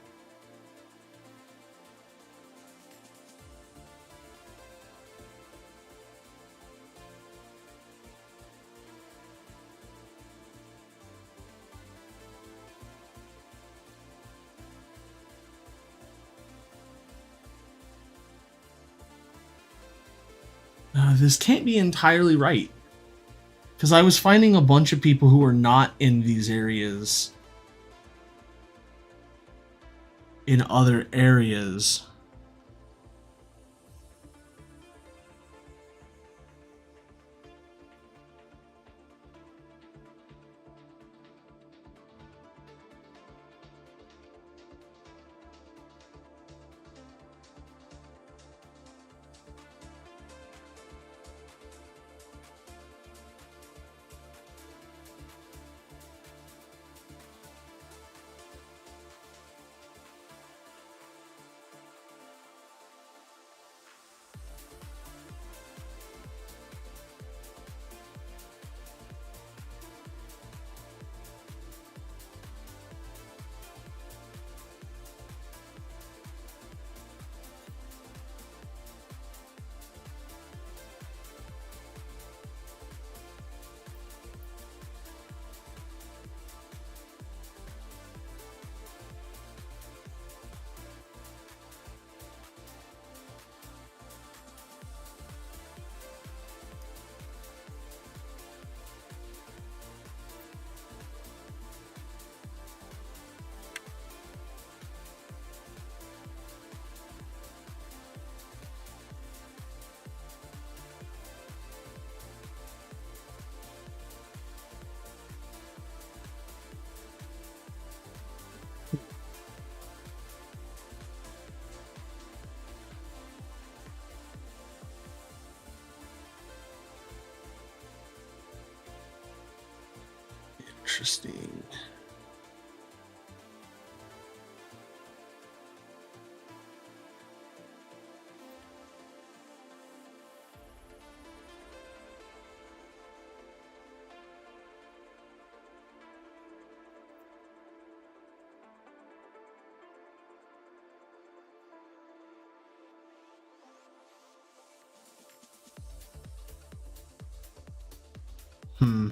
This can't be entirely right. Because I was finding a bunch of people who were not in these areas in other areas. Interesting. Hmm.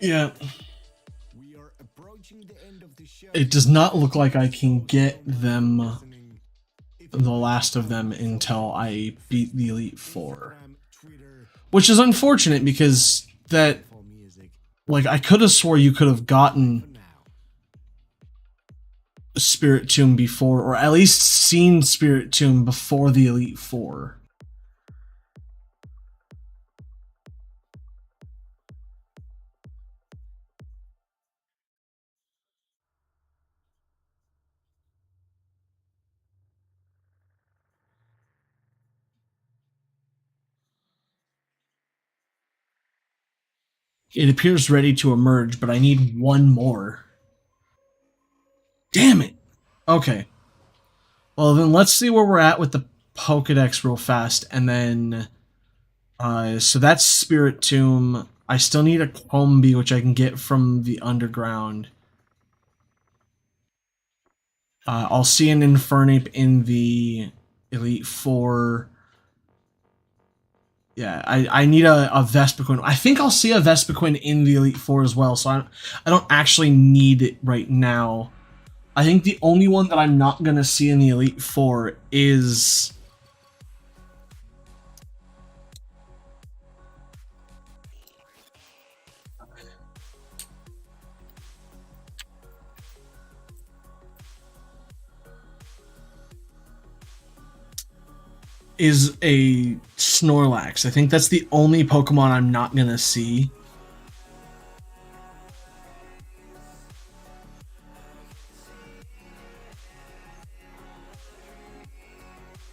Yeah. We are approaching the end of the show. It does not look like I can get them, the last of them, until I beat the Elite Four. Which is unfortunate because that, like, I could have swore you could have gotten Spirit Tomb before, or at least seen Spirit Tomb before the Elite Four. It appears ready to emerge, but I need one more. Damn it! Okay. Well, then let's see where we're at with the Pokedex real fast, and then... so that's Spirit Tomb. I still need a Combi, which I can get from the underground. I'll see an Infernape in the Elite Four. Yeah, I need a Vespiquen. I think I'll see a Vespiquen in the Elite Four as well, so I don't actually need it right now. I think the only one that I'm not going to see in the Elite Four is... is a Snorlax. I think that's the only Pokemon I'm not going to see.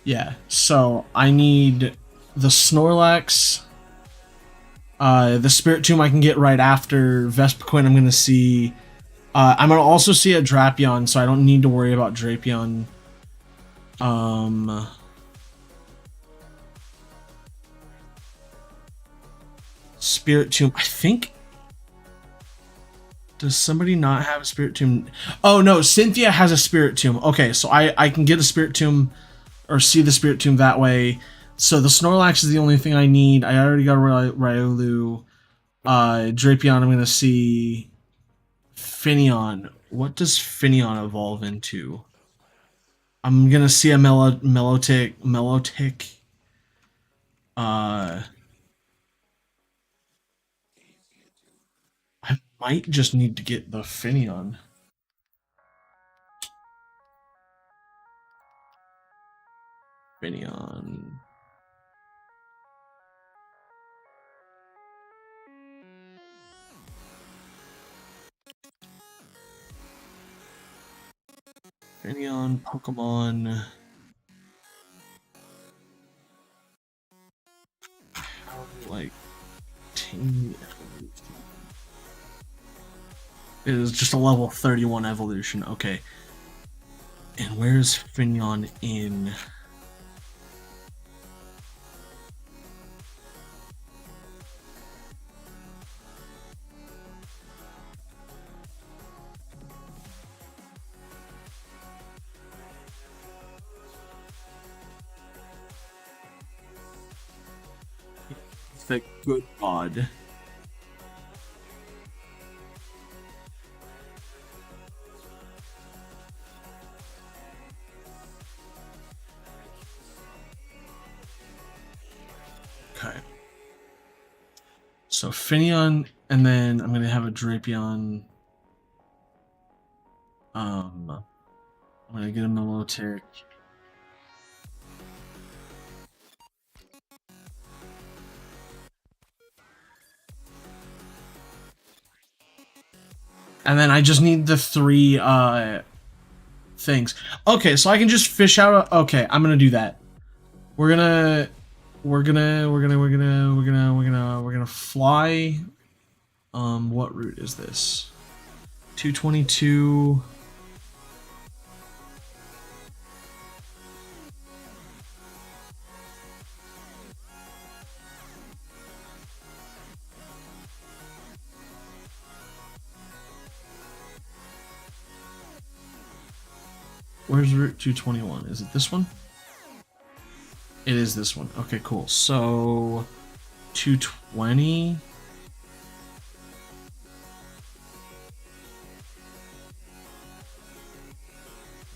Yeah, so I need the Snorlax, the Spirit Tomb I can get right after Vespiquen. I'm going to see... I'm going to also see a Drapion, so I don't need to worry about Drapion. Spirit Tomb. I think... Does somebody not have a Spirit Tomb? Oh, no. Cynthia has a Spirit Tomb. Okay, so I can get a Spirit Tomb or see the Spirit Tomb that way. So the Snorlax is the only thing I need. I already got a Riolu. Drapion, I'm going to see... Finneon. What does Finneon evolve into? I'm going to see a Melotic. I might just need to get the Finneon. Finneon. Finneon, Pokemon. Like, team evolution. It is just a level 31 evolution. Okay. And where's Finneon in? The good god. Okay. So Finneon, and then I'm gonna have a Drapion. I'm gonna get a Milotic. And then I just need the 3 things. Okay, so I can just fish out okay, I'm gonna do that. We're gonna fly. What route is this? 222. Where's Route 221? Is it this one? It is this one. Okay, cool. So 220.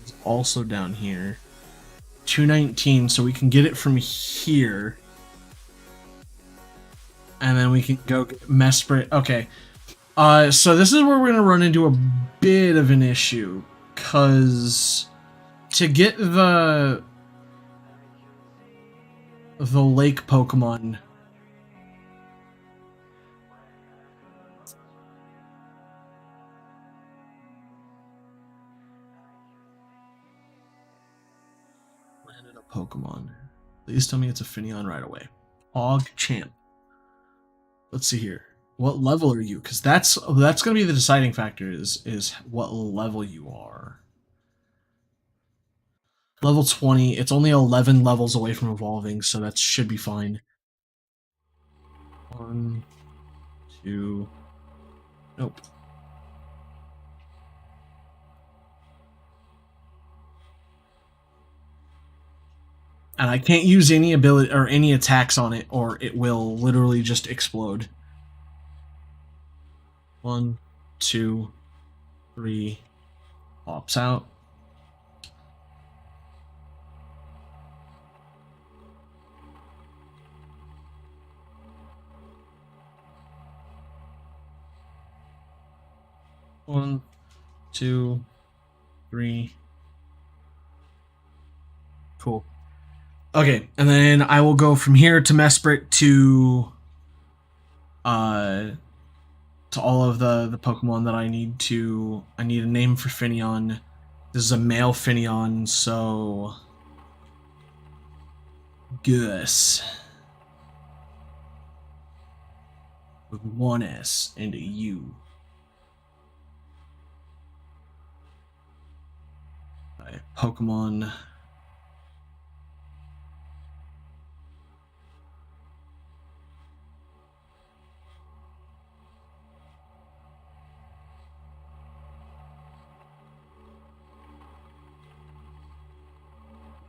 It's also down here. 219, so we can get it from here. And then we can go get Mesprit. Okay. So this is where we're gonna run into a bit of an issue. Cause to get the lake Pokemon, landed a Pokemon. Please tell me it's a Finneon right away. Champ. Let's see here. What level are you? Because that's gonna be the deciding factor. Is what level you are. Level 20. It's only 11 levels away from evolving, so that should be fine. 1, 2. Nope. And I can't use any ability or any attacks on it, or it will literally just explode. 1, 2, 3. Pops out. One, 2, 3. Cool. Okay, and then I will go from here to Mesprit to all of the Pokemon that I need to. I need a name for Finneon. This is a male Finneon, so Gus with 1 S and a U. Right, Pokemon.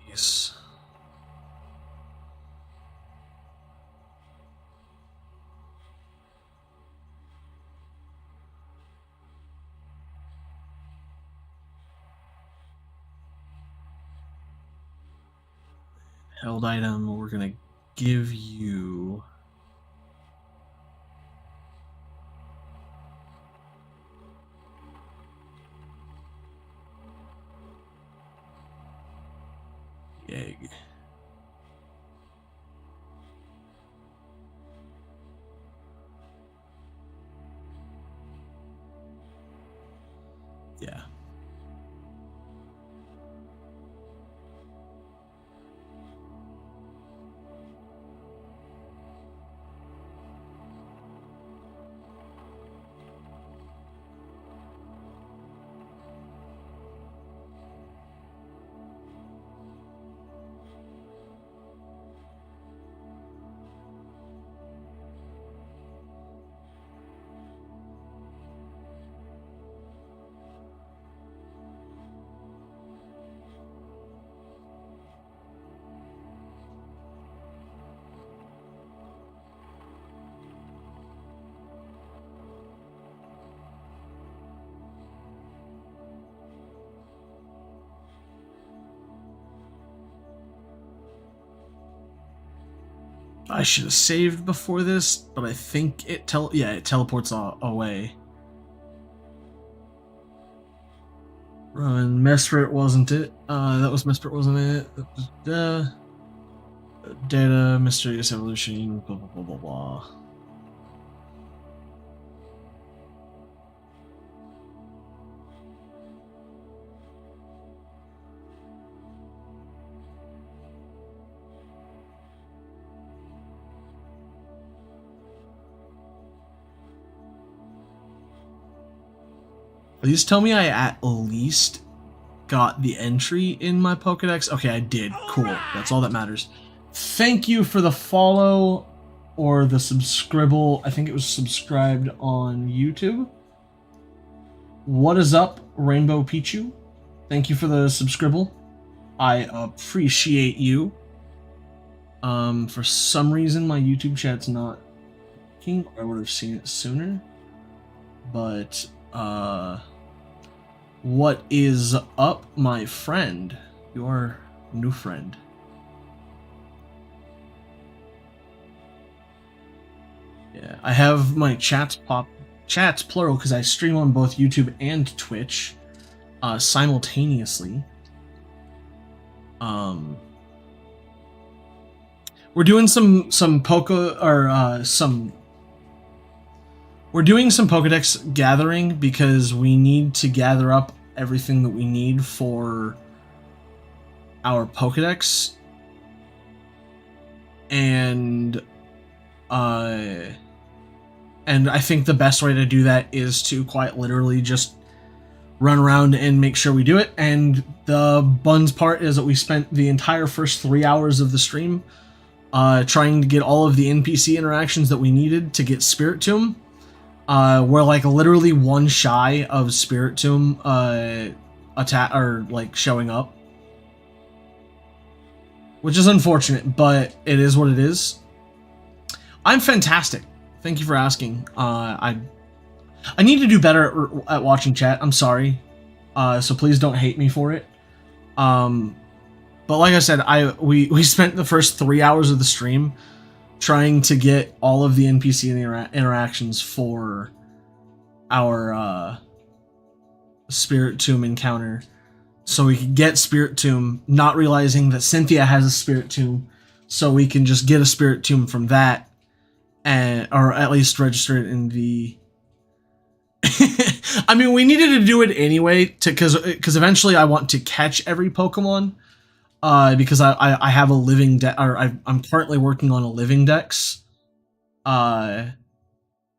Yes. Held item, we're gonna give you the egg. Yeah. I should have saved before this, but I think it teleports away. Run Mesprit wasn't it? That was Mesprit, wasn't it? Data, mysterious evolution, blah blah blah blah blah. Please tell me I at least got the entry in my Pokedex. Okay, I did. Cool. That's all that matters. Thank you for the follow or the subscribe. I think it was subscribed on YouTube. What is up, Rainbow Pichu? Thank you for the subscribe. I appreciate you. For some reason, my YouTube chat's not working. I would have seen it sooner. But, what is up, my friend? Your new friend. Yeah, I have my chats plural because I stream on both YouTube and Twitch simultaneously. We're doing some we're doing some Pokedex gathering because we need to gather up everything that we need for our Pokedex. And I think the best way to do that is to quite literally just run around and make sure we do it. And the buns part is that we spent the entire first 3 hours of the stream trying to get all of the NPC interactions that we needed to get Spirit Tomb. We're like literally one shy of Spirit Tomb attack or like showing up, which is unfortunate, but it is what it is. I'm fantastic. Thank you for asking. I need to do better at watching chat. I'm sorry. So please don't hate me for it. But like I said, we spent the first 3 hours of the stream trying to get all of the NPC interactions for our Spirit Tomb encounter, so we could get Spirit Tomb, not realizing that Cynthia has a Spirit Tomb, so we can just get a Spirit Tomb from that, and or at least register it in the. I mean, we needed to do it anyway, because eventually I want to catch every Pokemon. Because I have a living or I'm currently working on a living dex,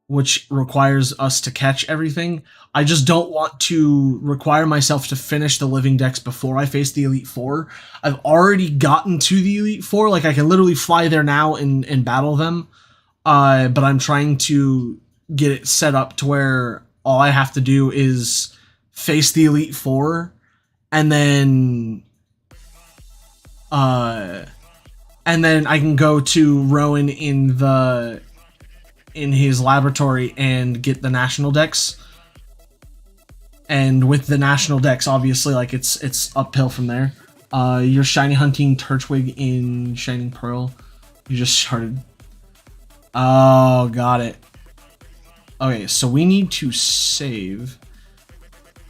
which requires us to catch everything. I just don't want to require myself to finish the living dex before I face the Elite Four. I've already gotten to the Elite Four, like I can literally fly there now and battle them. But I'm trying to get it set up to where all I have to do is face the Elite Four, and then I can go to Rowan in his laboratory and get the national dex. And with the national dex, obviously, like it's uphill from there. You're shiny hunting Turtwig in Shining Pearl. You just started. Oh, got it. Okay, so we need to save.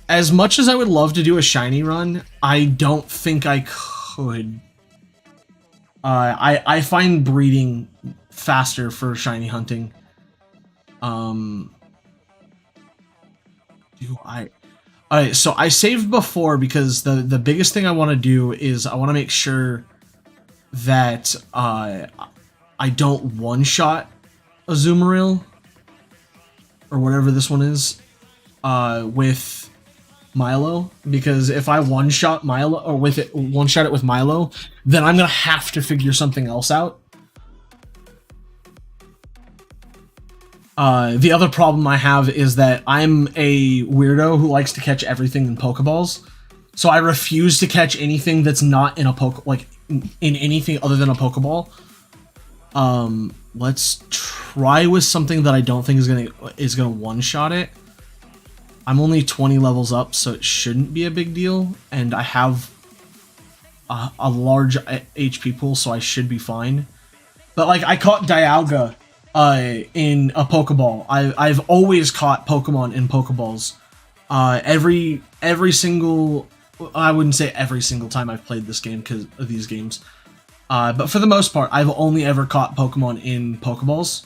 As much as I would love to do a shiny run, I don't think I could. I find breeding faster for shiny hunting. Alright, so I saved before because the biggest thing I want to do is I want to make sure that I don't one-shot Azumarill, or whatever this one is, with Milo, because if I one-shot Milo, or one-shot it with Milo, then I'm gonna have to figure something else out. The other problem I have is that I'm a weirdo who likes to catch everything in Pokeballs, so I refuse to catch anything that's not in in anything other than a Pokeball. Let's try with something that I don't think is gonna one-shot it. I'm only 20 levels up, so it shouldn't be a big deal, and I have a large HP pool, so I should be fine. But like, I caught Dialga in a Pokeball. I've always caught Pokemon in Pokeballs, Every single, I wouldn't say every single time I've played this game because of these games, but for the most part, I've only ever caught Pokemon in Pokeballs.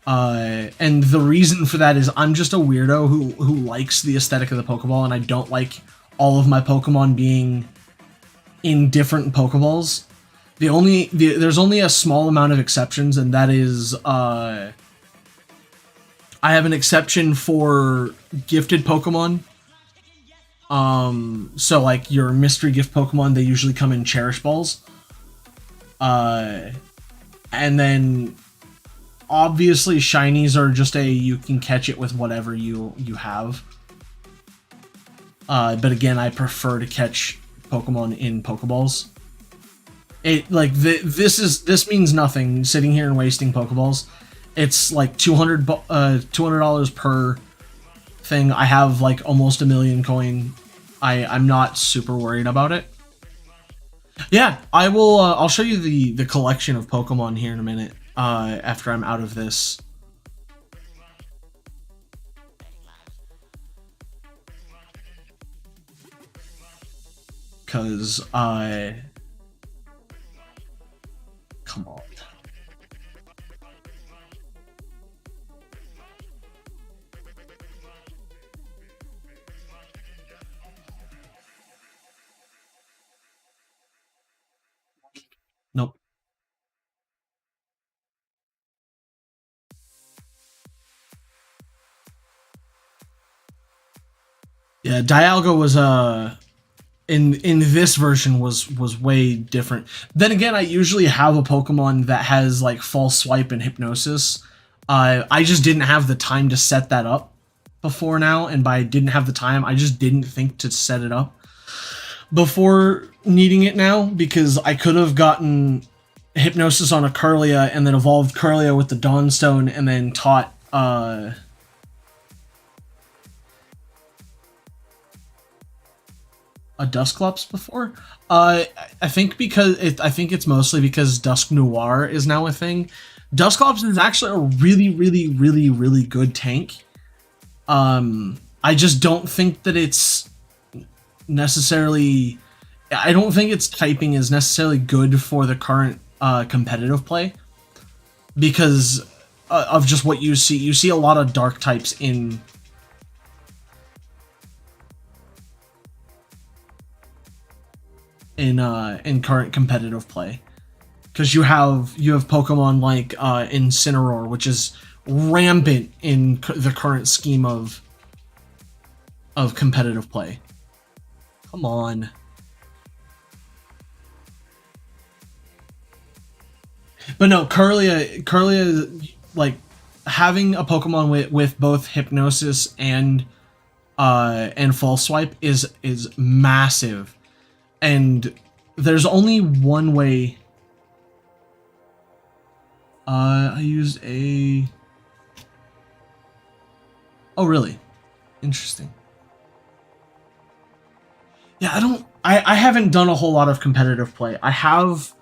And the reason for that is I'm just a weirdo who likes the aesthetic of the Pokeball, and I don't like all of my Pokemon being in different Pokeballs. There's only a small amount of exceptions, and that is I have an exception for gifted Pokemon. So like your mystery gift Pokemon, they usually come in Cherish Balls. And then obviously shinies are just you can catch it with whatever you have. But again, I prefer to catch Pokemon in Pokeballs. This means nothing sitting here and wasting Pokeballs. It's like $200 per thing. I have like almost 1 million coin. I'm not super worried about it. Yeah, I will. I'll show you the collection of Pokemon here in a minute. After I'm out of this. Cause come on. Nope. Yeah, Dialga was in this version was way different. Then again, I usually have a Pokemon that has like False Swipe and Hypnosis. I just didn't have the time to set that up before now, and by didn't have the time, I just didn't think to set it up before needing it now, because I could have gotten Hypnosis on a Kirlia and then evolved Kirlia with the Dawnstone and then taught a Dusclops before. I think it's mostly because Dusk Noir is now a thing. Dusclops is actually a really good tank. I just don't think that it's necessarily. I don't think its typing is necessarily good for the current competitive play, because of just what you see. You see a lot of dark types in current competitive play, because you have Pokemon like Incineroar, which is rampant in the current scheme of competitive play. Come on. But no, Kirlia, like having a Pokemon with both Hypnosis and False Swipe is massive. And there's only one way. I used a. Oh, really? Interesting. Yeah, I haven't done a whole lot of competitive play. I have.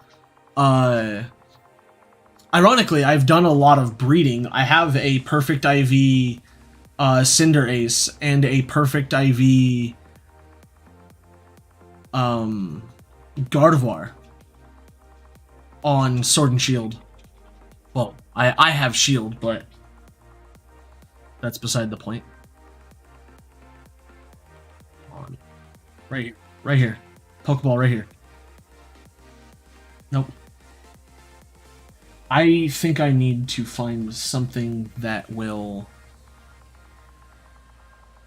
Ironically, I've done a lot of breeding. I have a perfect IV Cinderace and a perfect IV Gardevoir on Sword and Shield. Well, I have Shield, but that's beside the point. On. Right here. Right here. Pokeball right here. Nope. I think I need to find something that will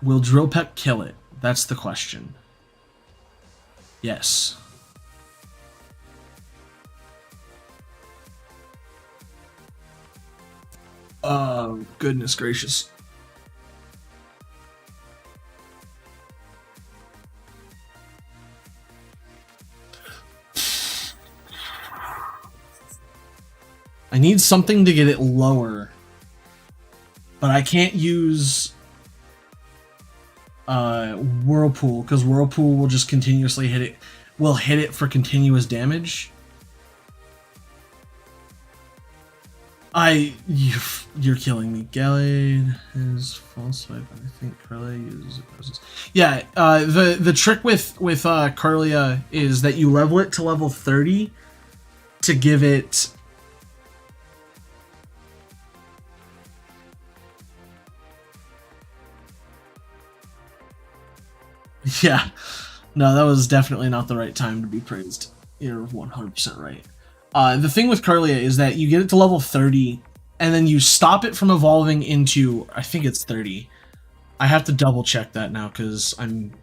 Drill Peck kill it? That's the question. Yes. Oh, goodness gracious. I need something to get it lower, but I can't use Whirlpool, because Whirlpool will just continuously hit it. Will hit it for continuous damage. You're killing me. Gallade is false swipe. I think Carlia uses it. Yeah, the trick with Carlia is that you level it to level 30 to give it. Yeah, no, that was definitely not the right time to be praised. You're 100% right. The thing with Carlia is that you get it to level 30, and then you stop it from evolving into, I think it's 30. I have to double check that now, because I'm...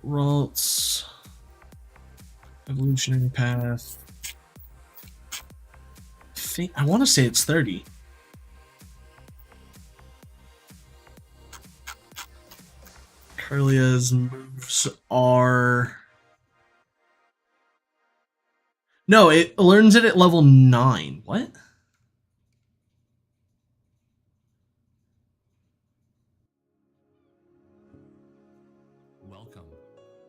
Ralts... Evolutionary Path... I want to say it's 30. Carlia's moves are... No, it learns it at level 9. What? Welcome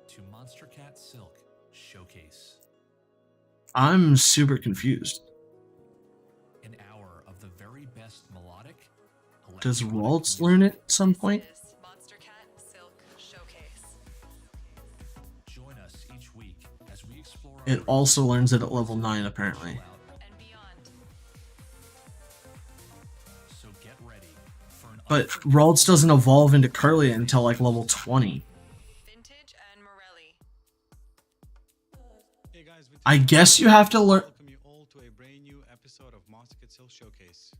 to Monster Cat Silk Showcase. I'm super confused. An hour of the very best melodic. Does electronic Ralts music. learn it at some point? This is Monster Cat Silk Showcase. Join us each week as we explore It also learns it at level 9, apparently. And beyond. So get ready for an But Ralts doesn't evolve into Carlia until like level 20. Vintage and Morelli. Hey guys, I guess you have to learn... welcome you all to a brand new episode of Monster Cat Silk Showcase.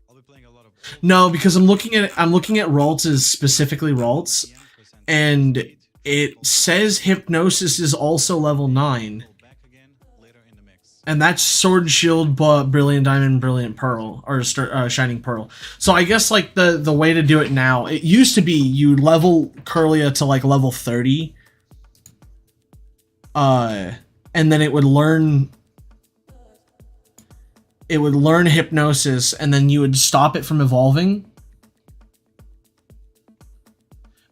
I'll be playing a lot of No, because I'm looking at Ralts as specifically Ralts, and it says Hypnosis is also level 9, back again later in the mix. and that's Sword Shield, Brilliant Diamond, Brilliant Pearl, or Shining Pearl. So I guess like the way to do it now, it used to be you level Carlia to like level 30, and then it would learn Hypnosis, and then you would stop it from evolving.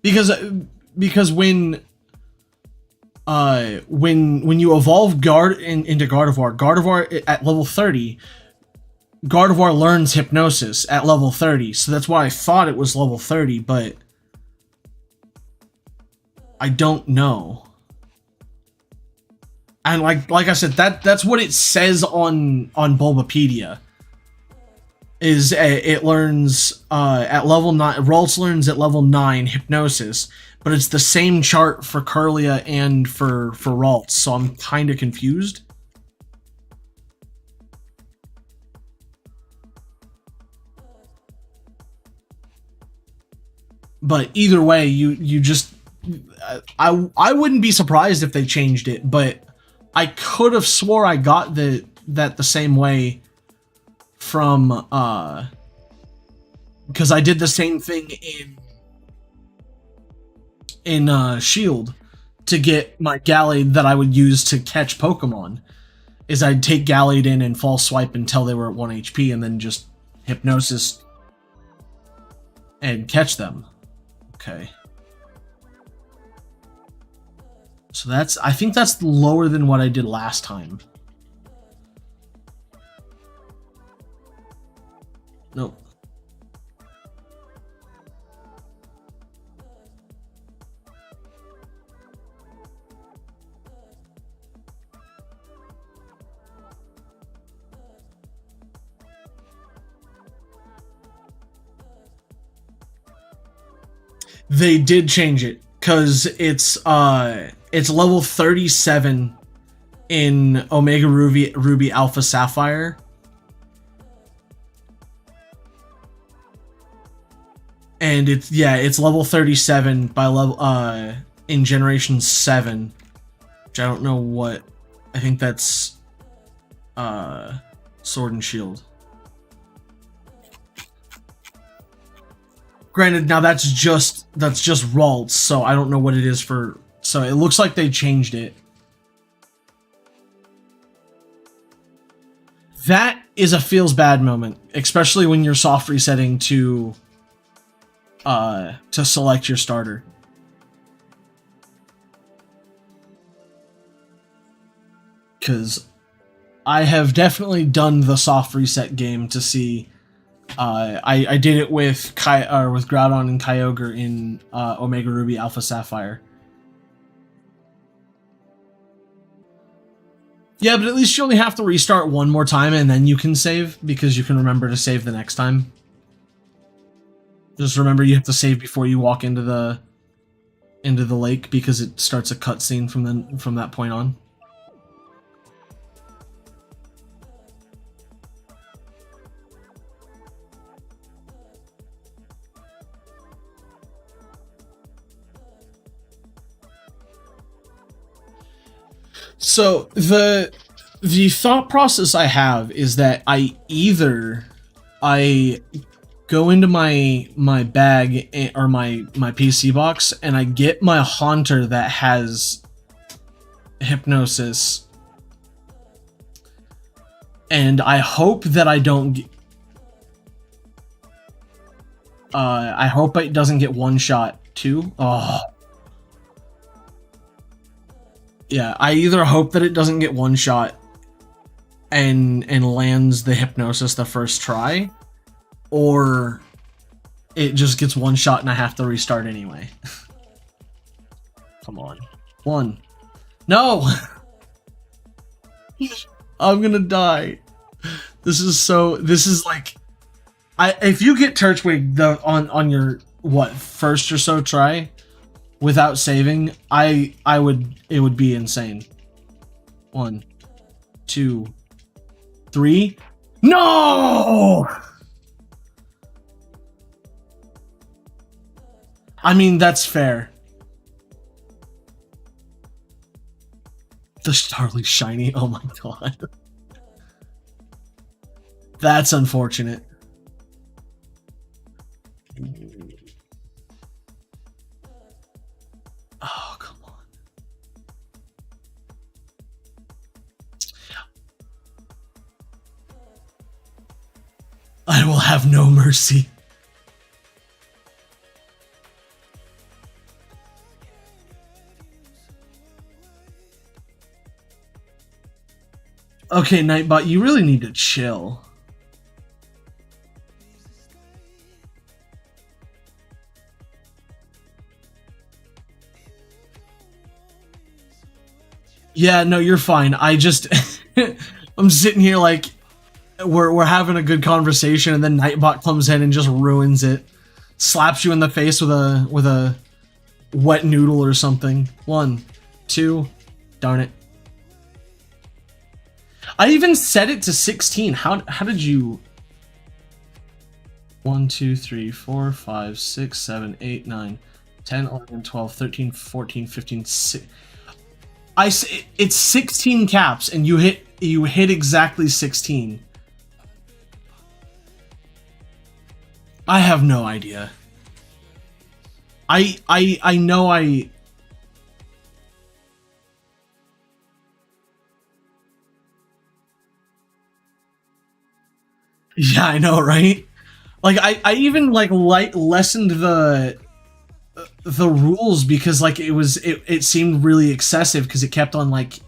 Because when you evolve into Gardevoir at level 30, Gardevoir learns Hypnosis at level 30. So that's why I thought it was level 30, but I don't know. And like I said, that's what it says on Bulbapedia. Is it learns at level 9. Ralts learns at level 9 Hypnosis, but it's the same chart for Carlia and for Ralts, so I'm kind of confused. But either way, you just I wouldn't be surprised if they changed it, but I could have swore I got that the same way from because I did the same thing in Shield to get my Gallade that I would use to catch Pokemon. Is I'd take Gallade in and false swipe until they were at 1 HP and then just Hypnosis and catch them. Okay. So I think that's lower than what I did last time. Nope. They did change it because it's level 37 in Omega Ruby Alpha Sapphire. And it's level 37 by level in Generation 7. Which I don't know what. I think that's Sword and Shield. Granted, now that's just Ralts, so I don't know what it is for. So it looks like they changed it. That is a feels bad moment, especially when you're soft resetting to select your starter. because I have definitely done the soft reset game to see. I did it with with Groudon and Kyogre in Omega Ruby Alpha Sapphire. Yeah, but at least you only have to restart one more time and then you can save, because you can remember to save the next time. Just remember you have to save before you walk into the lake, because it starts a cutscene from that point on. So the thought process I have is that I go into my bag or my PC box and I get my Haunter that has hypnosis, and I hope that I don't. I hope it doesn't get one shot too. Oh. Yeah, I either hope that it doesn't get one shot and lands the hypnosis the first try, or it just gets one shot and I have to restart anyway. Come on. One. No! I'm gonna die. This is like, if you get Turtwig on your first or so try without saving, it would be insane. 1, 2, 3. No! I mean, that's fair. The Starly shiny, oh my god. That's unfortunate. Oh, come on. I will have no mercy. Okay, Nightbot, you really need to chill. Yeah, no, you're fine. I just I'm sitting here like we're having a good conversation, and then Nightbot comes in and just ruins it. Slaps you in the face with a wet noodle or something. 1, 2, darn it. I even set it to 16. How did you? 1, 2, 3, 4, 5, 6, 7, 8, 9, 10, 11, 12, 13, 14, 15, 16. It's 16 caps, and you hit exactly 16. I have no idea. I know I. Yeah, I know, right? Like I even like lessened the rules, because like it seemed really excessive, because it kept on like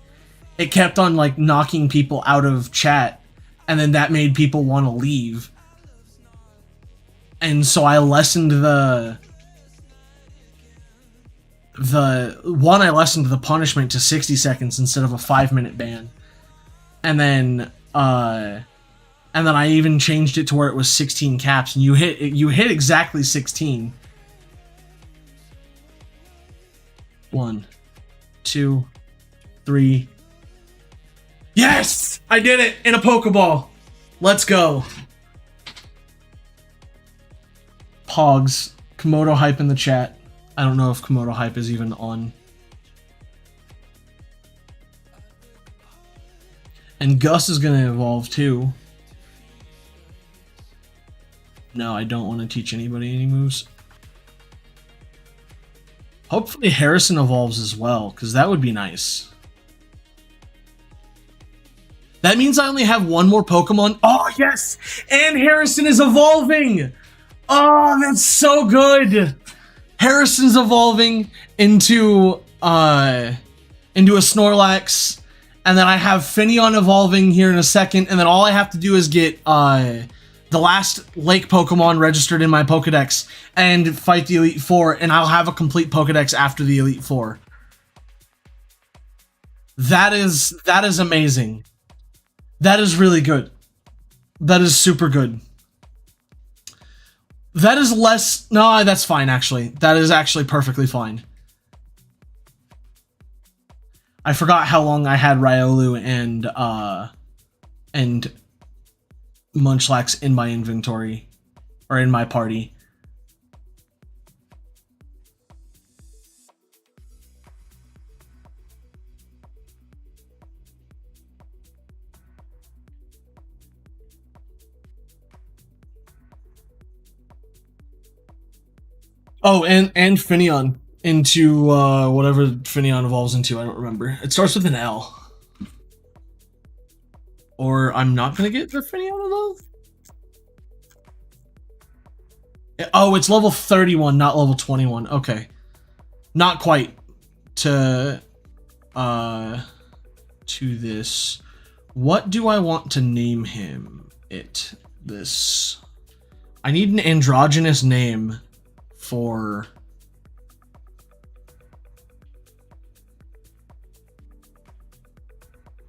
knocking people out of chat, and then that made people want to leave. And so I lessened the punishment to 60 seconds instead of a 5-minute ban. And then I even changed it to where it was 16 caps, and you hit exactly 16. 1, 2, 3. Yes! I did it in a Pokeball. Let's go. Pogs. Komodo hype in the chat. I don't know if Komodo hype is even on. And Gus is going to evolve too. No, I don't want to teach anybody any moves. Hopefully Harrison evolves as well, because that would be nice. That means I only have one more Pokemon. Oh, yes! And Harrison is evolving! Oh, that's so good! Harrison's evolving into a Snorlax, And then I have Finneon evolving here in a second, and then all I have to do is get the last Lake Pokemon registered in my Pokedex and fight the Elite Four, and I'll have a complete Pokedex after the Elite Four. That is amazing. That is really good. That is super good. That is less... No, that's fine, actually. That is actually perfectly fine. I forgot how long I had Riolu and Munchlax in my inventory. Or in my party. Oh, and Finneon into whatever Finneon evolves into. I don't remember. It starts with an L. Or I'm not gonna get the Finneon evolve? Oh, it's level 31, not level 21. Okay. Not quite to this. What do I want to name him? This. I need an androgynous name for...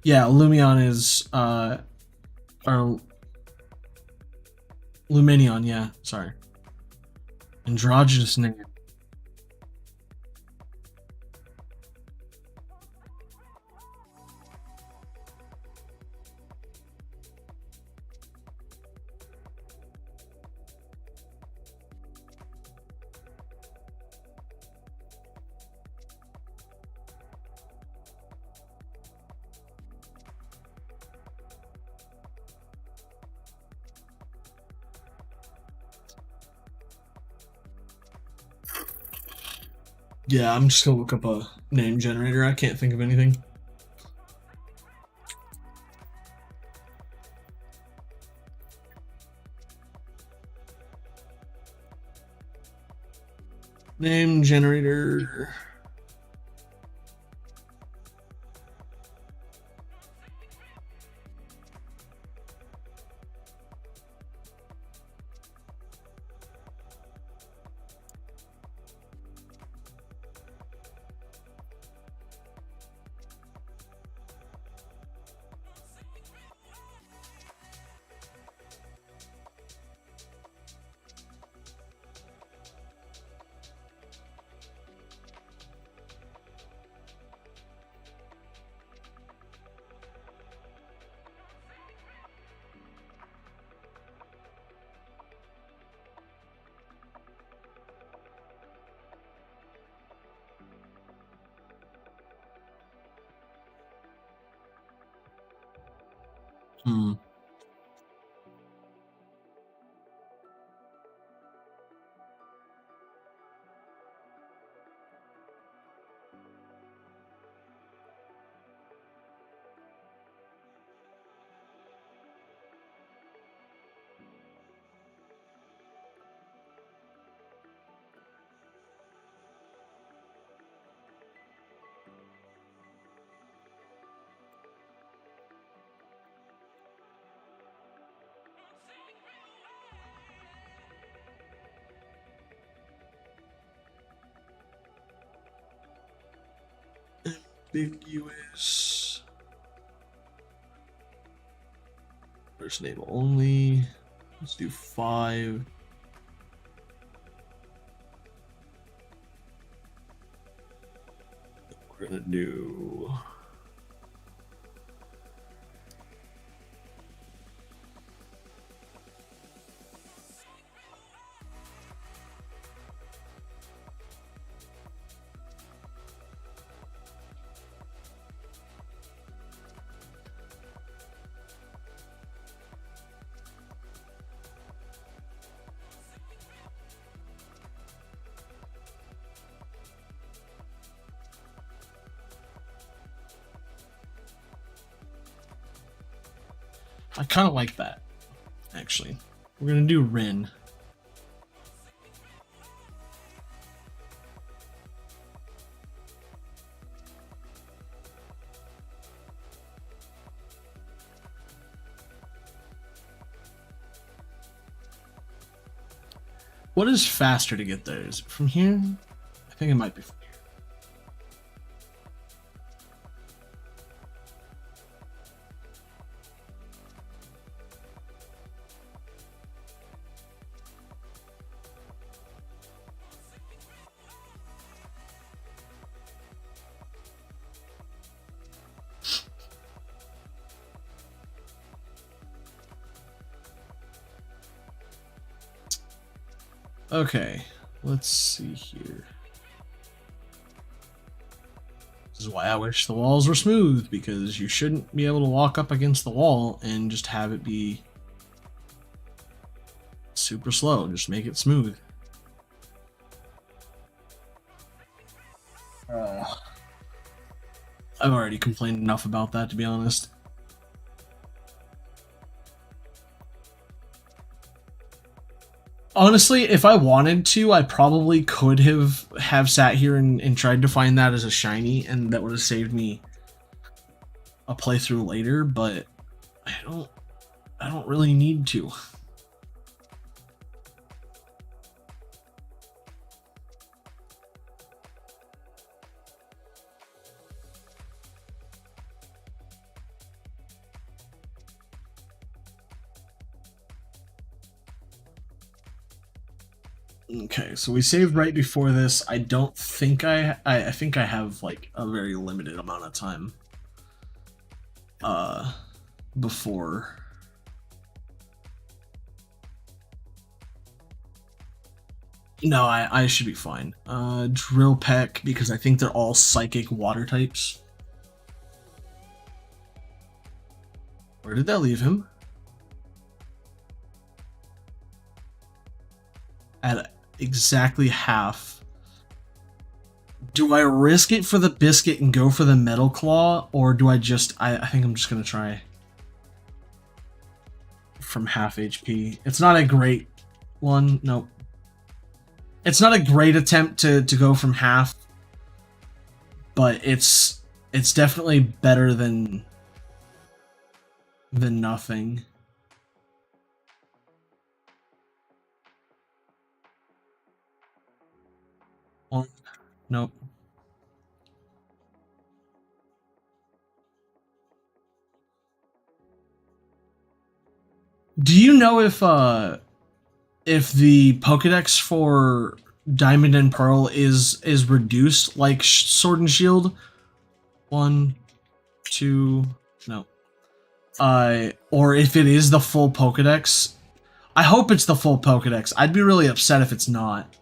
Yeah, Lumion is, or Luminion, yeah, sorry. Androgynous name. Yeah, I'm just gonna look up a name generator. I can't think of anything. Name generator. Hmm. Ambiguous. First name only. Let's do 5. We're gonna do... I kind of like that, actually. We're gonna do Rin. What is faster to get there? Is it from here? I think it might be from here. Okay, let's see here. This is why I wish the walls were smooth, because you shouldn't be able to walk up against the wall and just have it be super slow. Just make it smooth. I've already complained enough about that, to be honest. Honestly, if I wanted to, I probably could have sat here and tried to find that as a shiny, and that would have saved me a playthrough later, but I don't really need to. Okay, so we saved right before this. I don't think I think I have like a very limited amount of time before. No, I should be fine. Drill Peck, because I think they're all psychic water types. Where did that leave him? At exactly half. Do I risk it for the biscuit and go for the Metal Claw, or do I just... I think I'm just going to try from half HP. It's not a great one. Nope. It's not a great attempt to go from half, but it's definitely better than nothing. Well, nope. Do you know if the Pokedex for Diamond and Pearl is reduced like Sword and Shield? 1, 2, no. Or if it is the full Pokedex. I hope it's the full Pokedex. I'd be really upset if it's not.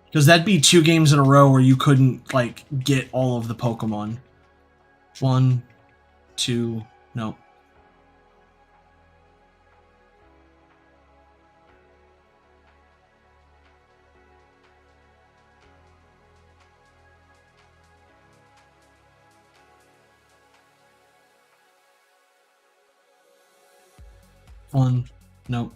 Because that'd be 2 games in a row where you couldn't, like, get all of the Pokemon. 1, 2, no. One, nope.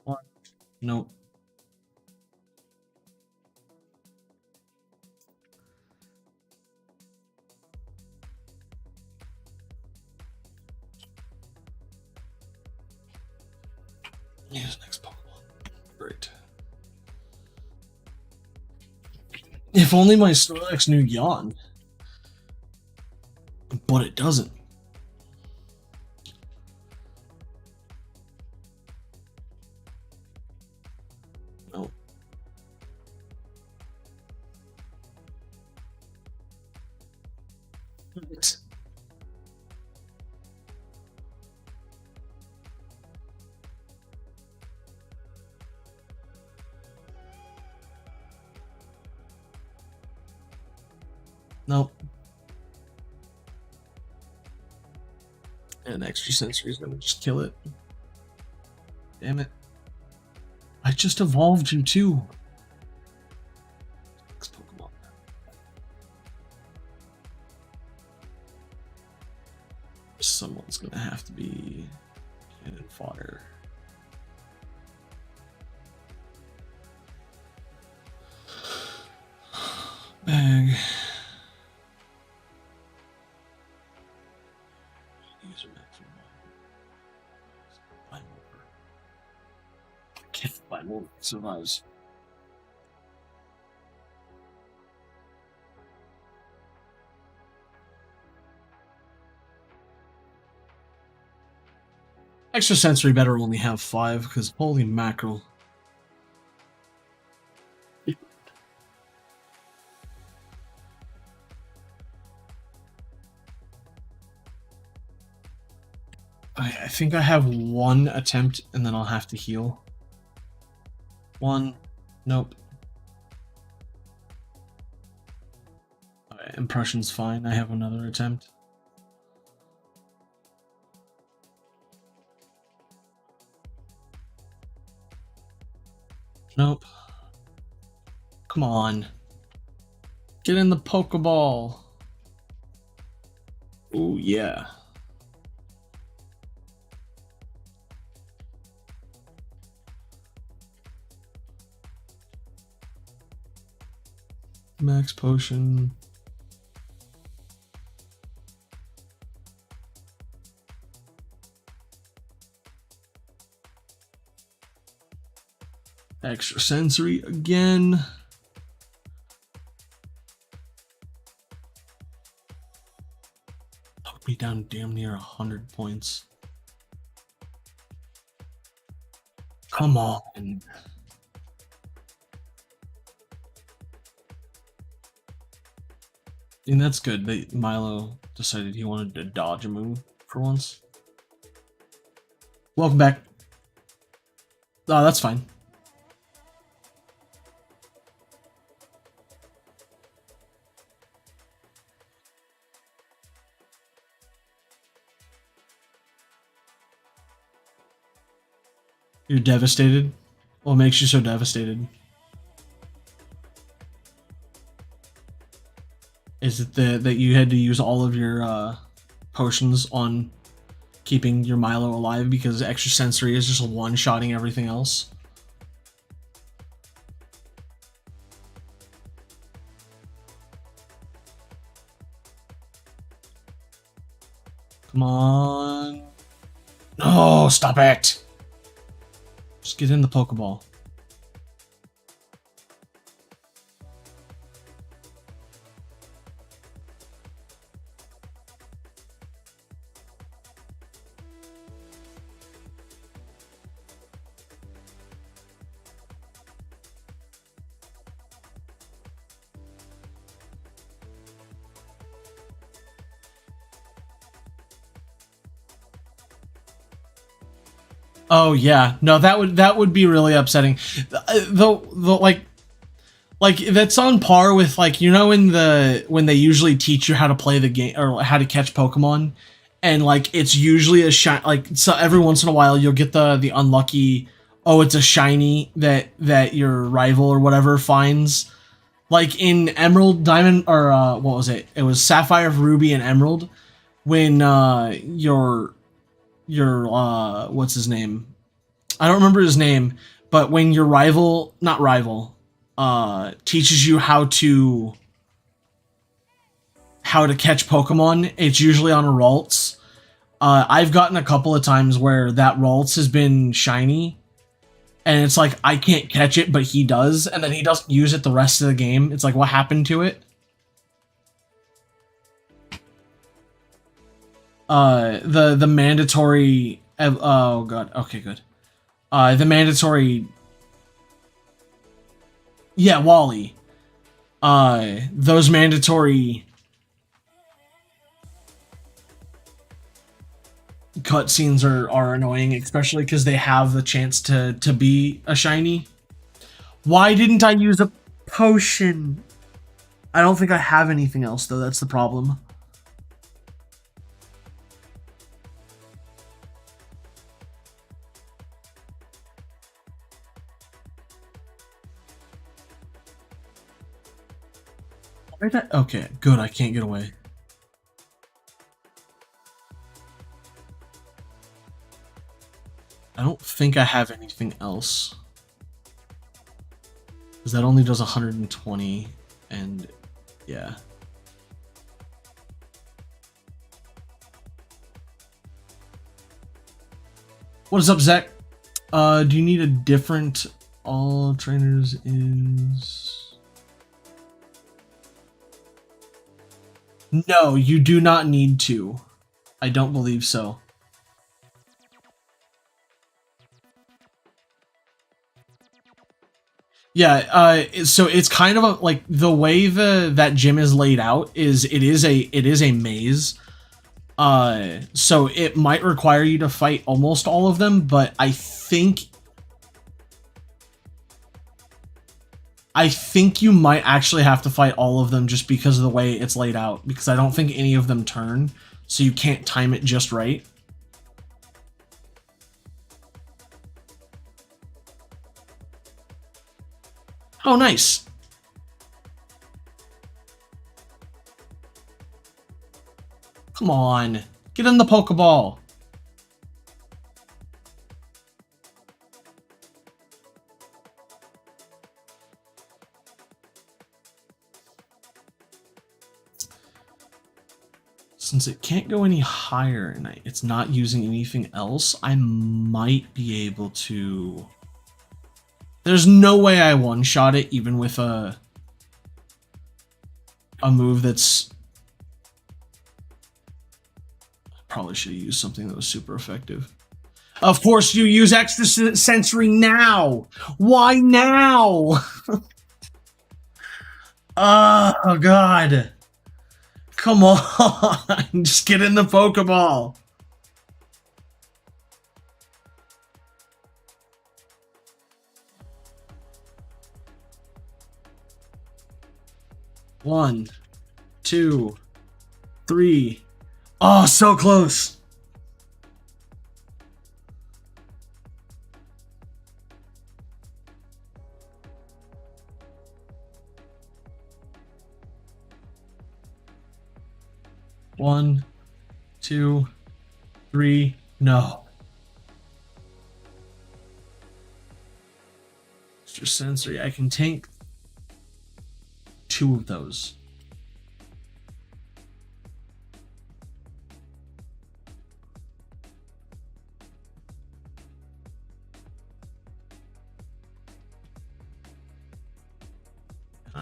One, nope. Here's next Pokemon. Great. If only my Snorlax knew Yawn. But it doesn't. No. It's... Nope. And extra sensory is gonna just kill it. Damn it. I just evolved you too. Next Pokemon. Someone's gonna have to be cannon fodder. Climb over. I can't climb over. It survives. Extrasensory better only have 5 because holy mackerel. I think I have 1 attempt and then I'll have to heal. 1. Nope. Alright, impression's fine. I have another attempt. Nope. Come on. Get in the Pokeball. Oh yeah. Max potion. Extra sensory again. Knocked me down damn near 100 points. Come on. And that's good that Milo decided he wanted to dodge a move for once. Welcome back. Oh, that's fine. You're devastated? What makes you so devastated? Is it that you had to use all of your potions on keeping your Milo alive because extrasensory is just one-shotting everything else? Come on. No, stop it! Just get in the Pokeball. Oh yeah, no, that would be really upsetting. Though, like that's on par with like in when they usually teach you how to play the game or how to catch Pokemon, and like it's usually a so every once in a while you'll get the unlucky, oh, it's a shiny that your rival or whatever finds. Like in Emerald, Diamond, or what was it? It was Sapphire, Ruby, and Emerald. When your what's his name? I don't remember his name, but when your rival, not rival, teaches you how to catch Pokemon, it's usually on a Ralts. I've gotten a couple of times where that Ralts has been shiny, and it's like I can't catch it, but he does, and then he doesn't use it the rest of the game. It's like, what happened to it? The mandatory. Oh god. Okay, good. The mandatory. Yeah, Wally. Those mandatory cutscenes are annoying, especially because they have the chance to be a shiny. Why didn't I use a potion? I don't think I have anything else though. That's the problem. Okay, good. I can't get away. I don't think I have anything else. Because that only does 120, and yeah. What is up, Zach? Do you need a different all trainers is... No, you do not need to. I don't believe so. Yeah, so it's kind of a, like the way that gym is laid out is it is a maze. So it might require you to fight almost all of them, but I think you might actually have to fight all of them just because of the way it's laid out, because I don't think any of them turn, so you can't time it just right. Oh, nice. Come on. Get in the Pokeball. Since it can't go any higher and it's not using anything else, I might be able to... There's no way I one-shot it even with a move that's... Probably should have used something that was super effective. Of course you use extra sensory now! Why now? Oh god. Come on, just get in the Pokeball. One, 2, 3. Oh, so close. One, 2, 3. No. Extra sensory. I can tank 2 of those.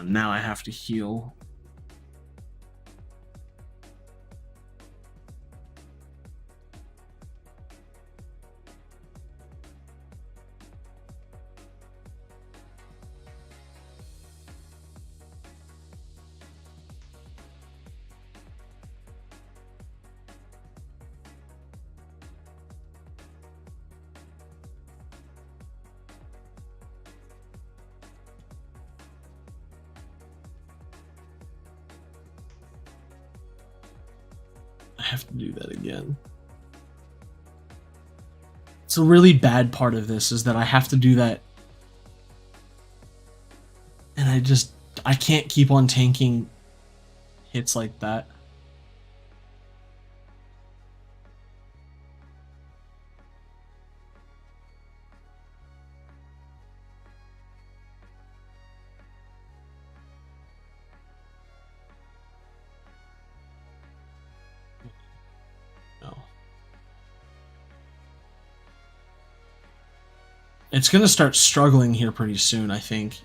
Now I have to heal. I have to do that again. It's a really bad part of this is that I have to do that. And I can't keep on tanking hits like that. No. It's gonna start struggling here pretty soon, I think.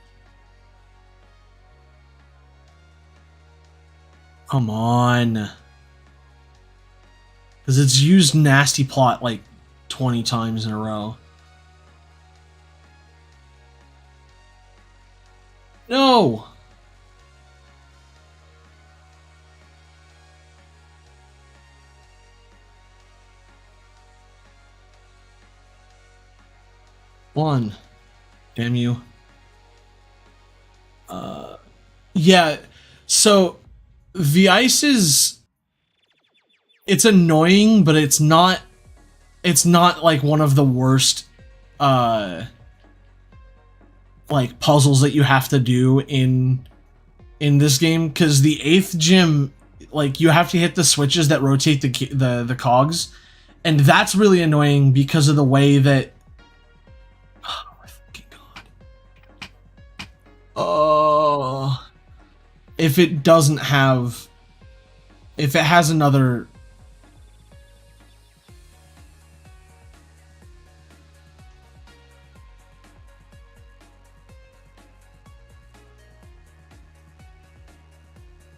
Come on. Because it's used Nasty Plot like 20 times in a row. No! One. Damn you. Yeah, so the ice is... It's annoying, but it's not like one of the worst like puzzles that you have to do in this game, because the 8th gym, like, you have to hit the switches that rotate the cogs, and that's really annoying because of the way that... Oh my fucking god. Oh, if it doesn't have... If it has another...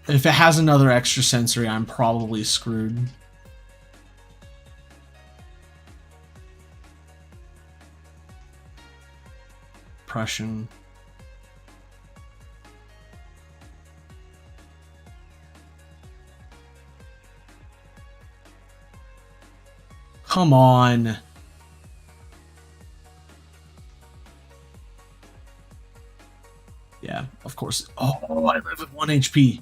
If it has another extra sensory, I'm probably screwed. Depression. Come on. Yeah, of course. Oh, I live with 1 HP.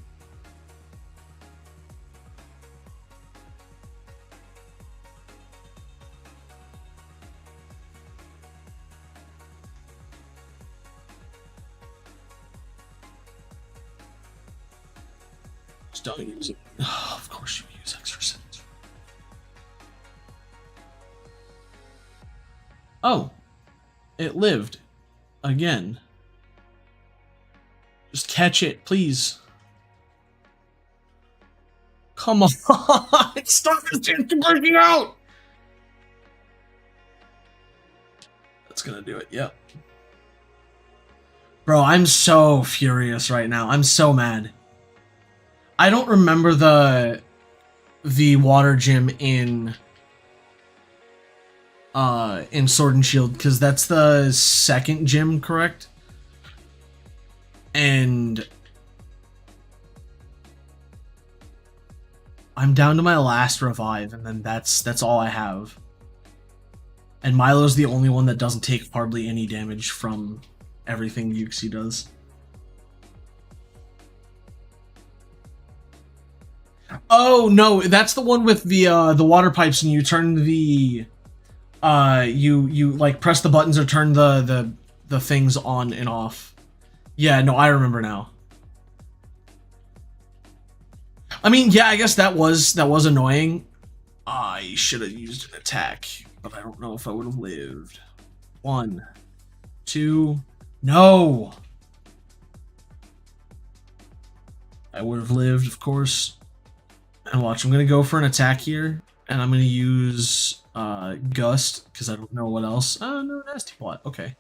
Just don't use it. Oh, of course you use extra sense. Oh, it lived again. Just catch it, please. Come on, stop this thing from breaking out. That's gonna do it. Yep. Bro, I'm so furious right now. I'm so mad. I don't remember the water gym in Sword and Shield, because that's the second gym, correct? And I'm down to my last revive, and then that's all I have. And Milo's the only one that doesn't take hardly any damage from everything Yuxi does. Oh no, that's the one with the water pipes, and you turn the you like press the buttons or turn the things on and off. Yeah, no, I remember now. I mean, yeah, I guess that was annoying. I should have used an attack, but I don't know if I would have lived. 1, 2, no. I would have lived, of course. And watch, I'm gonna go for an attack here, and I'm gonna use Gust, because I don't know what else. Oh, no, Nasty Plot. Okay.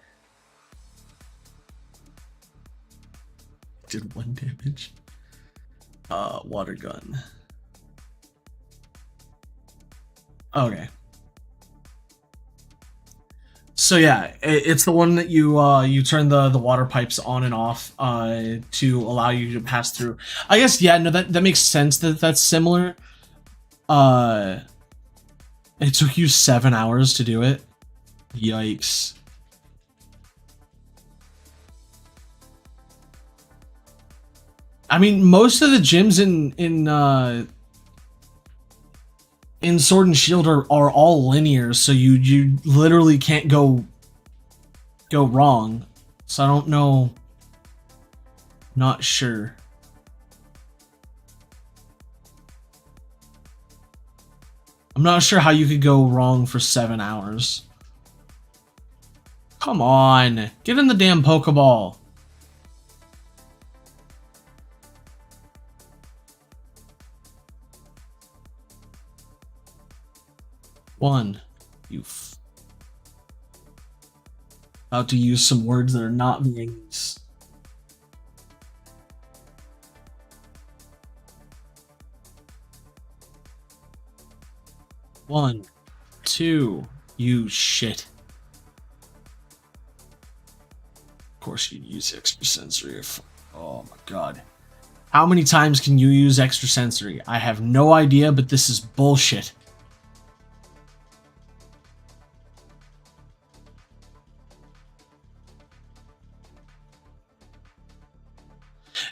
Did 1 damage. Water gun. Okay. So yeah, it's the one that you turn the water pipes on and off to allow you to pass through. I guess, yeah, no, that makes sense that that's similar. It took you 7 hours to do it. Yikes. I mean, most of the gyms in Sword and Shield are all linear, so you literally can't go wrong. So I don't know. Not sure. I'm not sure how you could go wrong for 7 hours. Come on, get in the damn Pokeball. One, you about to use some words that are not being used. One, two, you shit. Of course you use extra sensory. Oh my god. How many times can you use extra sensory? I have no idea, but this is bullshit.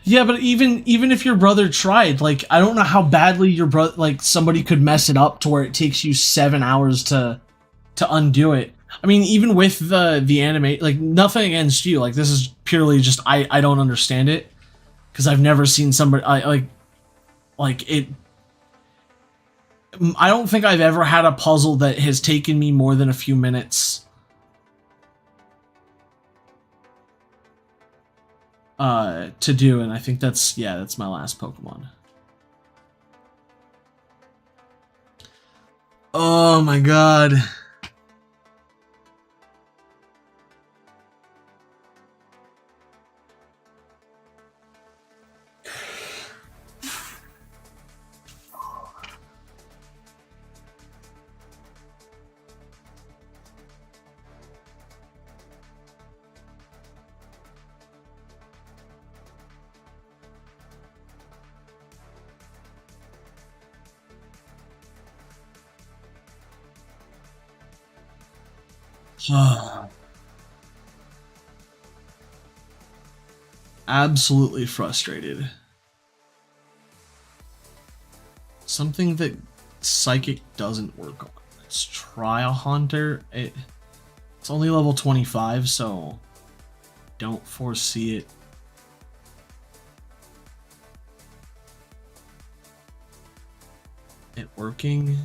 Yeah, but even if your brother tried, like, I don't know how badly your brother, like, somebody could mess it up to where it takes you 7 hours to undo it. I mean, even with the anime, like, nothing against you. Like, this is purely just I don't understand it because I've never seen somebody like it. I don't think I've ever had a puzzle that has taken me more than a few minutes to do, and I think that's my last Pokemon. Oh my god. Absolutely frustrated. Something that Psychic doesn't work on. Let's try a Haunter. It's only level 25, so don't foresee it working.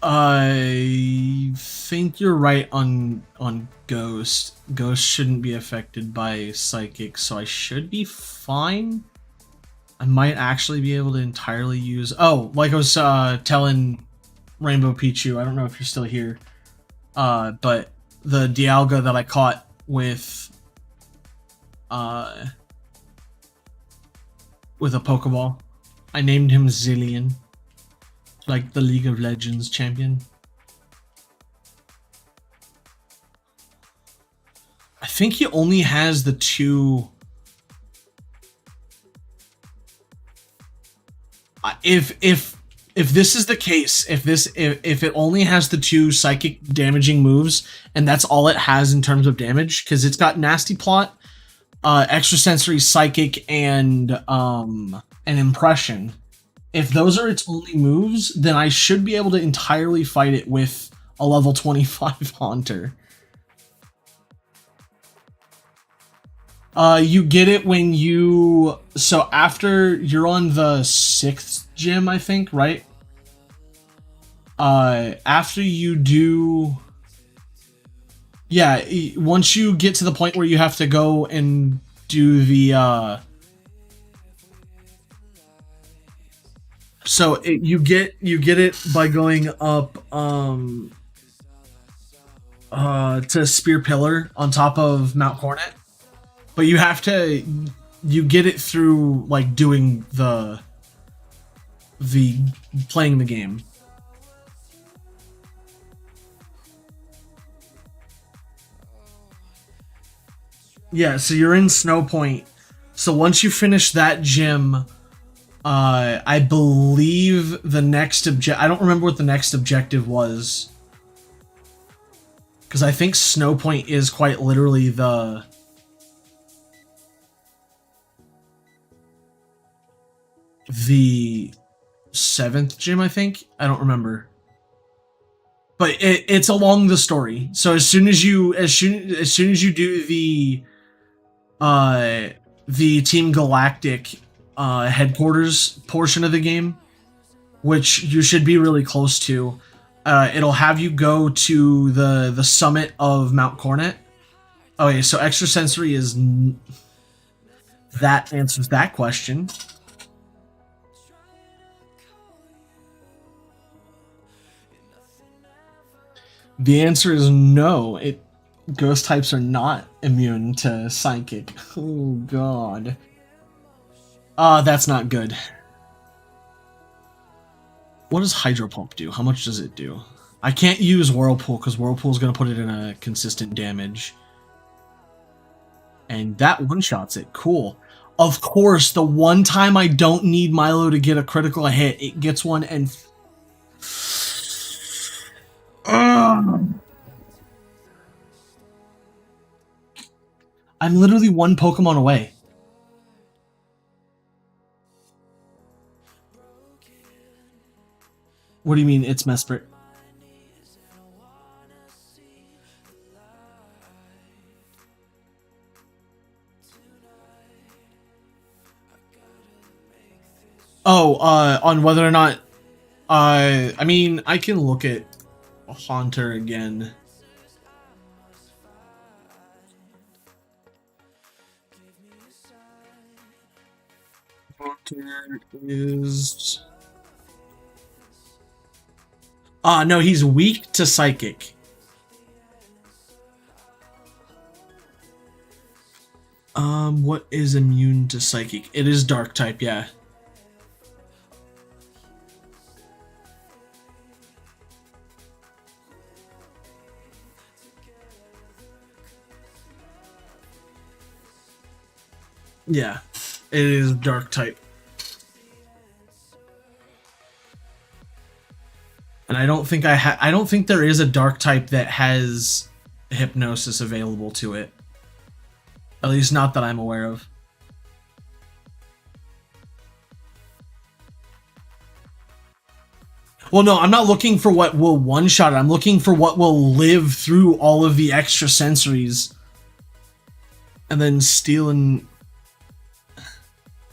I think you're right on Ghost. Ghost shouldn't be affected by Psychic, so I should be fine. I might actually be able to entirely use... Oh, like I was telling Rainbow Pichu, I don't know if you're still here, but the Dialga that I caught with a Pokeball, I named him Zillion, like the League of Legends champion. I think he only has the two... If this is the case, if it only has the two psychic damaging moves, and that's all it has in terms of damage, because it's got Nasty Plot, Extrasensory, Psychic, and an Impression. If those are its only moves, then I should be able to entirely fight it with a level 25 Haunter. You get it when you... So after you're on the 6th gym, I think, right? After you do... Yeah, once you get to the point where you have to go and do the... So you get it by going up to Spear Pillar on top of Mount Coronet. But you have to, you get it through like doing the playing the game. Yeah, so you're in Snow Point. So once you finish that gym, I believe the next I don't remember what the next objective was. Because I think Snow Point is quite literally the 7th gym, I think. I don't remember. But it's along the story. So as soon as you do the Team Galactic headquarters portion of the game, which you should be really close to, it'll have you go to the summit of Mount Coronet. Okay, so Extrasensory is... That answers that question. The answer is no. Ghost types are not immune to Psychic. Oh god. That's not good. What does Hydro Pump do? How much does it do? I can't use Whirlpool because Whirlpool's gonna put it in a consistent damage. And that one-shots it. Cool. Of course, the one time I don't need Milo to get a critical hit, it gets one and... I'm literally one Pokemon away. What do you mean, it's Mesprit? Oh, on whether or not... I mean, I can look at Haunter again. Haunter is... no, he's weak to psychic. What is immune to psychic? It is dark type, yeah. Yeah, it is dark type. And I don't think I don't think there is a dark type that has hypnosis available to it. At least not that I'm aware of. Well, no, I'm not looking for what will one-shot it. I'm looking for what will live through all of the extra sensories. And then steal and...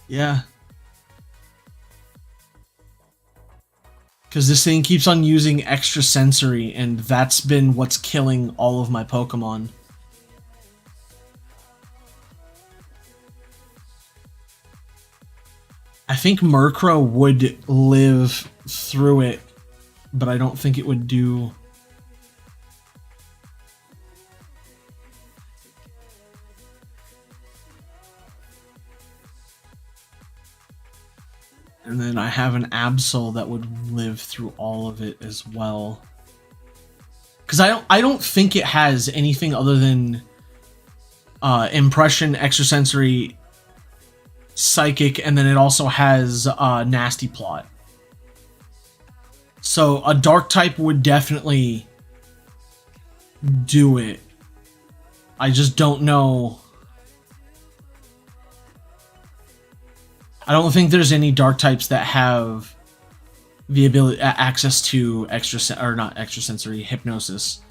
Yeah. Because this thing keeps on using extra sensory, and that's been what's killing all of my Pokemon. I think Murkrow would live through it, but I don't think it would do... And then I have an Absol that would live through all of it as well. Because I don't think it has anything other than Impression, Extrasensory, Psychic, and then it also has Nasty Plot. So a Dark type would definitely do it. I just don't know. I don't think there's any Dark types that have the ability, access to extrasensory hypnosis.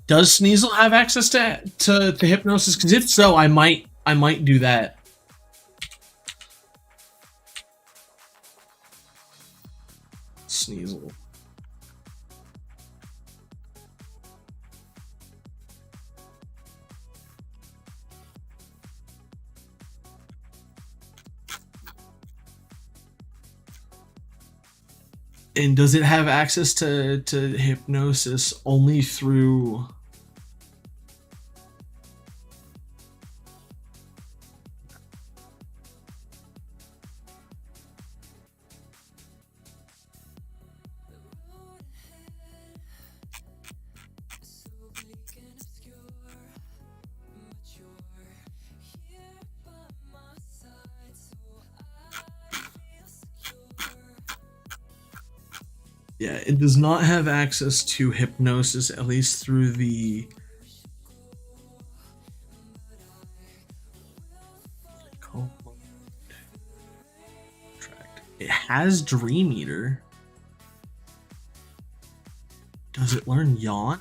Does Sneasel have access to hypnosis? Because if so, I might do that. Sneasel. And does it have access to hypnosis only through... Yeah, it does not have access to hypnosis, at least through the... It has Dream Eater. Does it learn Yawn?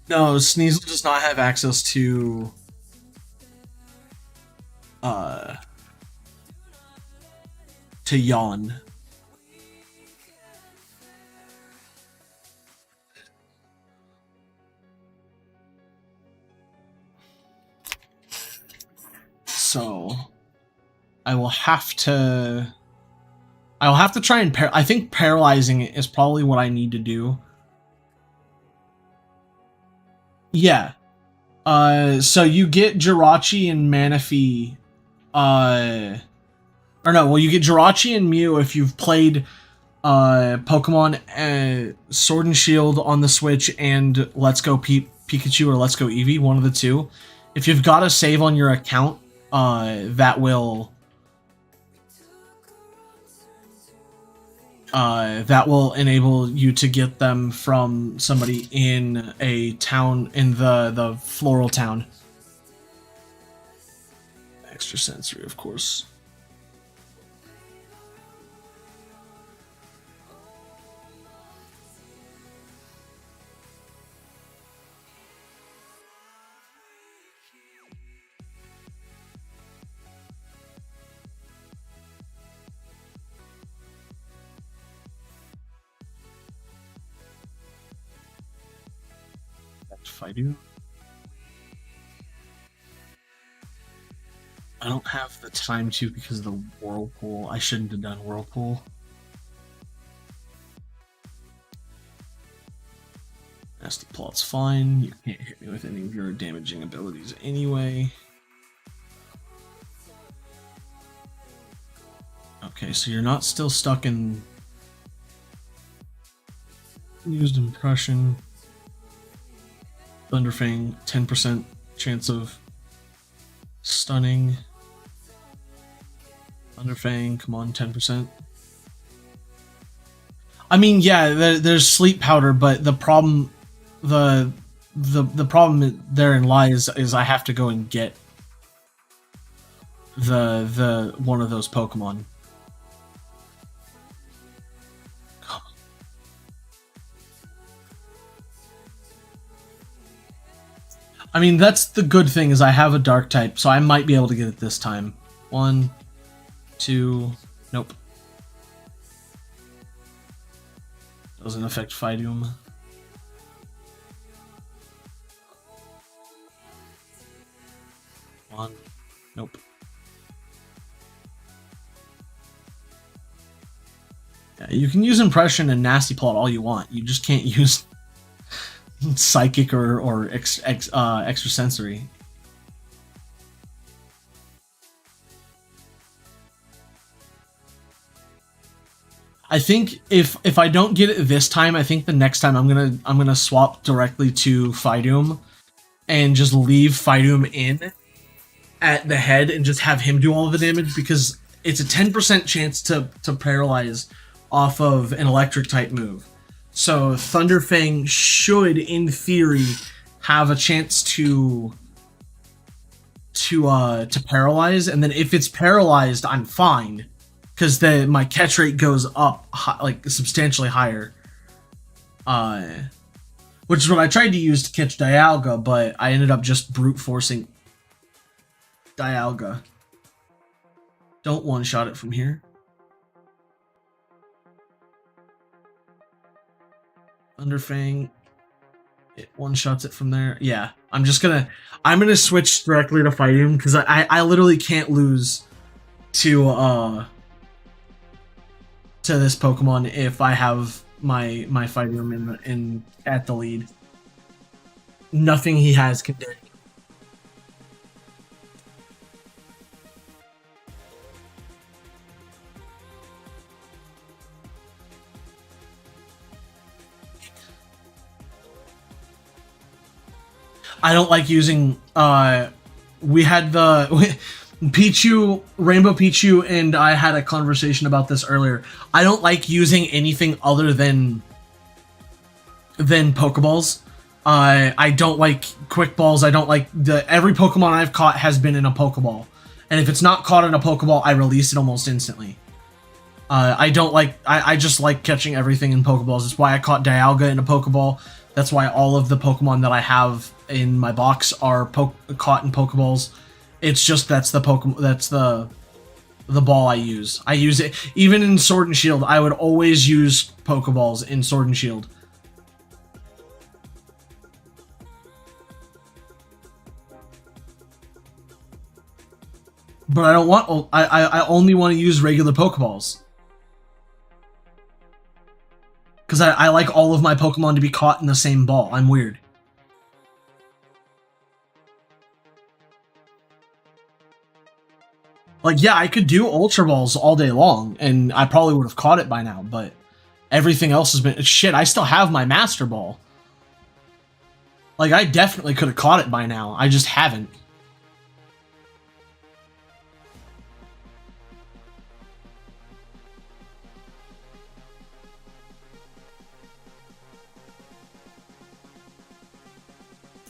No, Sneasel does not have access to Yawn. So I'll have to try and I think paralyzing it is probably what I need to do. Yeah. So you get Jirachi and Manaphy, or no, well, you get Jirachi and Mew if you've played Pokemon Sword and Shield on the Switch and Let's Go Pikachu or Let's Go Eevee, one of the two. If you've got a save on your account, that will enable you to get them from somebody in a town, in the floral town. Extra sensory, of course. Fight you. I don't have the time to because of the Whirlpool. I shouldn't have done Whirlpool. Nasty Plot's fine. You can't hit me with any of your damaging abilities anyway. Okay, so you're not still stuck in used impression. Thunderfang, 10% chance of stunning. Thunderfang, come on, 10%. I mean, yeah, there's sleep powder, but the problem, the problem therein lies is I have to go and get the one of those Pokemon. I mean, that's the good thing, is I have a dark type, so I might be able to get it this time. 1, 2, nope. Doesn't affect Phydium. One, nope. Yeah, you can use Impression and Nasty Plot all you want. You just can't use Psychic or Extrasensory. I think if I don't get it this time, I think the next time I'm gonna swap directly to Phydium and just leave Phydium in at the head and just have him do all of the damage, because it's a 10% chance to paralyze off of an electric type move. So Thunderfang should, in theory, have a chance to paralyze, and then if it's paralyzed, I'm fine, because my catch rate goes up like substantially higher. Which is what I tried to use to catch Dialga, but I ended up just brute forcing Dialga. Don't one-shot it from here. Thunderfang, it one-shots it from there. Yeah, I'm gonna switch directly to Phydium, because I literally can't lose to this Pokemon if I have my Phydium in at the lead. Nothing he has can do. I don't like using, we had Pichu, Rainbow Pichu and I had a conversation about this earlier. I don't like using anything other than Pokeballs. I don't like Quick Balls. I don't like every Pokemon I've caught has been in a Pokeball. And if it's not caught in a Pokeball, I release it almost instantly. I don't like, I just like catching everything in Pokeballs. That's why I caught Dialga in a Pokeball. That's why all of the Pokemon that I have in my box are caught in Pokeballs. It's just that's the ball I use. I use it even in Sword and Shield. I would always use Pokeballs in Sword and Shield. But I don't want. I only want to use regular Pokeballs. Because I like all of my Pokemon to be caught in the same ball. I'm weird. Like, yeah, I could do Ultra Balls all day long, and I probably would have caught it by now, but everything else has been... Shit, I still have my Master Ball. Like, I definitely could have caught it by now. I just haven't.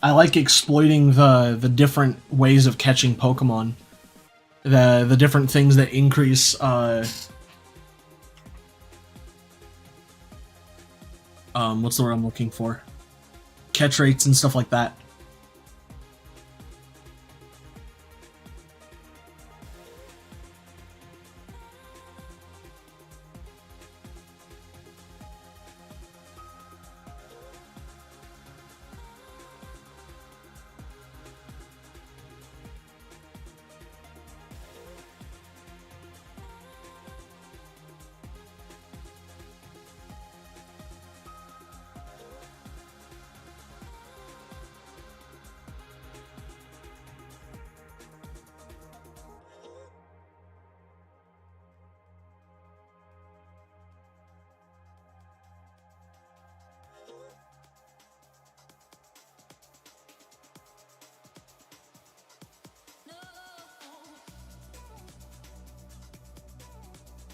I like exploiting the different ways of catching Pokemon. The different things that increase what's the word I'm looking for? Catch rates and stuff like that.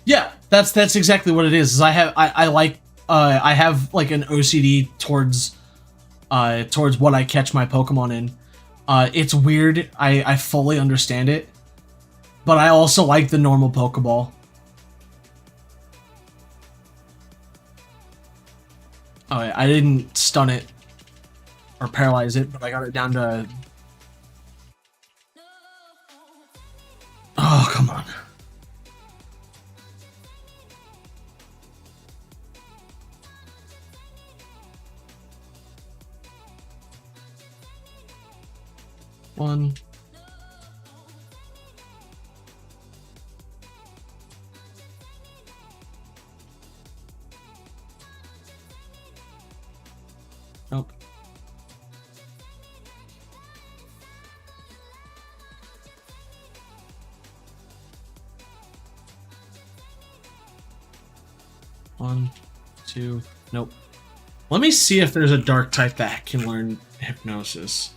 Yeah, that's exactly what it is. Is I have like an OCD towards what I catch my Pokemon in. It's weird. I fully understand it, but I also like the normal Pokeball. Oh, I didn't stun it or paralyze it, but I got it down to... Oh, come on. One. Nope. One, two, nope. Let me see if there's a dark type that can learn Hypnosis.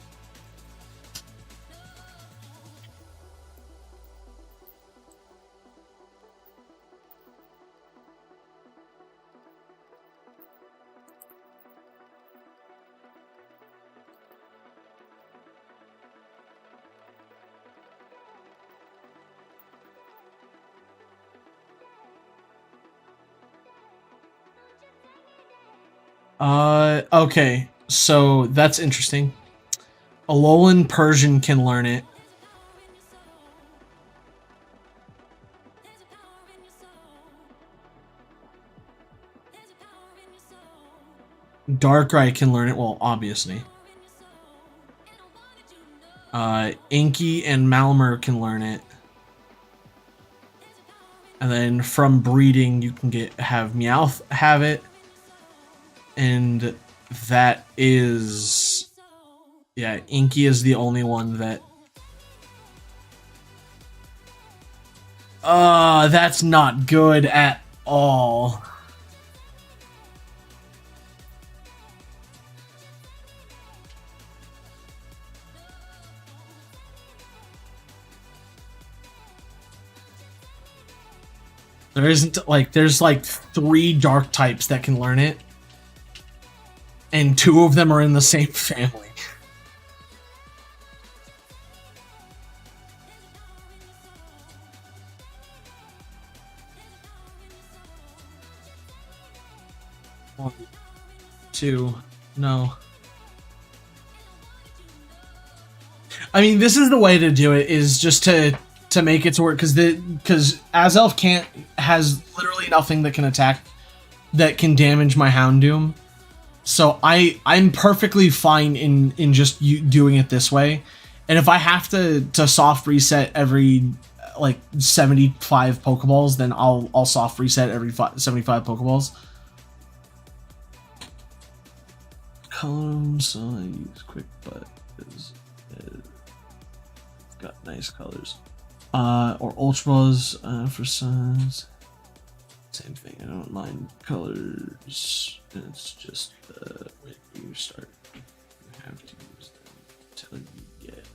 Okay, so that's interesting. Alolan Persian can learn it. Darkrai can learn it, well, obviously. Inky and Malamar can learn it. And then from breeding, you can have Meowth have it. And that is... Yeah, Inky is the only one that... That's not good at all. There isn't, like, there's like 3 dark types that can learn it. And 2 of them are in the same family. One, 2, no. I mean, this is the way to do it, is just to make it to work, because Azelf has literally nothing that can attack, that can damage my Houndoom. So I'm perfectly fine in just doing it this way. And if I have to soft reset every like 75 Pokeballs, then I'll soft reset every 75 Pokeballs. Columns, so I use quick, but it's got nice colors. Or ultras for size. Same thing. I don't mind colors. It's just when you start, you have to use them until you get.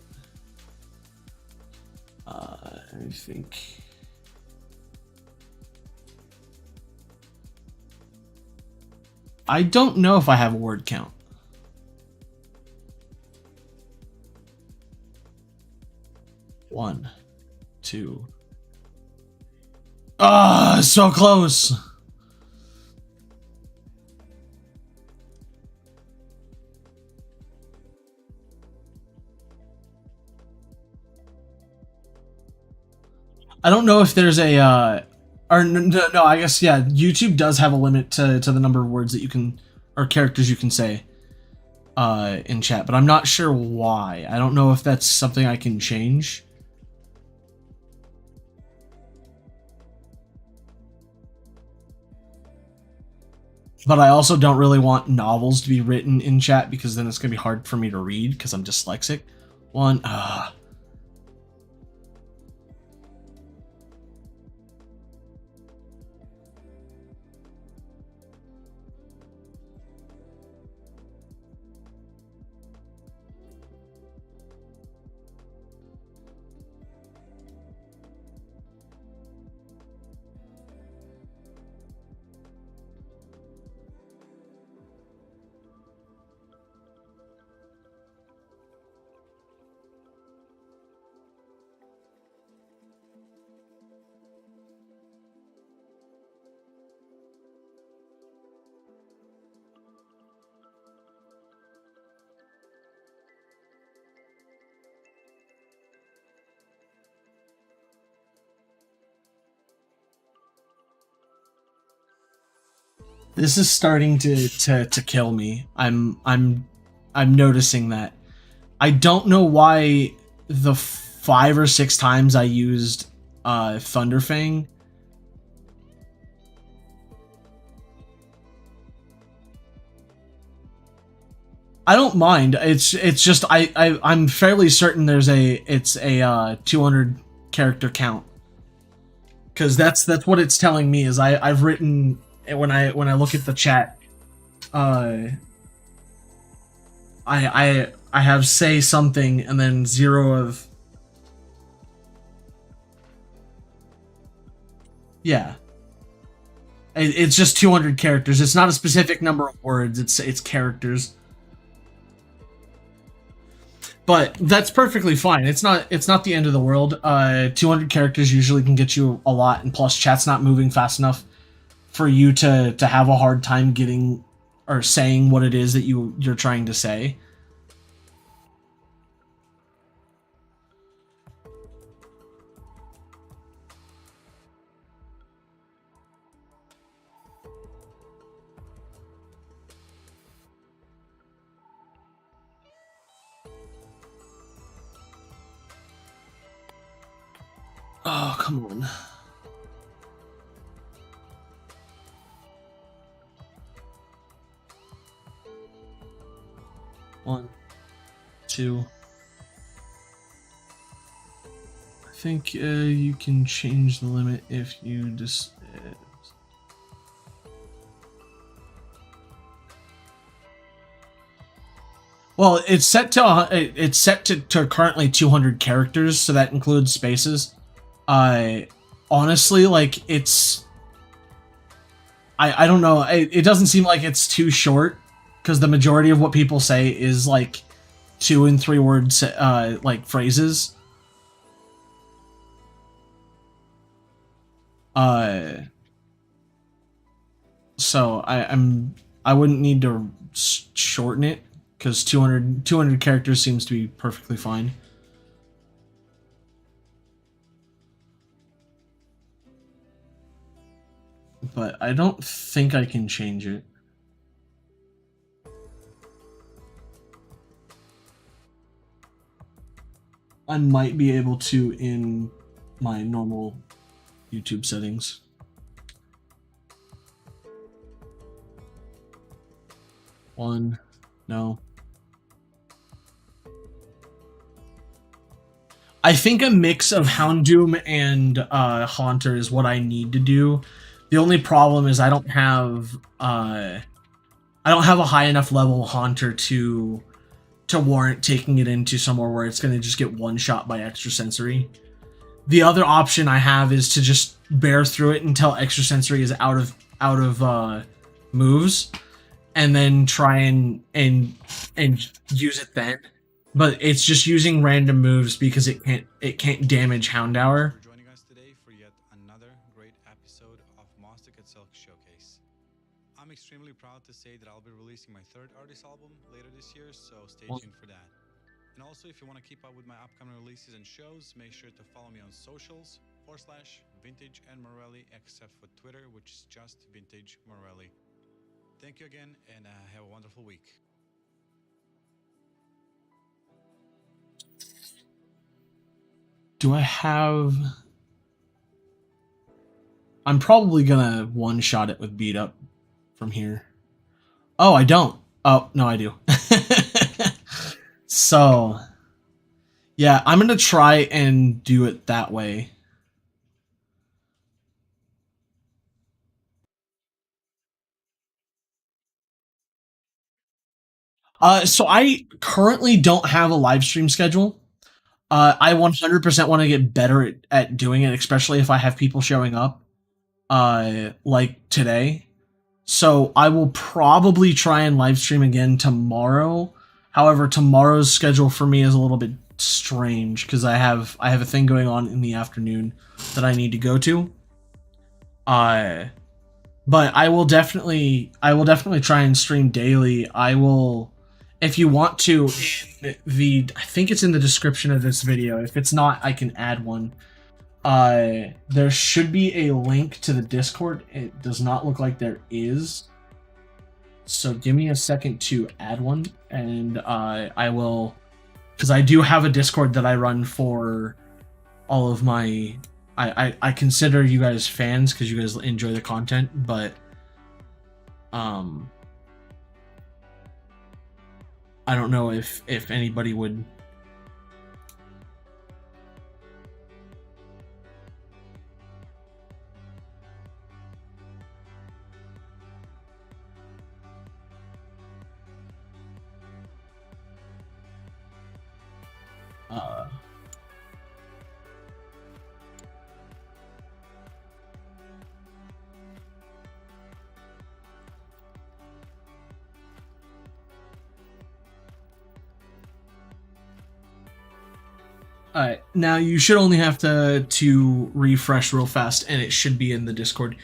I think. I don't know if I have a word count. One, two. Ah, so close. I don't know if there's a or no, I guess yeah, YouTube does have a limit to the number of words that you can or characters you can say in chat, but I'm not sure why. I don't know if that's something I can change. But I also don't really want novels to be written in chat because then it's going to be hard for me to read because I'm dyslexic. One, this is starting to kill me. I'm noticing that. I don't know why the 5 or 6 times I used Thunderfang. I don't mind. It's just I'm fairly certain there's a 200 character count. Cuz that's what it's telling me is I've written when I look at the chat I have say something and then 0 of yeah. It's just 200 characters. It's not a specific number of words. It's characters. But that's perfectly fine. It's not the end of the world. 200 characters usually can get you a lot, and plus chat's not moving fast enough for you to have a hard time getting or saying what it is that you're trying to say. Oh, come on. One, two. I think you can change the limit if you just. Well, it's set to currently 200 characters, so that includes spaces. Honestly, like it's. I don't know. It doesn't seem like it's too short because the majority of what people say is like 2 and 3 words, like phrases. So I wouldn't need to shorten it because 200 characters seems to be perfectly fine. But I don't think I can change it. I might be able to in my normal YouTube settings. One, no. I think a mix of Houndoom and Haunter is what I need to do. The only problem is I don't have a high enough level Haunter to warrant taking it into somewhere where it's going to just get one shot by extrasensory. The other option I have is to just bear through it until extrasensory is out of moves, and then try and use it then. But it's just using random moves because it can't damage Houndour. For joining us today for yet another great episode of Mostic at Silk Showcase. I'm extremely proud to say that I'll be releasing my third artist album later this year, so stay tuned for that. And also, if you want to keep up with my upcoming releases and shows, make sure to follow me on socials /Vintage and Morelli, except for Twitter, which is just Vintage Morelli. Thank you again, and have a wonderful week. Do I have... I'm probably gonna one-shot it with Beat Up from here. Oh, I don't. Oh, no, I do. So, yeah, I'm gonna try and do it that way. So I currently don't have a live stream schedule. I 100% want to get better at doing it, especially if I have people showing up, like today. So I will probably try and live stream again tomorrow. However, tomorrow's schedule for me is a little bit strange because I have a thing going on in the afternoon that I need to go to. But I will definitely try and stream daily. I will, if you want to, I think it's in the description of this video. If it's not, I can add one. There should be a link to the Discord. It does not look like there is. So give me a second to add one, and I will, because I do have a Discord that I run for all of my... I consider you guys fans because you guys enjoy the content, but I don't know if anybody would... Alright, now you should only have to refresh real fast, and it should be in the Discord,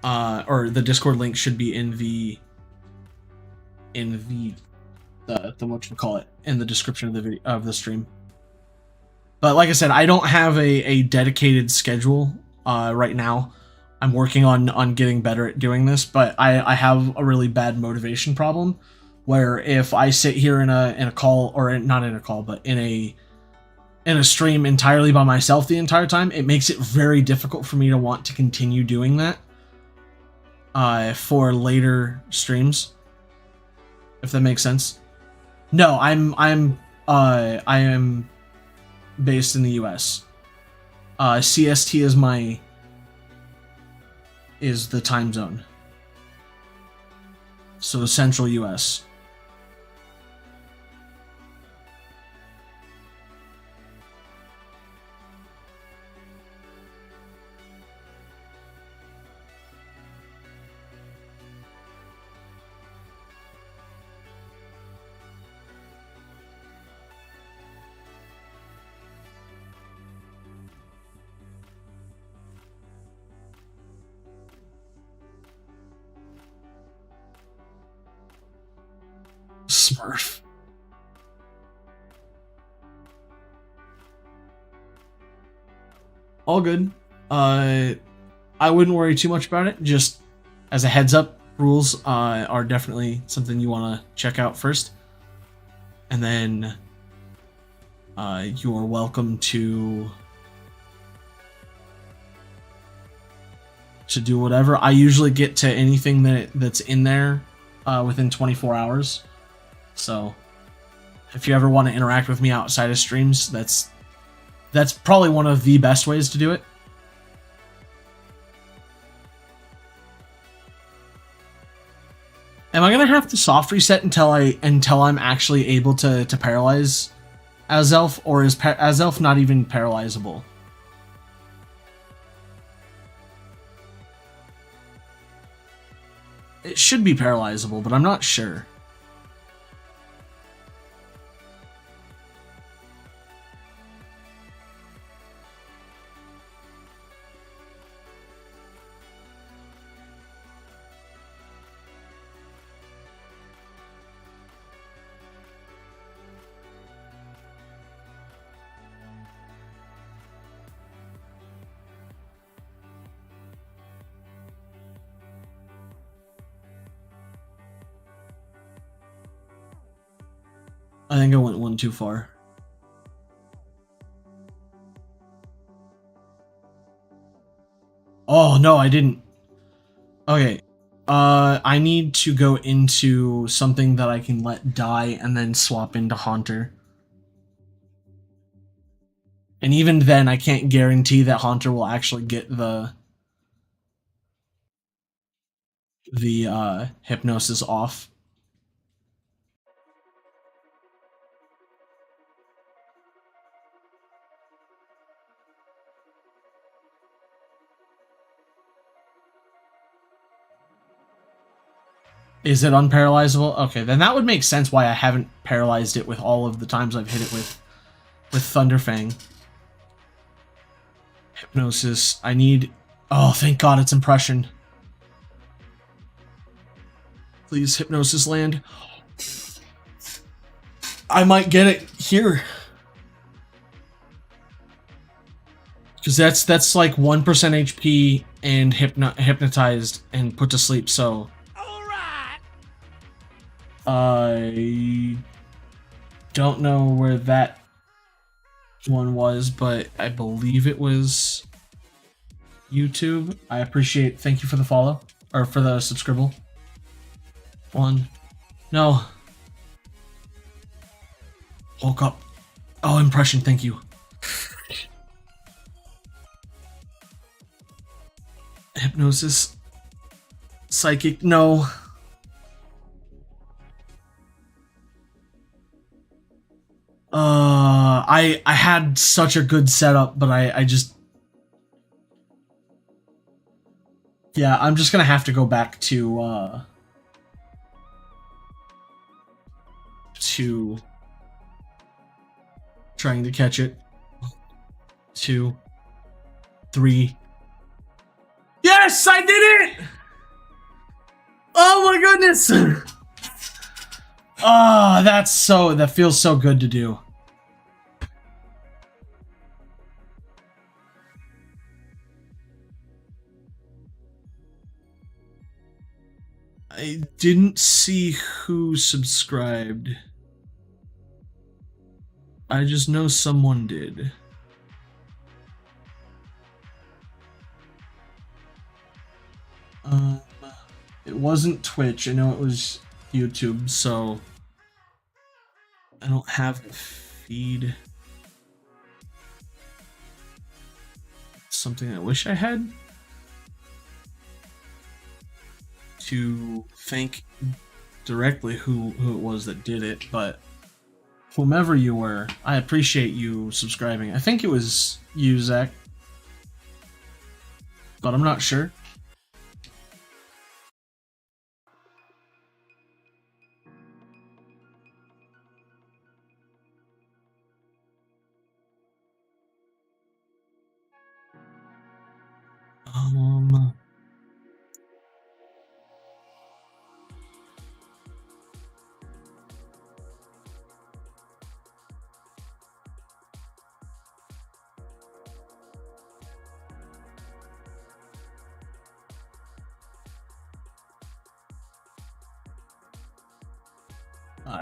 or the Discord link should be in the whatchamacallit, in the description of the video, of the stream. But like I said, I don't have a dedicated schedule right now. I'm working on getting better at doing this, but I have a really bad motivation problem, where if I sit here in a call, or not in a call, but in a stream entirely by myself the entire time, it makes it very difficult for me to want to continue doing that for later streams, if that makes sense. No, I am based in the US. CST is the time zone. So Central US. Smurf. All good. I wouldn't worry too much about it. Just as a heads up, rules are definitely something you want to check out first. And then you are welcome to do whatever. I usually get to anything that's in there within 24 hours. So if you ever want to interact with me outside of streams, that's That's probably one of the best ways to do it. Am I gonna have to soft reset until I'm actually able to paralyze Azelf, or is Azelf not even paralyzable? It should be paralyzable, but I'm not sure. I think I went one too far. Oh, no, I didn't. Okay. I need to go into something that I can let die and then swap into Haunter. And even then, I can't guarantee that Haunter will actually get the hypnosis off. Is it unparalyzable? Okay, then that would make sense why I haven't paralyzed it with all of the times I've hit it with Thunderfang. Hypnosis. I need... Oh, thank God it's impression. Please, hypnosis land. I might get it here. Because that's like 1% HP and hypnotized and put to sleep, so... I don't know where that one was, but I believe it was YouTube. I appreciate. Thank you for the follow, or for the subscribe. One. No. Woke up. Oh, impression. Thank you. Hypnosis. Psychic. No. I had such a good setup, but I just... Yeah, I'm just gonna have to go back to trying to catch it. 2, 3. Yes, I did it! Oh my goodness! Ah, that feels so good to do. I didn't see who subscribed. I just know someone did. It wasn't Twitch. I know it was YouTube, so I don't have the feed. Something I wish I had to thank directly who it was that did it, but whomever you were, I appreciate you subscribing. I think it was you, Zach, but I'm not sure.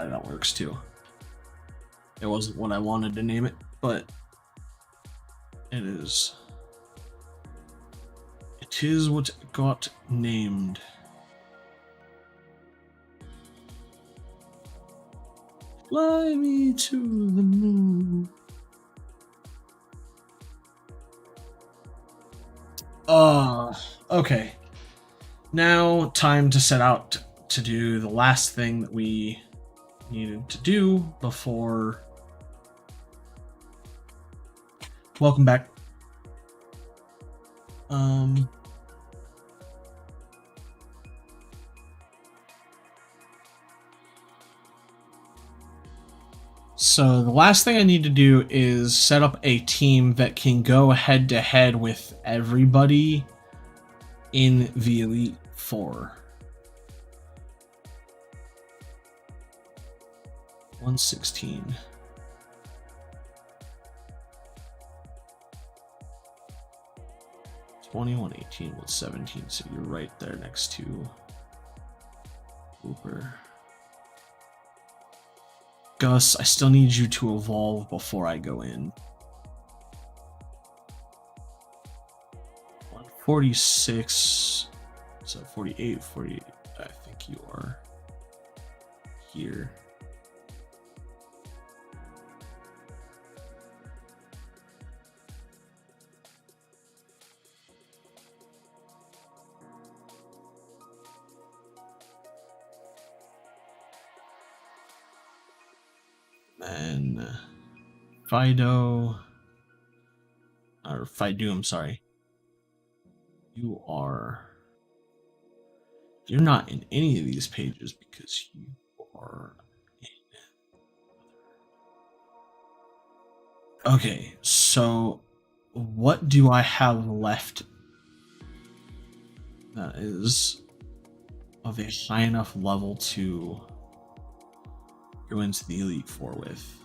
That works too. It wasn't what I wanted to name it, but it is. It is what got named. Fly me to the moon. Okay. Now, time to set out to do the last thing that we needed to do before. Welcome back. So the last thing I need to do is set up a team that can go head to head with everybody in the Elite Four. 116. Twenty-one 18 with 17, so you're right there next to Cooper. Gus, I still need you to evolve before I go in. 146, so 48, 48, I think you are here. And Fido, or Fido, I'm sorry. You're not in any of these pages because you are in. Okay, so what do I have left that is of a high enough level to go into the Elite Four with?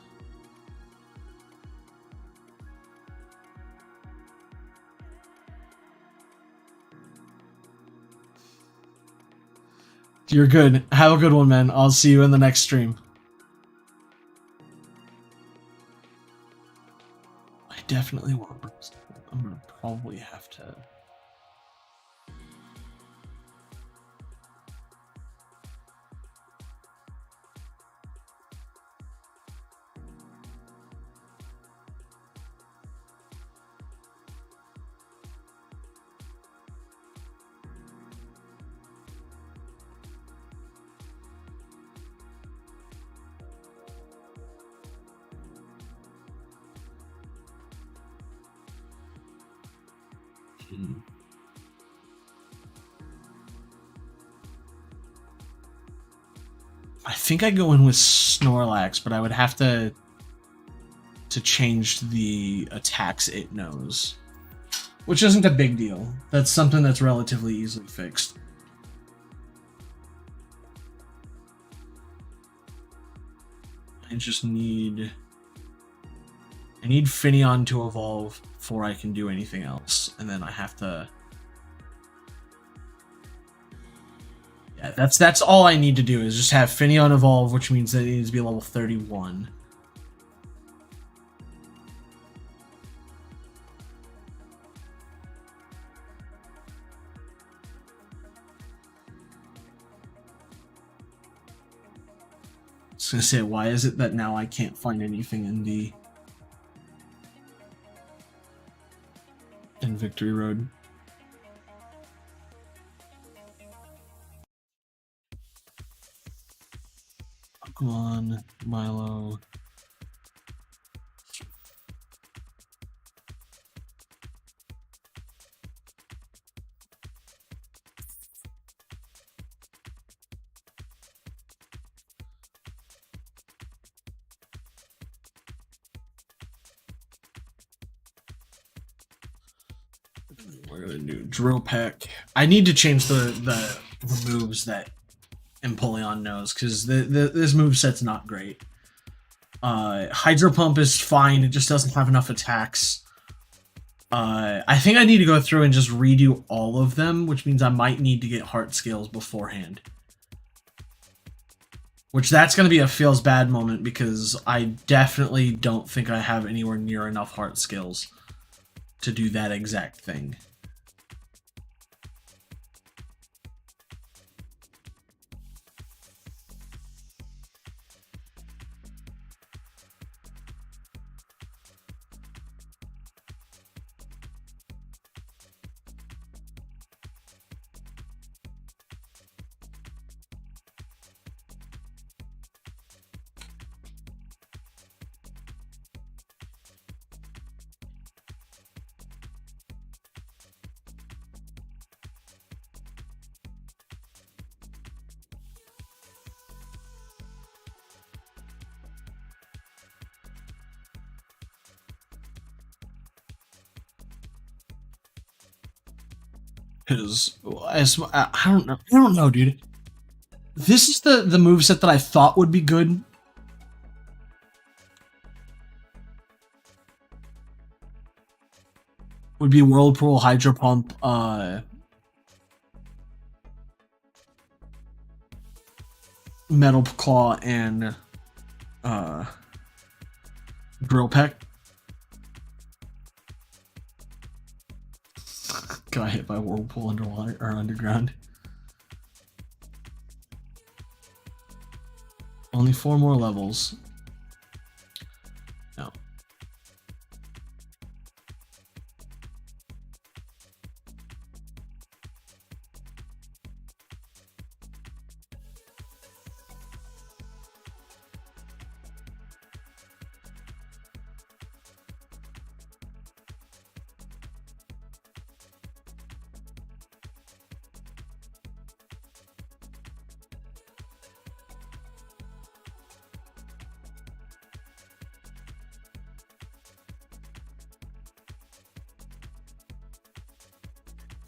You're good. Have a good one, man. I'll see you in the next stream. I definitely want to. I'm gonna probably have to. I think I go in with Snorlax, but I would have to change the attacks it knows, which isn't a big deal. That's something that's relatively easily fixed. I need Finneon to evolve before I can do anything else, and then I have to. Yeah, that's all I need to do is just have Finneon evolve, which means that it needs to be level 31. I was gonna say, why is it that now I can't find anything in Victory Road? Pokemon, Milo. We're gonna do Drill Peck. I need to change the moves that Empoleon knows, because this moveset's not great. Hydro Pump is fine, it just doesn't have enough attacks. I think I need to go through and just redo all of them, which means I might need to get Heart Scales beforehand. Which that's going to be a feels bad moment, because I definitely don't think I have anywhere near enough Heart Scales to do that exact thing. Because I don't know. I don't know, dude. This is the moveset that I thought would be good. Would be Whirlpool, Hydro Pump, Metal Claw, and Drill Peck. Got hit by Whirlpool underwater or underground. Only 4 more levels. No.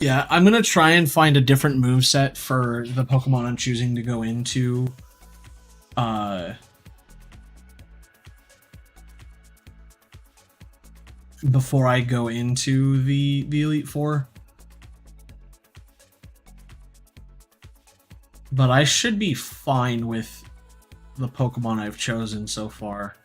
Yeah, I'm gonna try and find a different moveset for the Pokemon I'm choosing to go into. Before I go into the Elite Four. But I should be fine with the Pokemon I've chosen so far.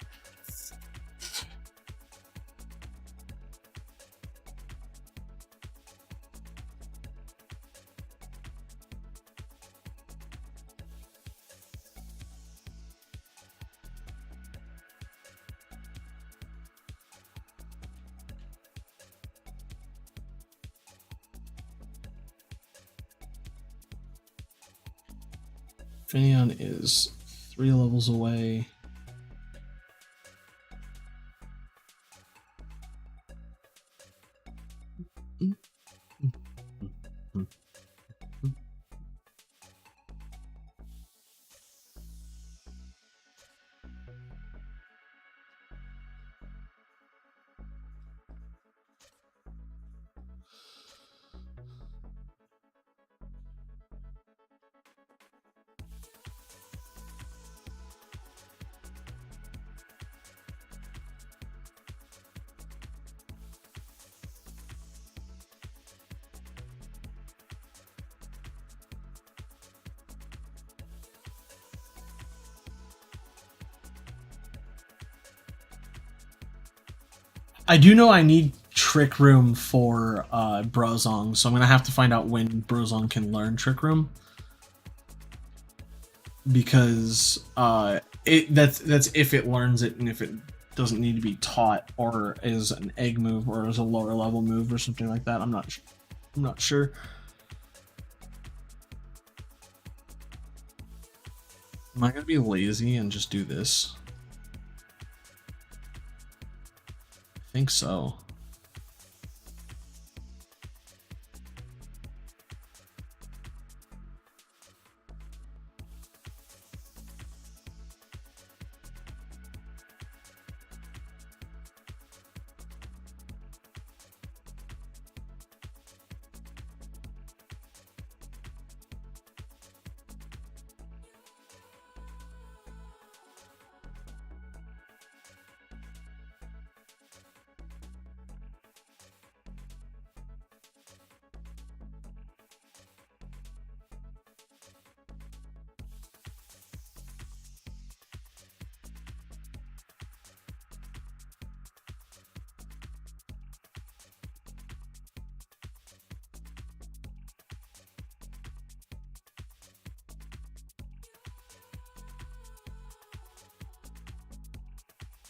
Finneon is 3 levels away. I do know I need Trick Room for Brozong, so I'm gonna have to find out when Brozong can learn Trick Room. Because that's if it learns it and if it doesn't need to be taught or is an egg move or is a lower level move or something like that. I'm not sure. Am I gonna be lazy and just do this? I think so.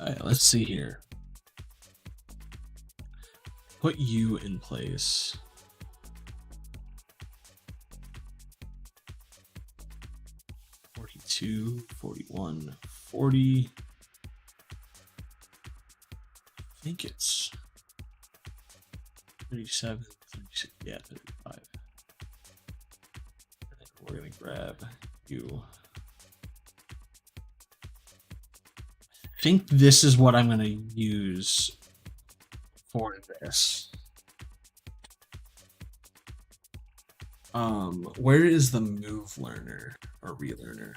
Alright, let's see here. Put you in place. $42, $41, $40. I think it's 37, 36, yeah, 35. And we're gonna grab you. I think this is what I'm gonna use for this. Where is the move learner or relearner?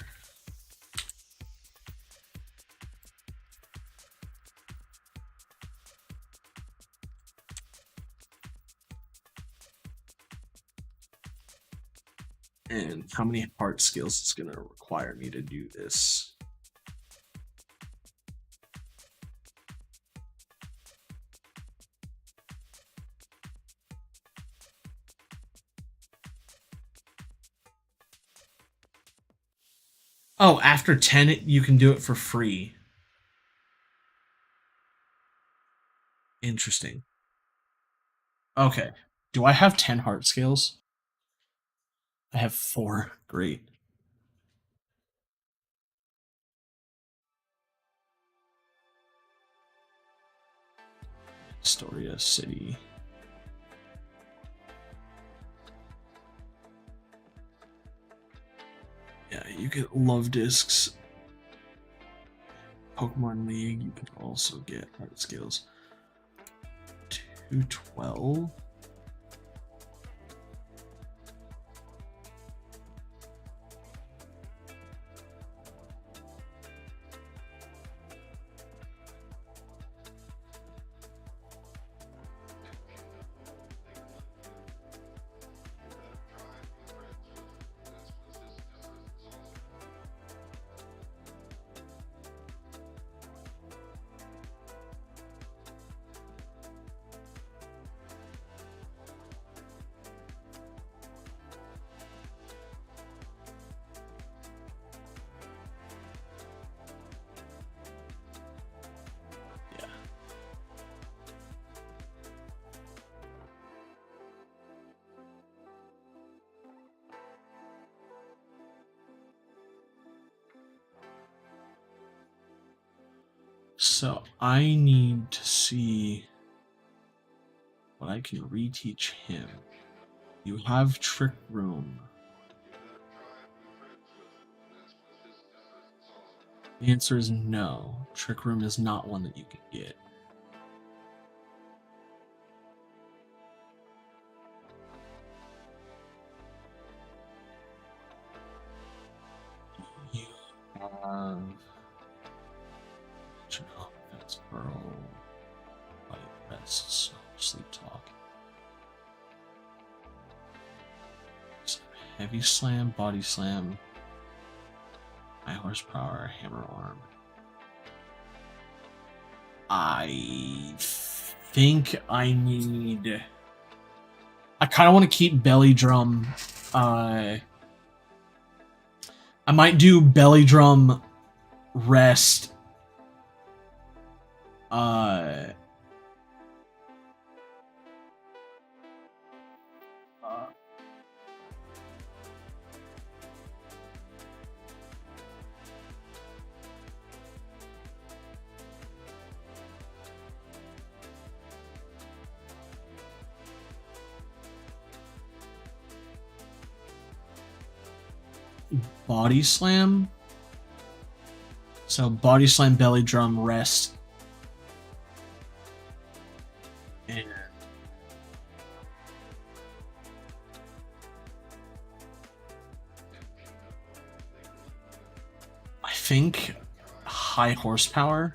And how many heart skills is going to require me to do this? Oh, after 10, you can do it for free. Interesting. Okay. Do I have 10 heart scales? I have 4. Great. Astoria City. Yeah, you get love discs. Pokemon League, you can also get heart scales. 212. So I need to see what I can reteach him. You have Trick Room. The answer is no. Trick Room is not one that you can get. You have That's Pearl, Light Rests, Sleep Talk. So Heavy Slam, Body Slam, High Horsepower, Hammer Arm. I think I need. I kind of want to keep Belly Drum. I might do Belly Drum, Rest. Body Slam. So Body Slam, Belly Drum, Rest. And I think High Horsepower.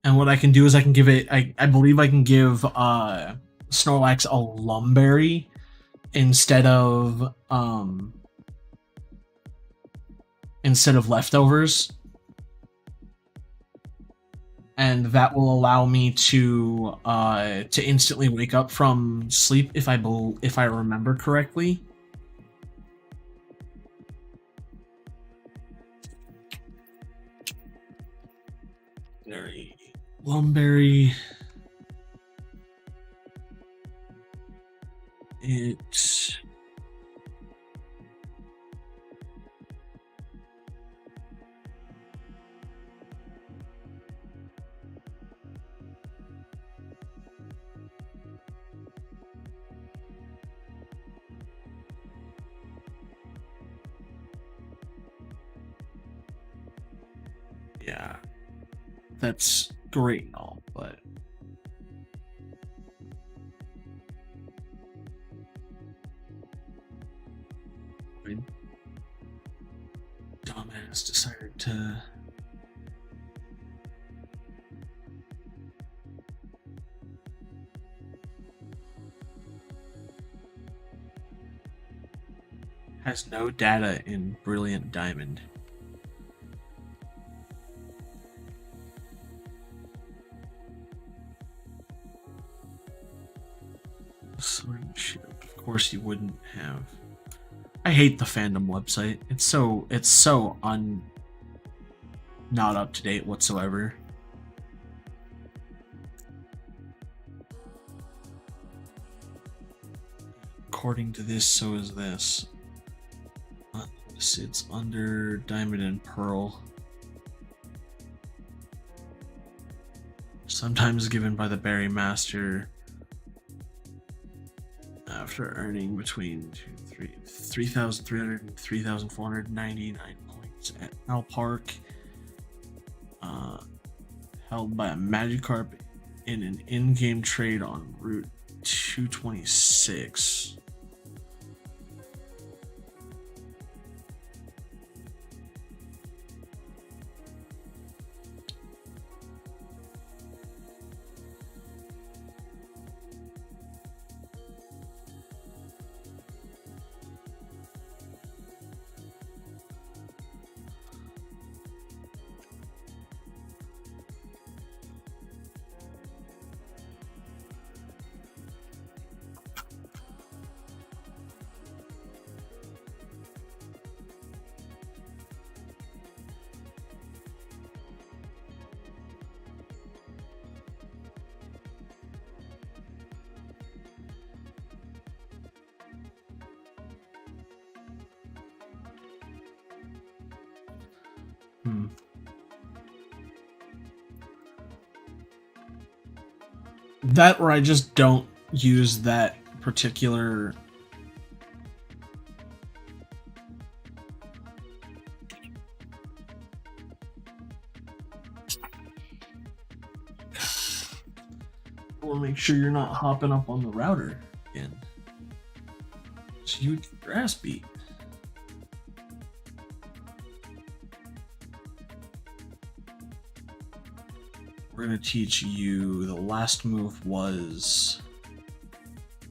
And what I can do is I can give it, I believe I can give Snorlax a Lumberry instead of leftovers. And that will allow me to instantly wake up from sleep if I remember correctly. Lumberry. it. Yeah, that's great and all, but my dumbass decided to. Has no data in Brilliant Diamond. Shit. Of course you wouldn't have. I hate the fandom website. It's so not up to date whatsoever. According to this, so is this. It's under Diamond and Pearl. Sometimes given by the Berry Master after earning between 3,300 and 3,499 points at Al Park. Held by a Magikarp in an in-game trade on Route 226. That or I just don't use that particular I want to make sure you're not hopping up on the router again. So you would get your ass beat. We're going to teach you, the last move was,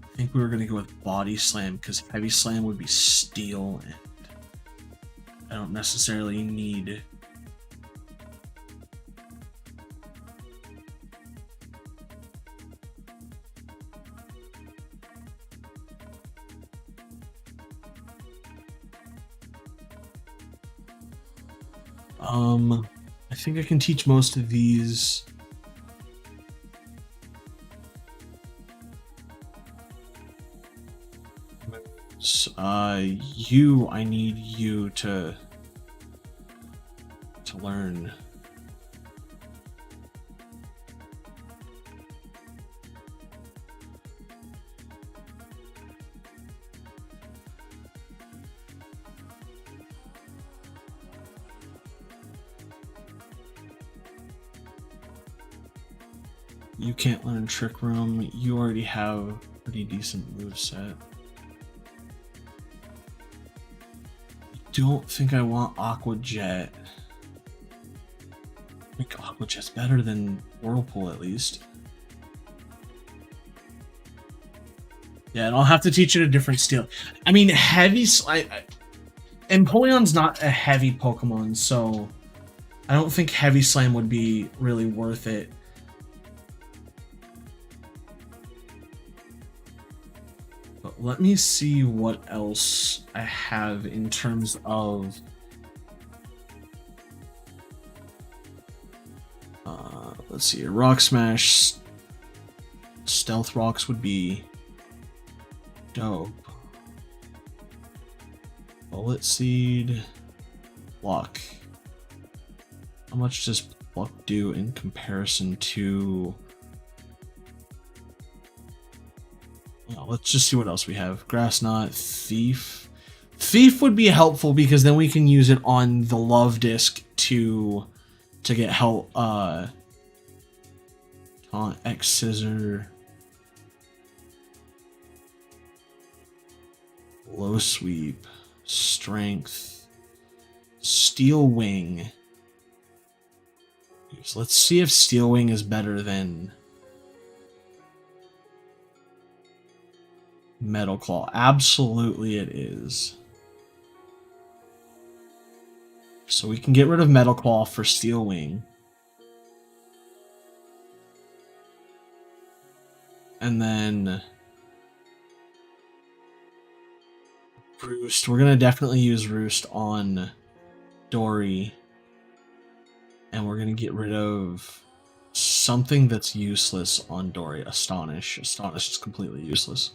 I think we were going to go with Body Slam because Heavy Slam would be Steel, and I don't necessarily need I think I can teach most of these. I need you to learn. You can't learn Trick Room. You already have a pretty decent moveset. Don't think I want Aqua Jet. I think Aqua Jet's better than Whirlpool at least. Yeah, and I'll have to teach it a different steel. I mean, heavy. Empoleon's not a heavy Pokemon, so I don't think Heavy Slam would be really worth it. But let me see what else I have in terms of let's see, Rock Smash, Stealth Rocks would be Dope. Bullet Seed. Luck. How much does luck do in comparison to... Well, let's just see what else we have. Grass Knot, Thief. Thief would be helpful because then we can use it on the Love Disc to get help. Taunt, X Scissor. Low Sweep. Strength. Steel Wing. So let's see if Steel Wing is better than Metal Claw. Absolutely it is. So we can get rid of Metal Claw for Steel Wing. And then Roost. We're going to definitely use Roost on Dory. And we're going to get rid of something that's useless on Dory. Astonish. Astonish is completely useless.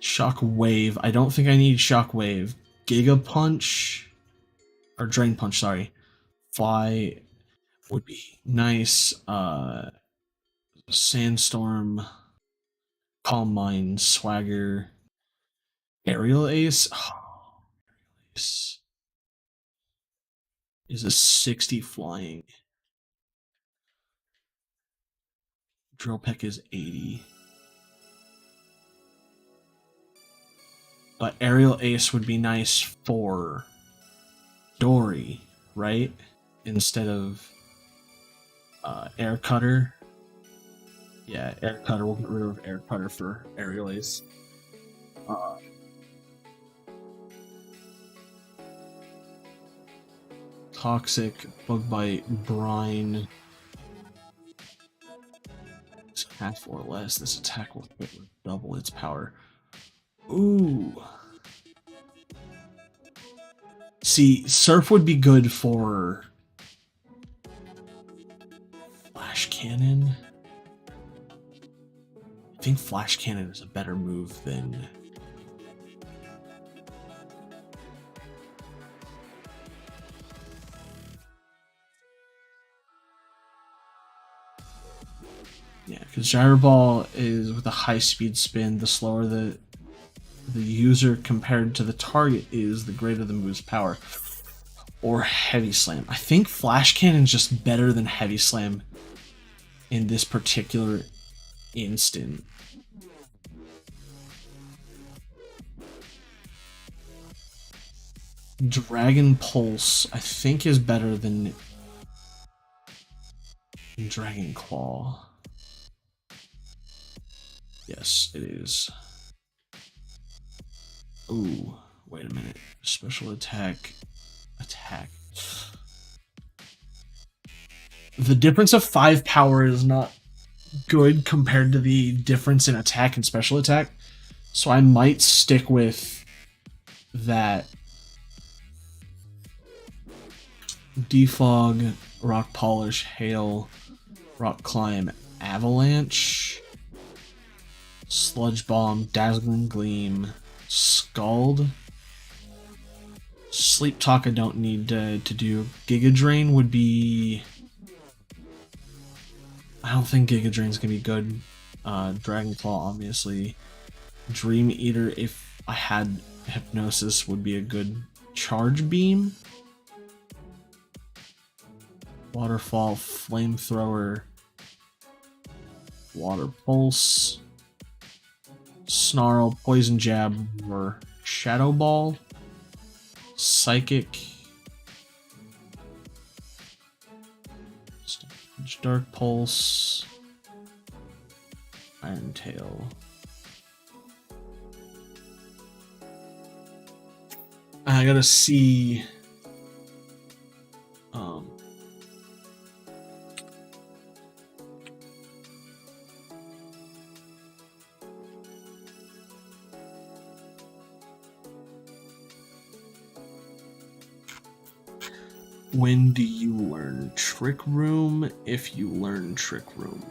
Shock Wave. I don't think I need Shock Wave. Giga Punch. Or Drain Punch, sorry. Fly would be nice. Sandstorm. Calm Mind. Swagger. Aerial Ace. Oh, Ace is a 60 flying. Drill Peck is 80. But Aerial Ace would be nice for Dory, right? Instead of Air Cutter. Yeah, Air Cutter. We'll get rid of Air Cutter for Aerial Ace. Toxic, Bug Bite, Brine. It's half or less. This attack will double its power. Ooh. See, Surf would be good for Flash Cannon. I think Flash Cannon is a better move than... Yeah, because Gyro Ball is with a high speed spin. The slower the user compared to the target is, the greater the move's power. Or Heavy Slam. I think Flash Cannon is just better than Heavy Slam in this particular instant. Dragon Pulse, I think, is better than Dragon Claw. Yes, it is. Ooh, wait a minute. Special attack. Attack. The difference of 5 power is not good compared to the difference in attack and special attack. So I might stick with that. Defog, Rock Polish, Hail, Rock Climb, Avalanche, Sludge Bomb, Dazzling Gleam, Scald. Sleep Talk I don't need to do. Giga Drain would be... I don't think Giga Drain's gonna be good. Dragon Claw, obviously. Dream Eater, if I had Hypnosis, would be a good Charge Beam. Waterfall, Flamethrower, Water Pulse, Snarl, Poison Jab, or Shadow Ball, Psychic, Dark Pulse, Iron Tail. I gotta see. When do you learn Trick Room? If you learn Trick Room.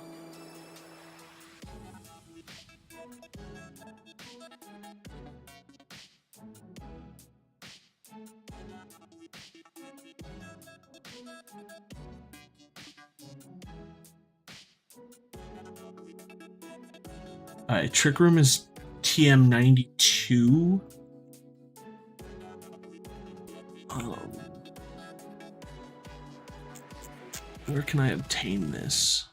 Alright, Trick Room is TM92. Where can I obtain this?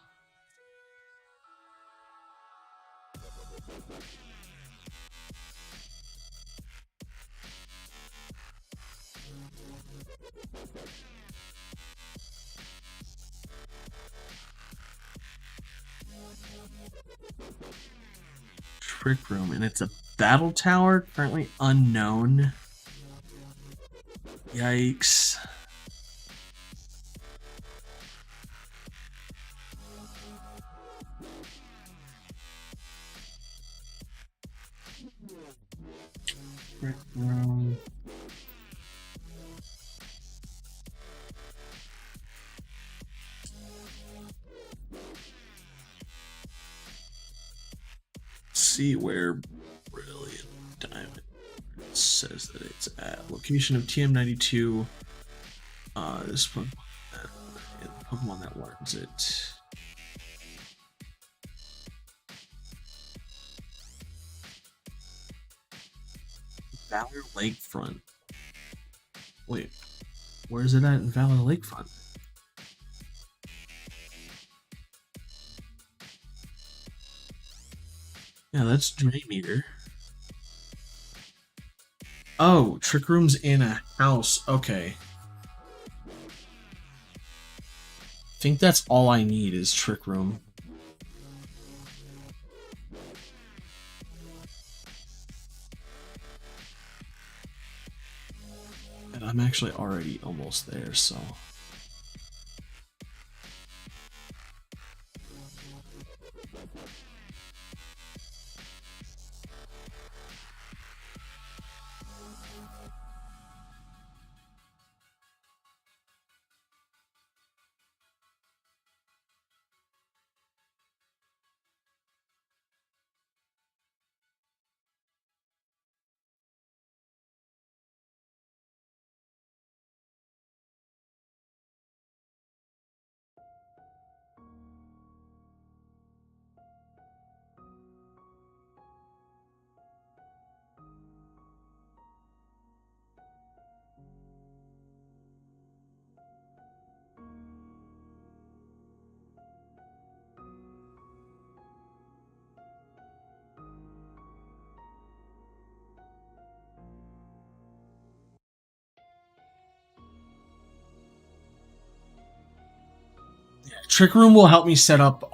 Trick Room, and it's a battle tower, currently unknown. Yikes. Trick Room. See where Brilliant Diamond says that it's at. Location of TM92. This Pokemon that learns it. Valor Lakefront. Wait, where is it at in Valor Lakefront? Yeah, that's Dreammeter. Oh, Trick Room's in a house. Okay. I think that's all I need is Trick Room. And I'm actually already almost there, so... Trick Room will help me set up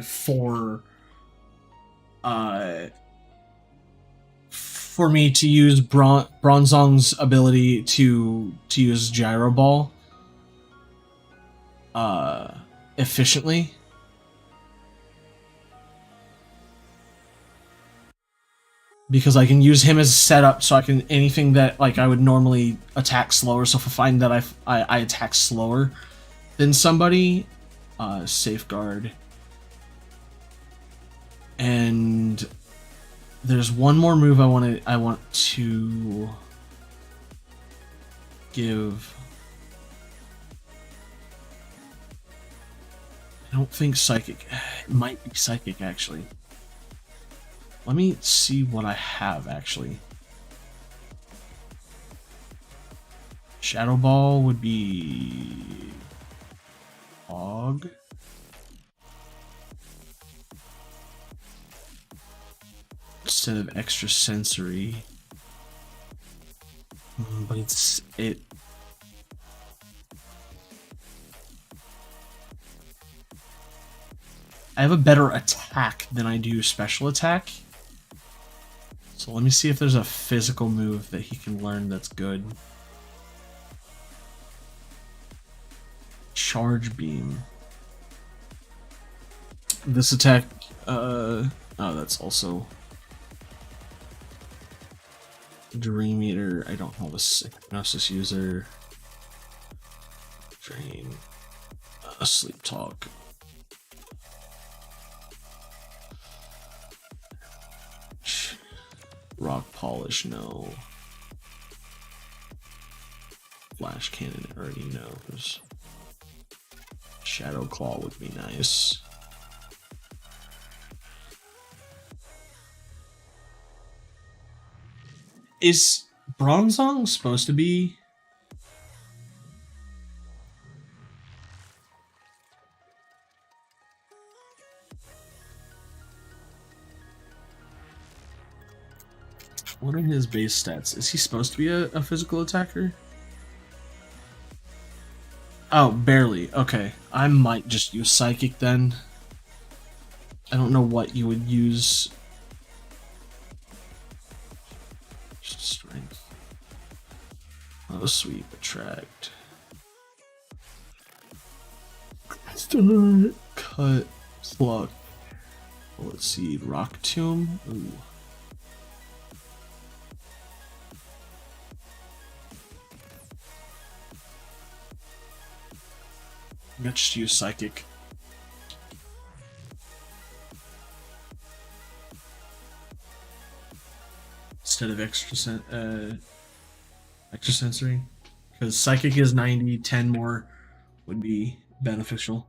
for me to use Bronzong's ability to use Gyro Ball efficiently. Because I can use him as a setup, so I can anything that like I would normally attack slower. So if I find that I attack slower than somebody, Safeguard. And there's one more move I want to give. I don't think Psychic. It might be Psychic actually. Let me see what I have actually. Shadow Ball would be Fog. Instead of extra sensory. But it I have a better attack than I do special attack. So let me see if there's a physical move that he can learn that's good. Charge Beam. This attack, oh, that's also Dream Eater. I don't have a Hypnosis user. Sleep talk. Rock polish, no. Flash cannon already knows. Shadow claw would be nice. Is Bronzong supposed to be? What are his base stats? Is he supposed to be a physical attacker? Oh, barely. Okay. I might just use Psychic then. I don't know what you would use. Strength. Oh, sweep, attract. Cut, pluck. Let's see, Rock Tomb. Ooh. Let's just use Psychic. Instead of extrasensory. Because Psychic is 90, 10 more would be beneficial.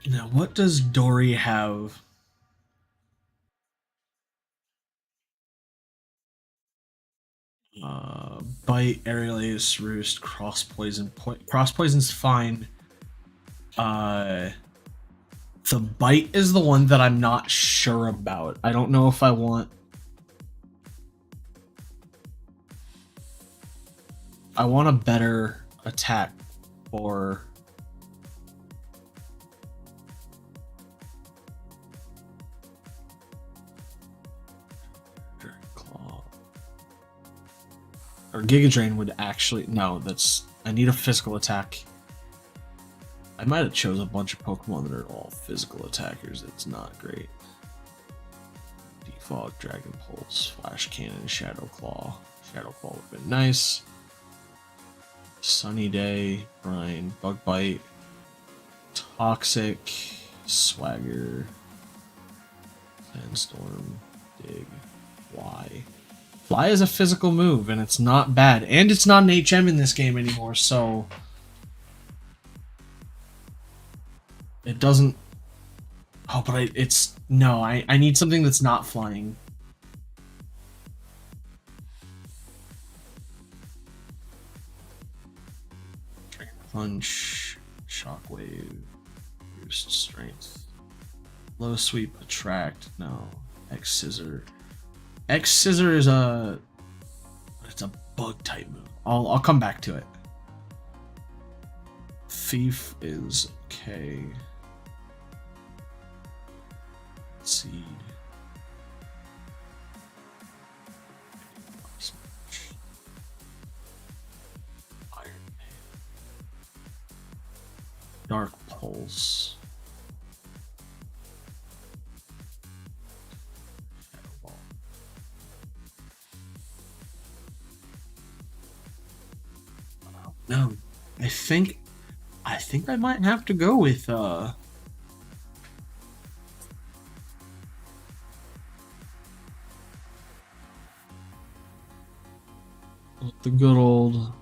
Now, what does Dory have? Bite, aerial ace, roost, cross poison. Cross poison's fine. The bite is the one that I'm not sure about. I don't know if I want. I want a better attack for. Or Giga Drain would actually no. That's I need a physical attack. I might have chose a bunch of Pokemon that are all physical attackers. It's not great. Defog, Dragon Pulse, Flash Cannon, Shadow Claw. Shadow Claw would have been nice. Sunny Day, Brine, Bug Bite, Toxic, Swagger, Sandstorm, Dig, Fly. Fly is a physical move, and it's not bad. And it's not an HM in this game anymore, so... It doesn't... Oh, but it's... No, I need something that's not flying. Dragon Punch, Shockwave, Boost Strength, Low Sweep, Attract, no, X Scissor. X Scissor is a... It's a bug type move. I'll come back to it. Thief is okay. Seed. Iron Man. Dark Pulse. Shadow Ball. No, I think I might have to go with the good old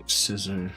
Scissor.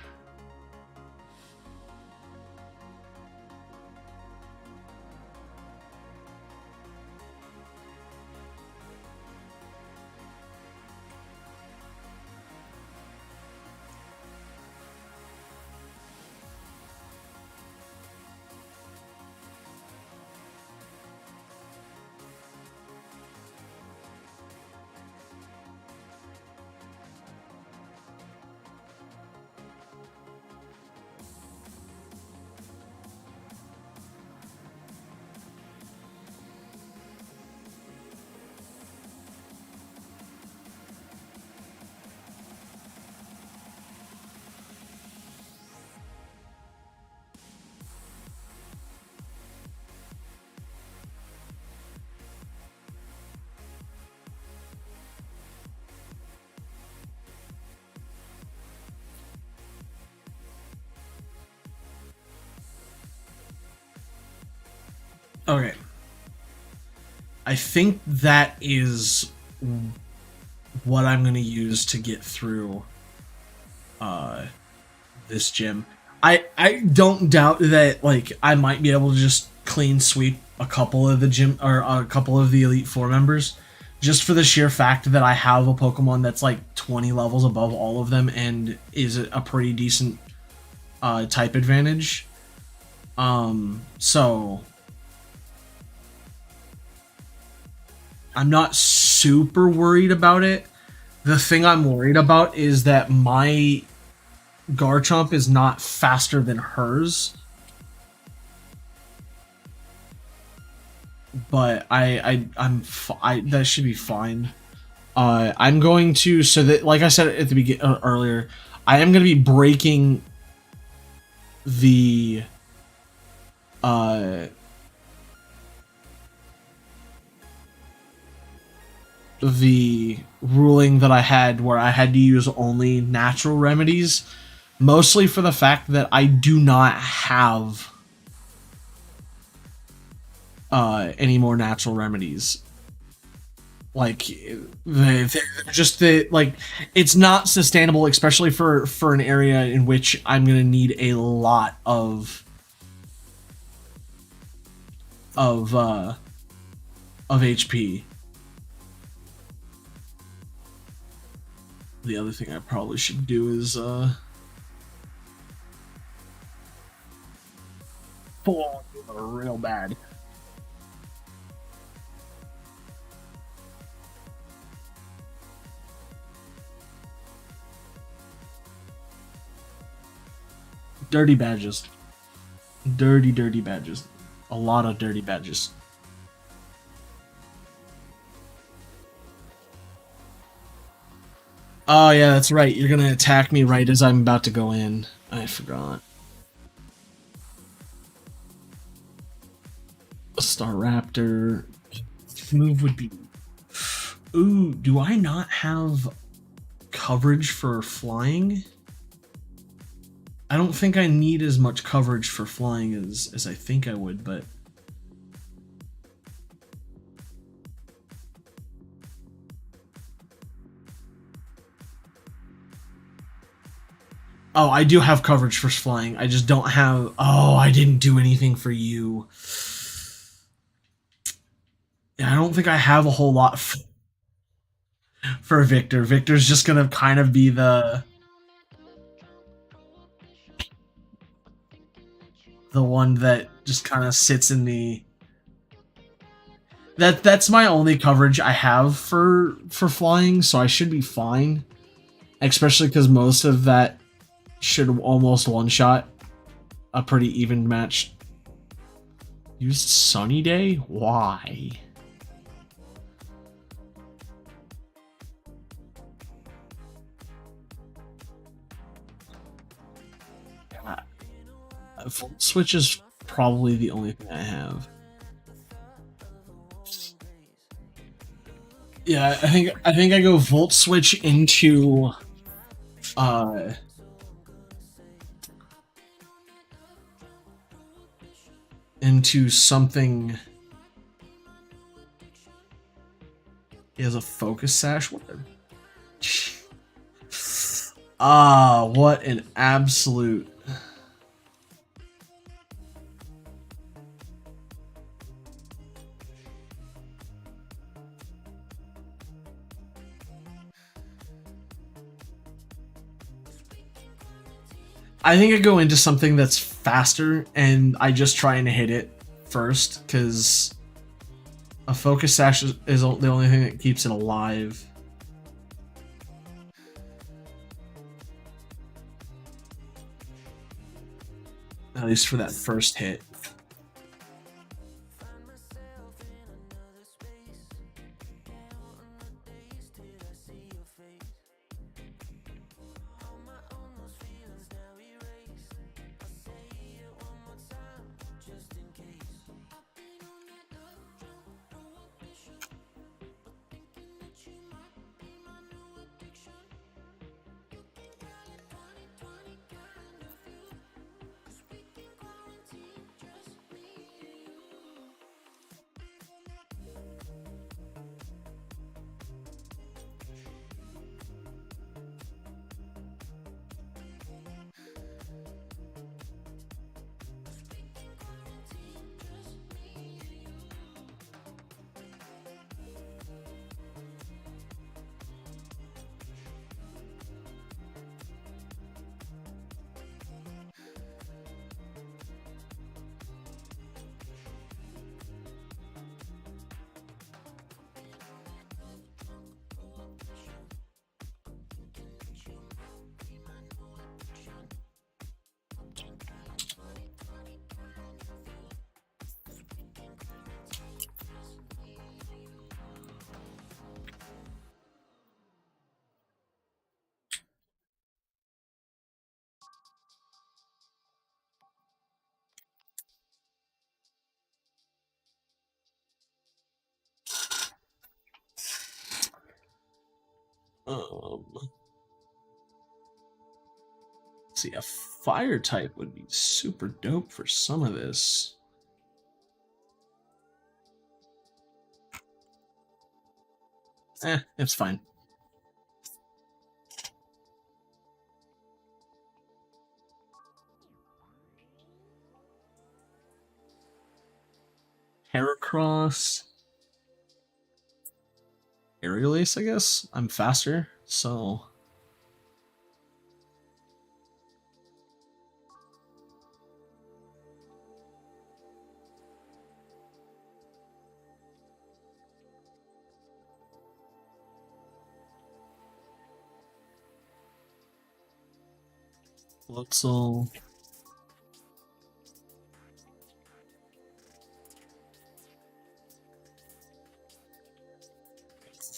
Okay. I think that is what I'm gonna use to get through this gym. I don't doubt that like I might be able to just clean sweep a couple of the gym or a couple of the Elite Four members, just for the sheer fact that I have a Pokemon that's like 20 levels above all of them and is a pretty decent type advantage. So I'm not super worried about it. The thing I'm worried about is that my Garchomp is not faster than hers. But that should be fine. I'm going to, so that, like I said at the beginning earlier, I am going to be breaking the the ruling that I had where I had to use only natural remedies, mostly for the fact that I do not have any more natural remedies. Like they're just the like it's not sustainable, especially for an area in which I'm gonna need a lot of HP. The other thing I probably should do is pull real bad. Dirty badges. Dirty badges. A lot of dirty badges. Oh yeah, that's right. You're gonna attack me right as I'm about to go in. I forgot. Staraptor. Move would be... Ooh, do I not have coverage for flying? I don't think I need as much coverage for flying as I think I would, but... Oh, I do have coverage for flying. I just don't have... Oh, I didn't do anything for you. I don't think I have a whole lot for Victor. Victor's just gonna kind of be the one that just kind of sits in the... That's my only coverage I have for flying, so I should be fine. Especially because most of that should almost one-shot a pretty even match. Used Sunny Day? Why? Volt Switch is probably the only thing I have. Yeah, I think I go Volt Switch into something. He has a focus sash. What? What an absolute. I think I go into something that's faster, and I just try and hit it first, because a focus sash is the only thing that keeps it alive. At least for that first hit. Let's see, a fire type would be super dope for some of this. It's fine. Heracross. Aerial Ace, I guess. I'm faster, so. Lutzel.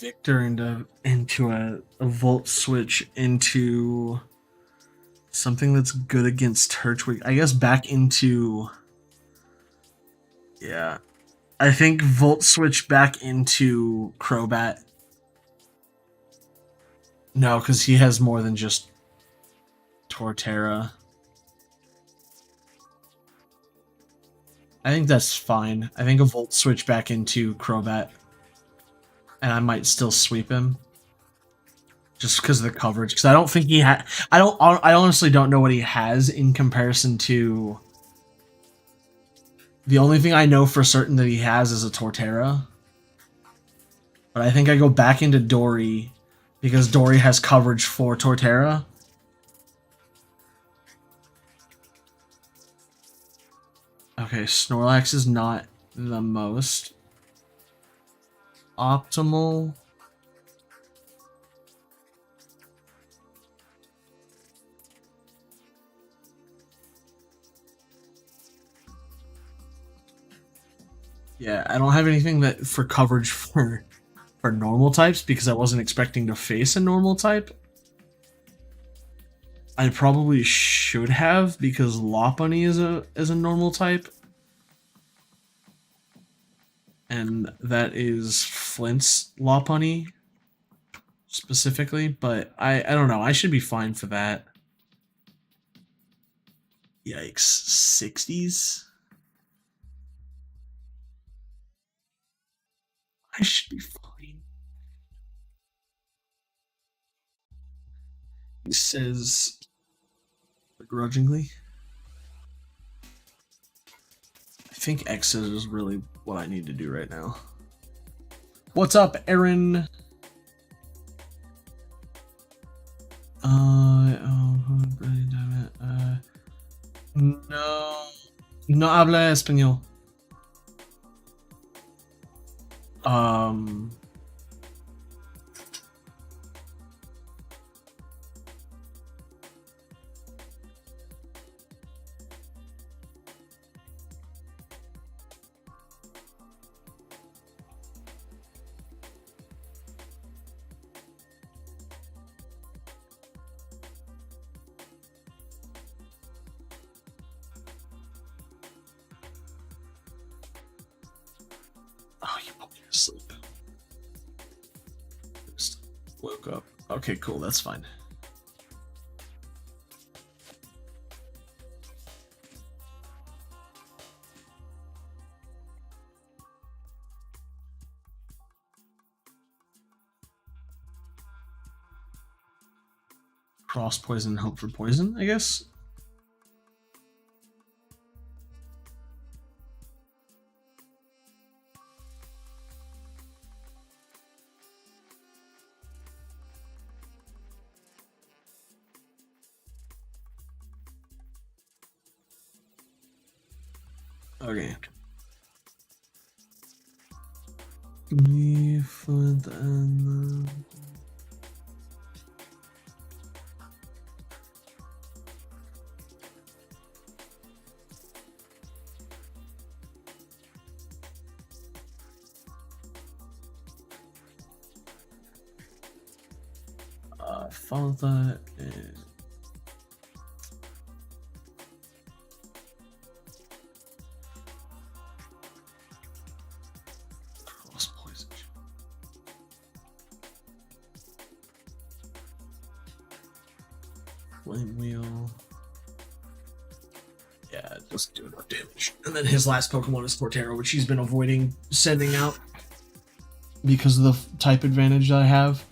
Victor into a Volt switch into something that's good against Turtwig. I guess back into. Yeah. I think Volt switch back into Crobat. No, because he has more than just Torterra. I think that's fine. I think a Volt switch back into Crobat. And I might still sweep him. Just because of the coverage. Because I don't think he had... I honestly don't know what he has in comparison to... The only thing I know for certain that he has is a Torterra. But I think I go back into Dory because Dory has coverage for Torterra. Okay, Snorlax is not the most optimal. Yeah, I don't have anything that for coverage for normal types because I wasn't expecting to face a normal type. I probably should have because Lopunny is a normal type. And that is Flint's Lopunny specifically, but I don't know. I should be fine for that. Yikes, 60s? I should be fine. He says begrudgingly. I think exit is really what I need to do right now. What's up, Aaron? No habla español. Oh, you put me to sleep. Just woke up. Okay, cool. That's fine. Cross poison, hope for poison, I guess. Okay. Me for the follow that and cross poison. Flame Wheel. Yeah, just do enough damage. And then his last Pokemon is Torterra, which he's been avoiding sending out because of the type advantage I have.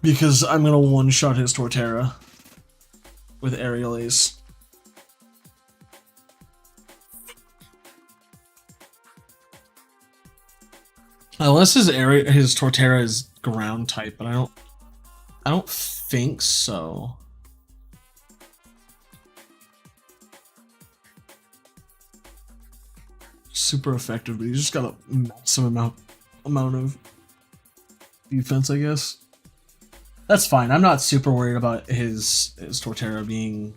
Because I'm gonna one-shot his Torterra with Aerial Ace. Unless his Torterra is ground type, but I don't think so. Super effective, but he's just got a massive amount of defense, I guess. That's fine. I'm not super worried about his Torterra being.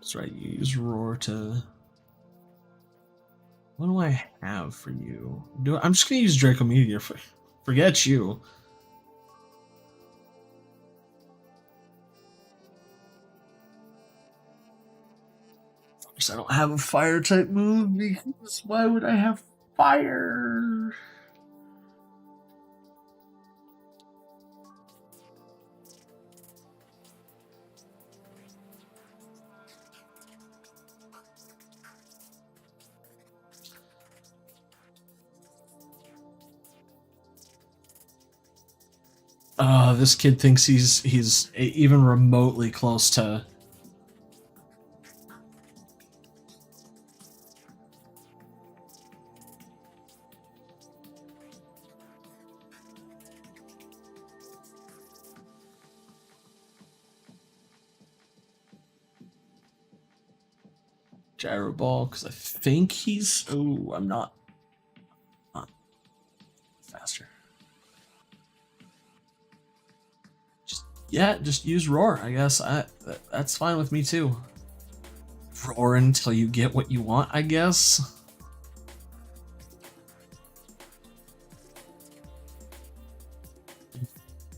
That's right. You use Roar to. What do I have for you? I'm just gonna use Draco Meteor. Forget you. I don't have a fire type move because why would I have fire? This kid thinks he's even remotely close to. Gyro Ball, because I think he's. Oh, I'm not. Faster. Just use Roar, I guess. That's fine with me too. Roar until you get what you want, I guess.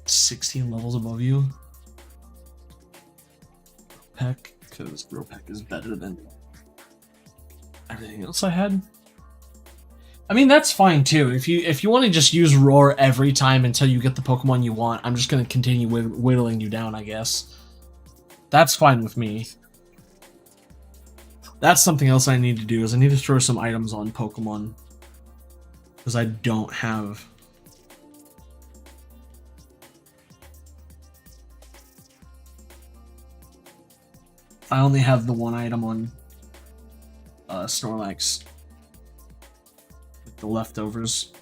$16 levels above you. Peck, because Peck is better than everything else I had. I mean, that's fine too. If you want to just use Roar every time until you get the Pokemon you want, I'm just going to continue whittling you down, I guess. That's fine with me. That's something else I need to do, is I need to throw some items on Pokemon. Because I don't have... I only have the one item on Snorlax. With the leftovers.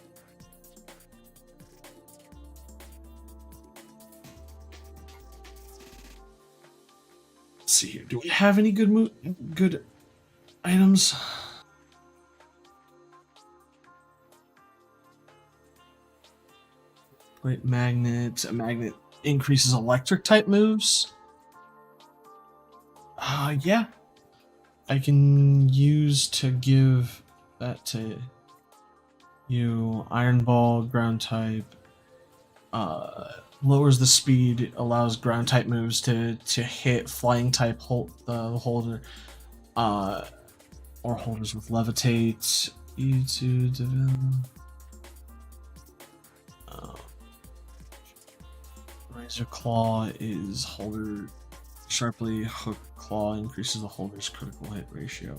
Let's see here. Do we have any good items? Wait, magnet. A magnet increases electric type moves. Yeah. I can use to give that to you. Iron Ball, ground type. Lowers the speed, allows ground type moves to hit flying type holder. Or holders with levitate. E2 develop. Razor Claw is holder. Sharply hook claw increases the holder's critical hit ratio.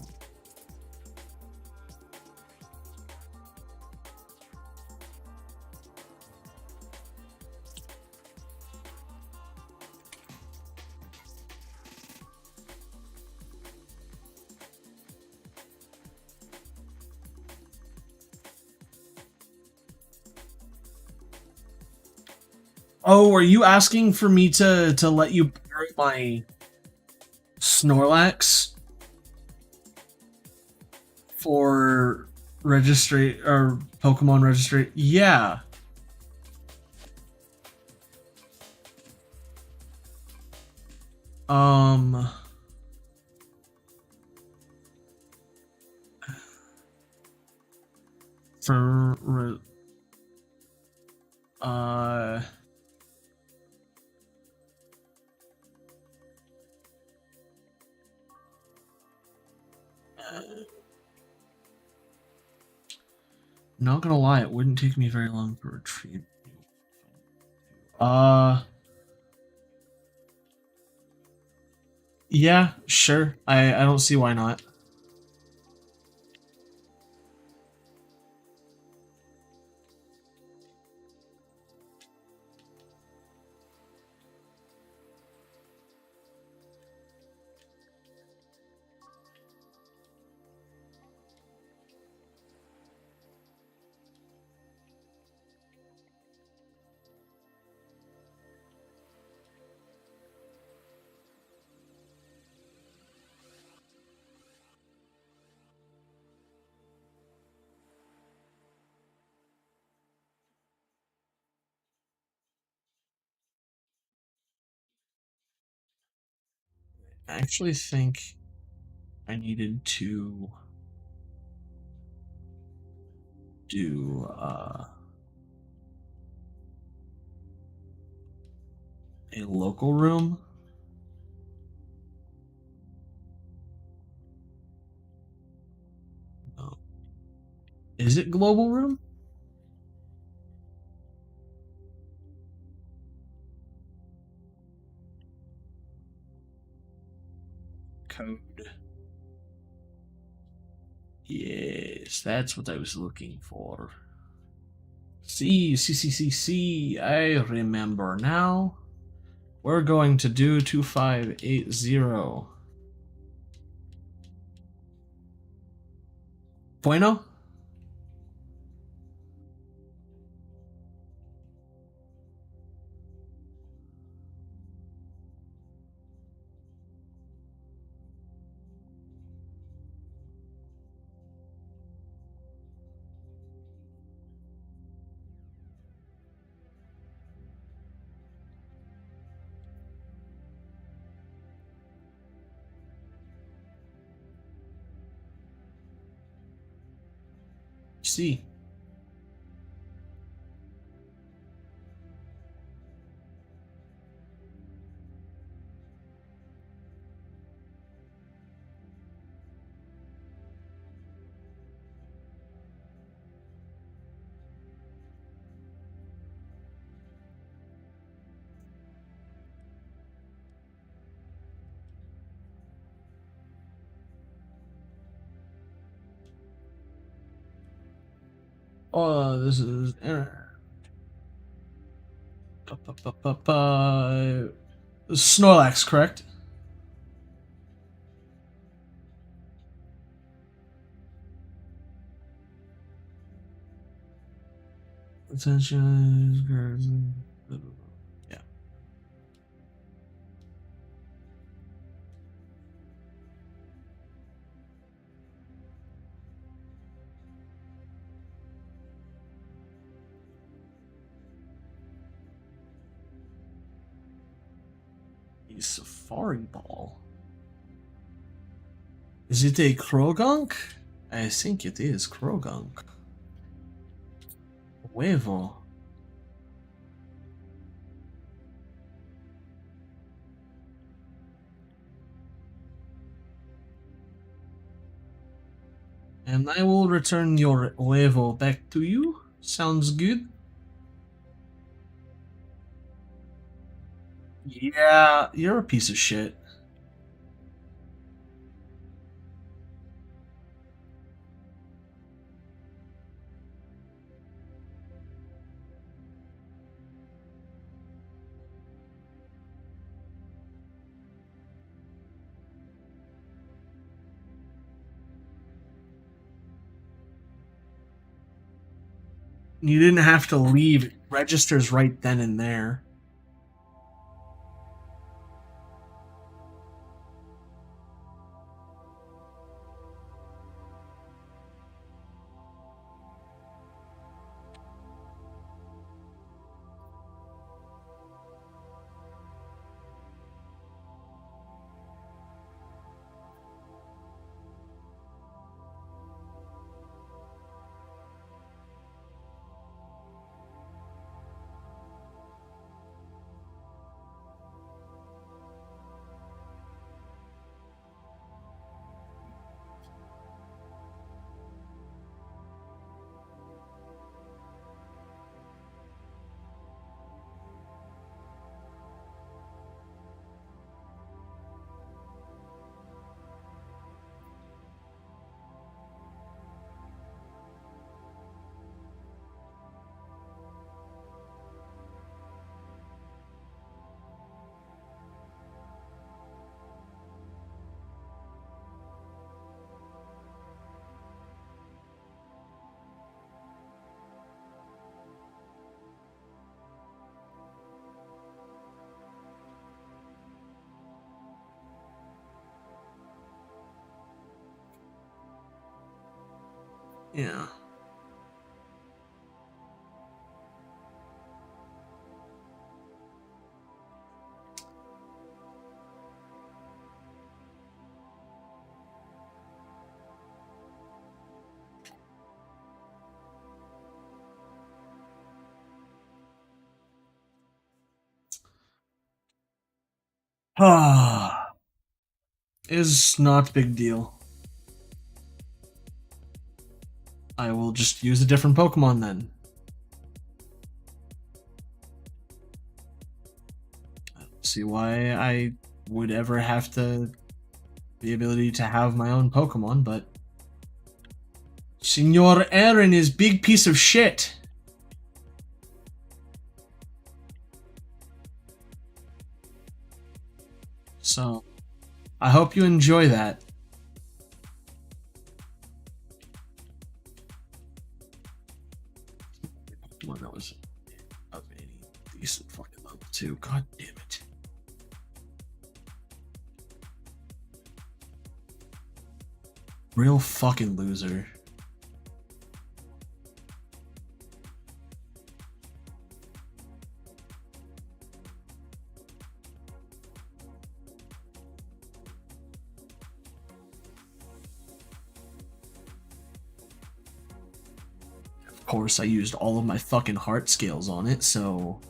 Oh, are you asking for me to let you bury my Snorlax for registry or Pokemon registry? Yeah. For Not gonna lie, it wouldn't take me very long to retrieve. Uh, yeah, sure. I don't see why not. I actually think I needed to do a local room. Oh. Is it global room? Code. Yes, that's what I was looking for. See, I remember now. We're going to do 2580. Bueno? See. Oh, this is Snorlax, correct? Attention. Yeah. A Safari Ball. Is it a Krogunk? I think it is Krogunk. Huevo. And I will return your huevo back to you. Sounds good? Yeah, you're a piece of shit. You didn't have to leave. It registers right then and there. Yeah. Ah, is not a big deal. I will just use a different Pokemon then. I don't see why I would ever have the ability to have my own Pokemon, but Senor Aaron is big piece of shit. So, I hope you enjoy that. One that was of any decent fucking level too. God damn it. Real fucking loser. Of course, I used all of my fucking heart scales on it, so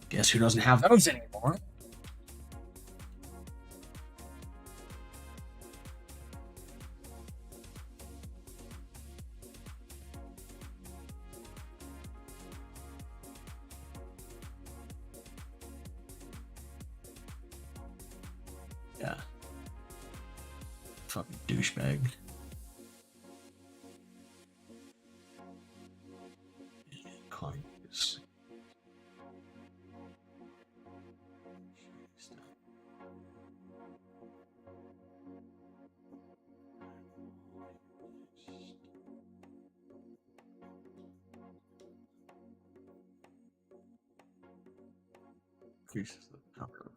guess who doesn't have those anymore? Yeah. Fucking douchebag. Kindness. Increases the power of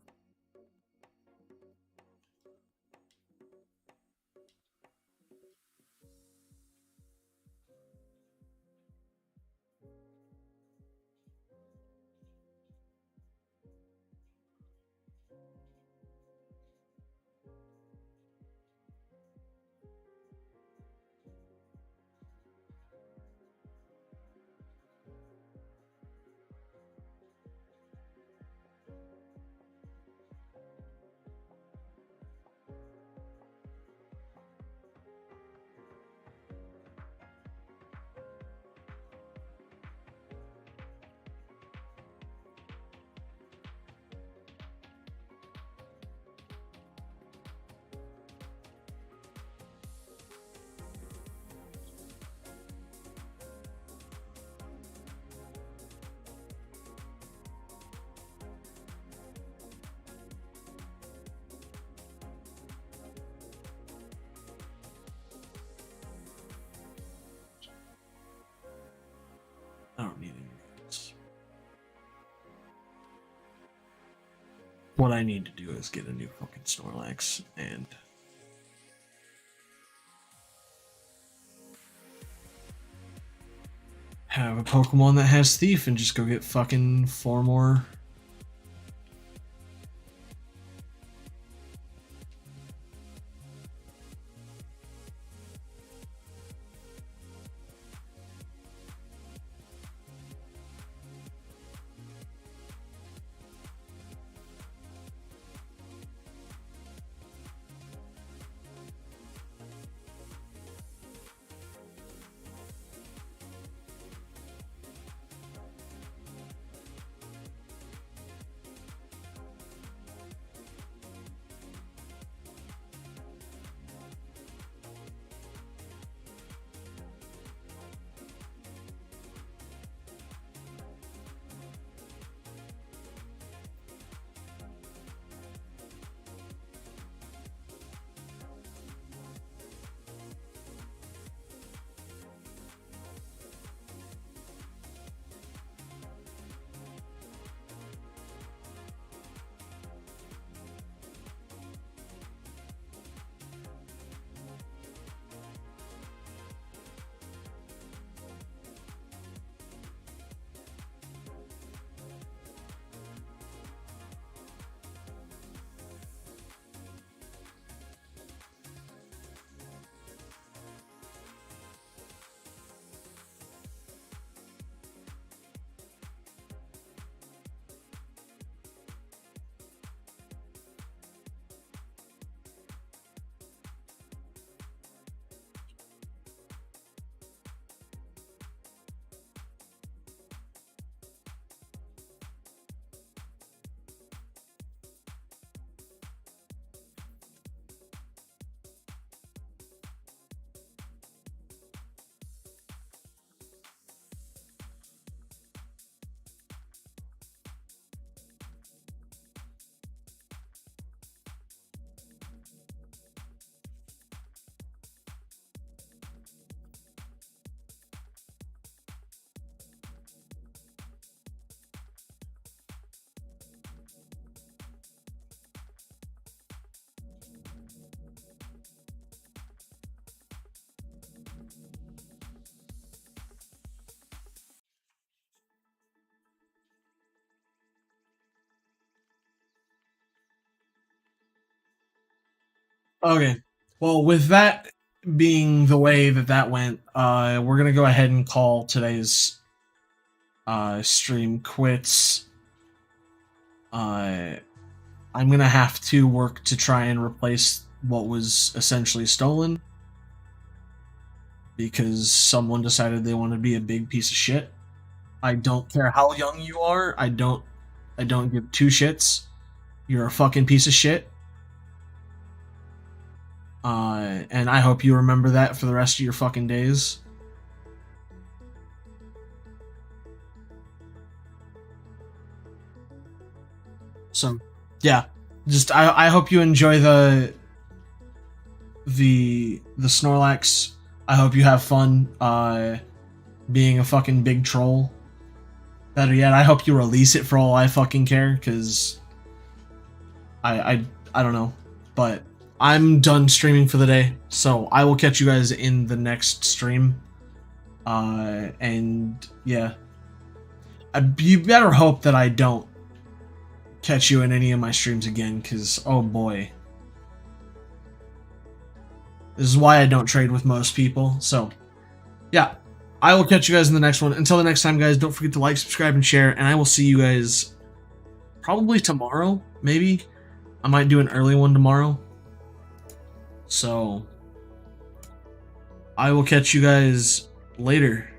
I don't need any units. What I need to do is get a new fucking Snorlax and have a Pokemon that has Thief and just go get fucking 4 more. Okay. Well, with that being the way that that went, we're gonna go ahead and call today's stream quits. I'm gonna have to work to try and replace what was essentially stolen because someone decided they want to be a big piece of shit. I don't care how young you are. I don't give two shits. You're a fucking piece of shit. And I hope you remember that for the rest of your fucking days. So, yeah, just I hope you enjoy the Snorlax. I hope you have fun being a fucking big troll. Better yet, I hope you release it for all I fucking care, because I don't know. But I'm done streaming for the day, so I will catch you guys in the next stream. And yeah, you better hope that I don't catch you in any of my streams again, because oh boy. This is why I don't trade with most people. So, yeah, I will catch you guys in the next one. Until the next time, guys, don't forget to like, subscribe, and share. And I will see you guys probably tomorrow, maybe. I might do an early one tomorrow. So, I will catch you guys later.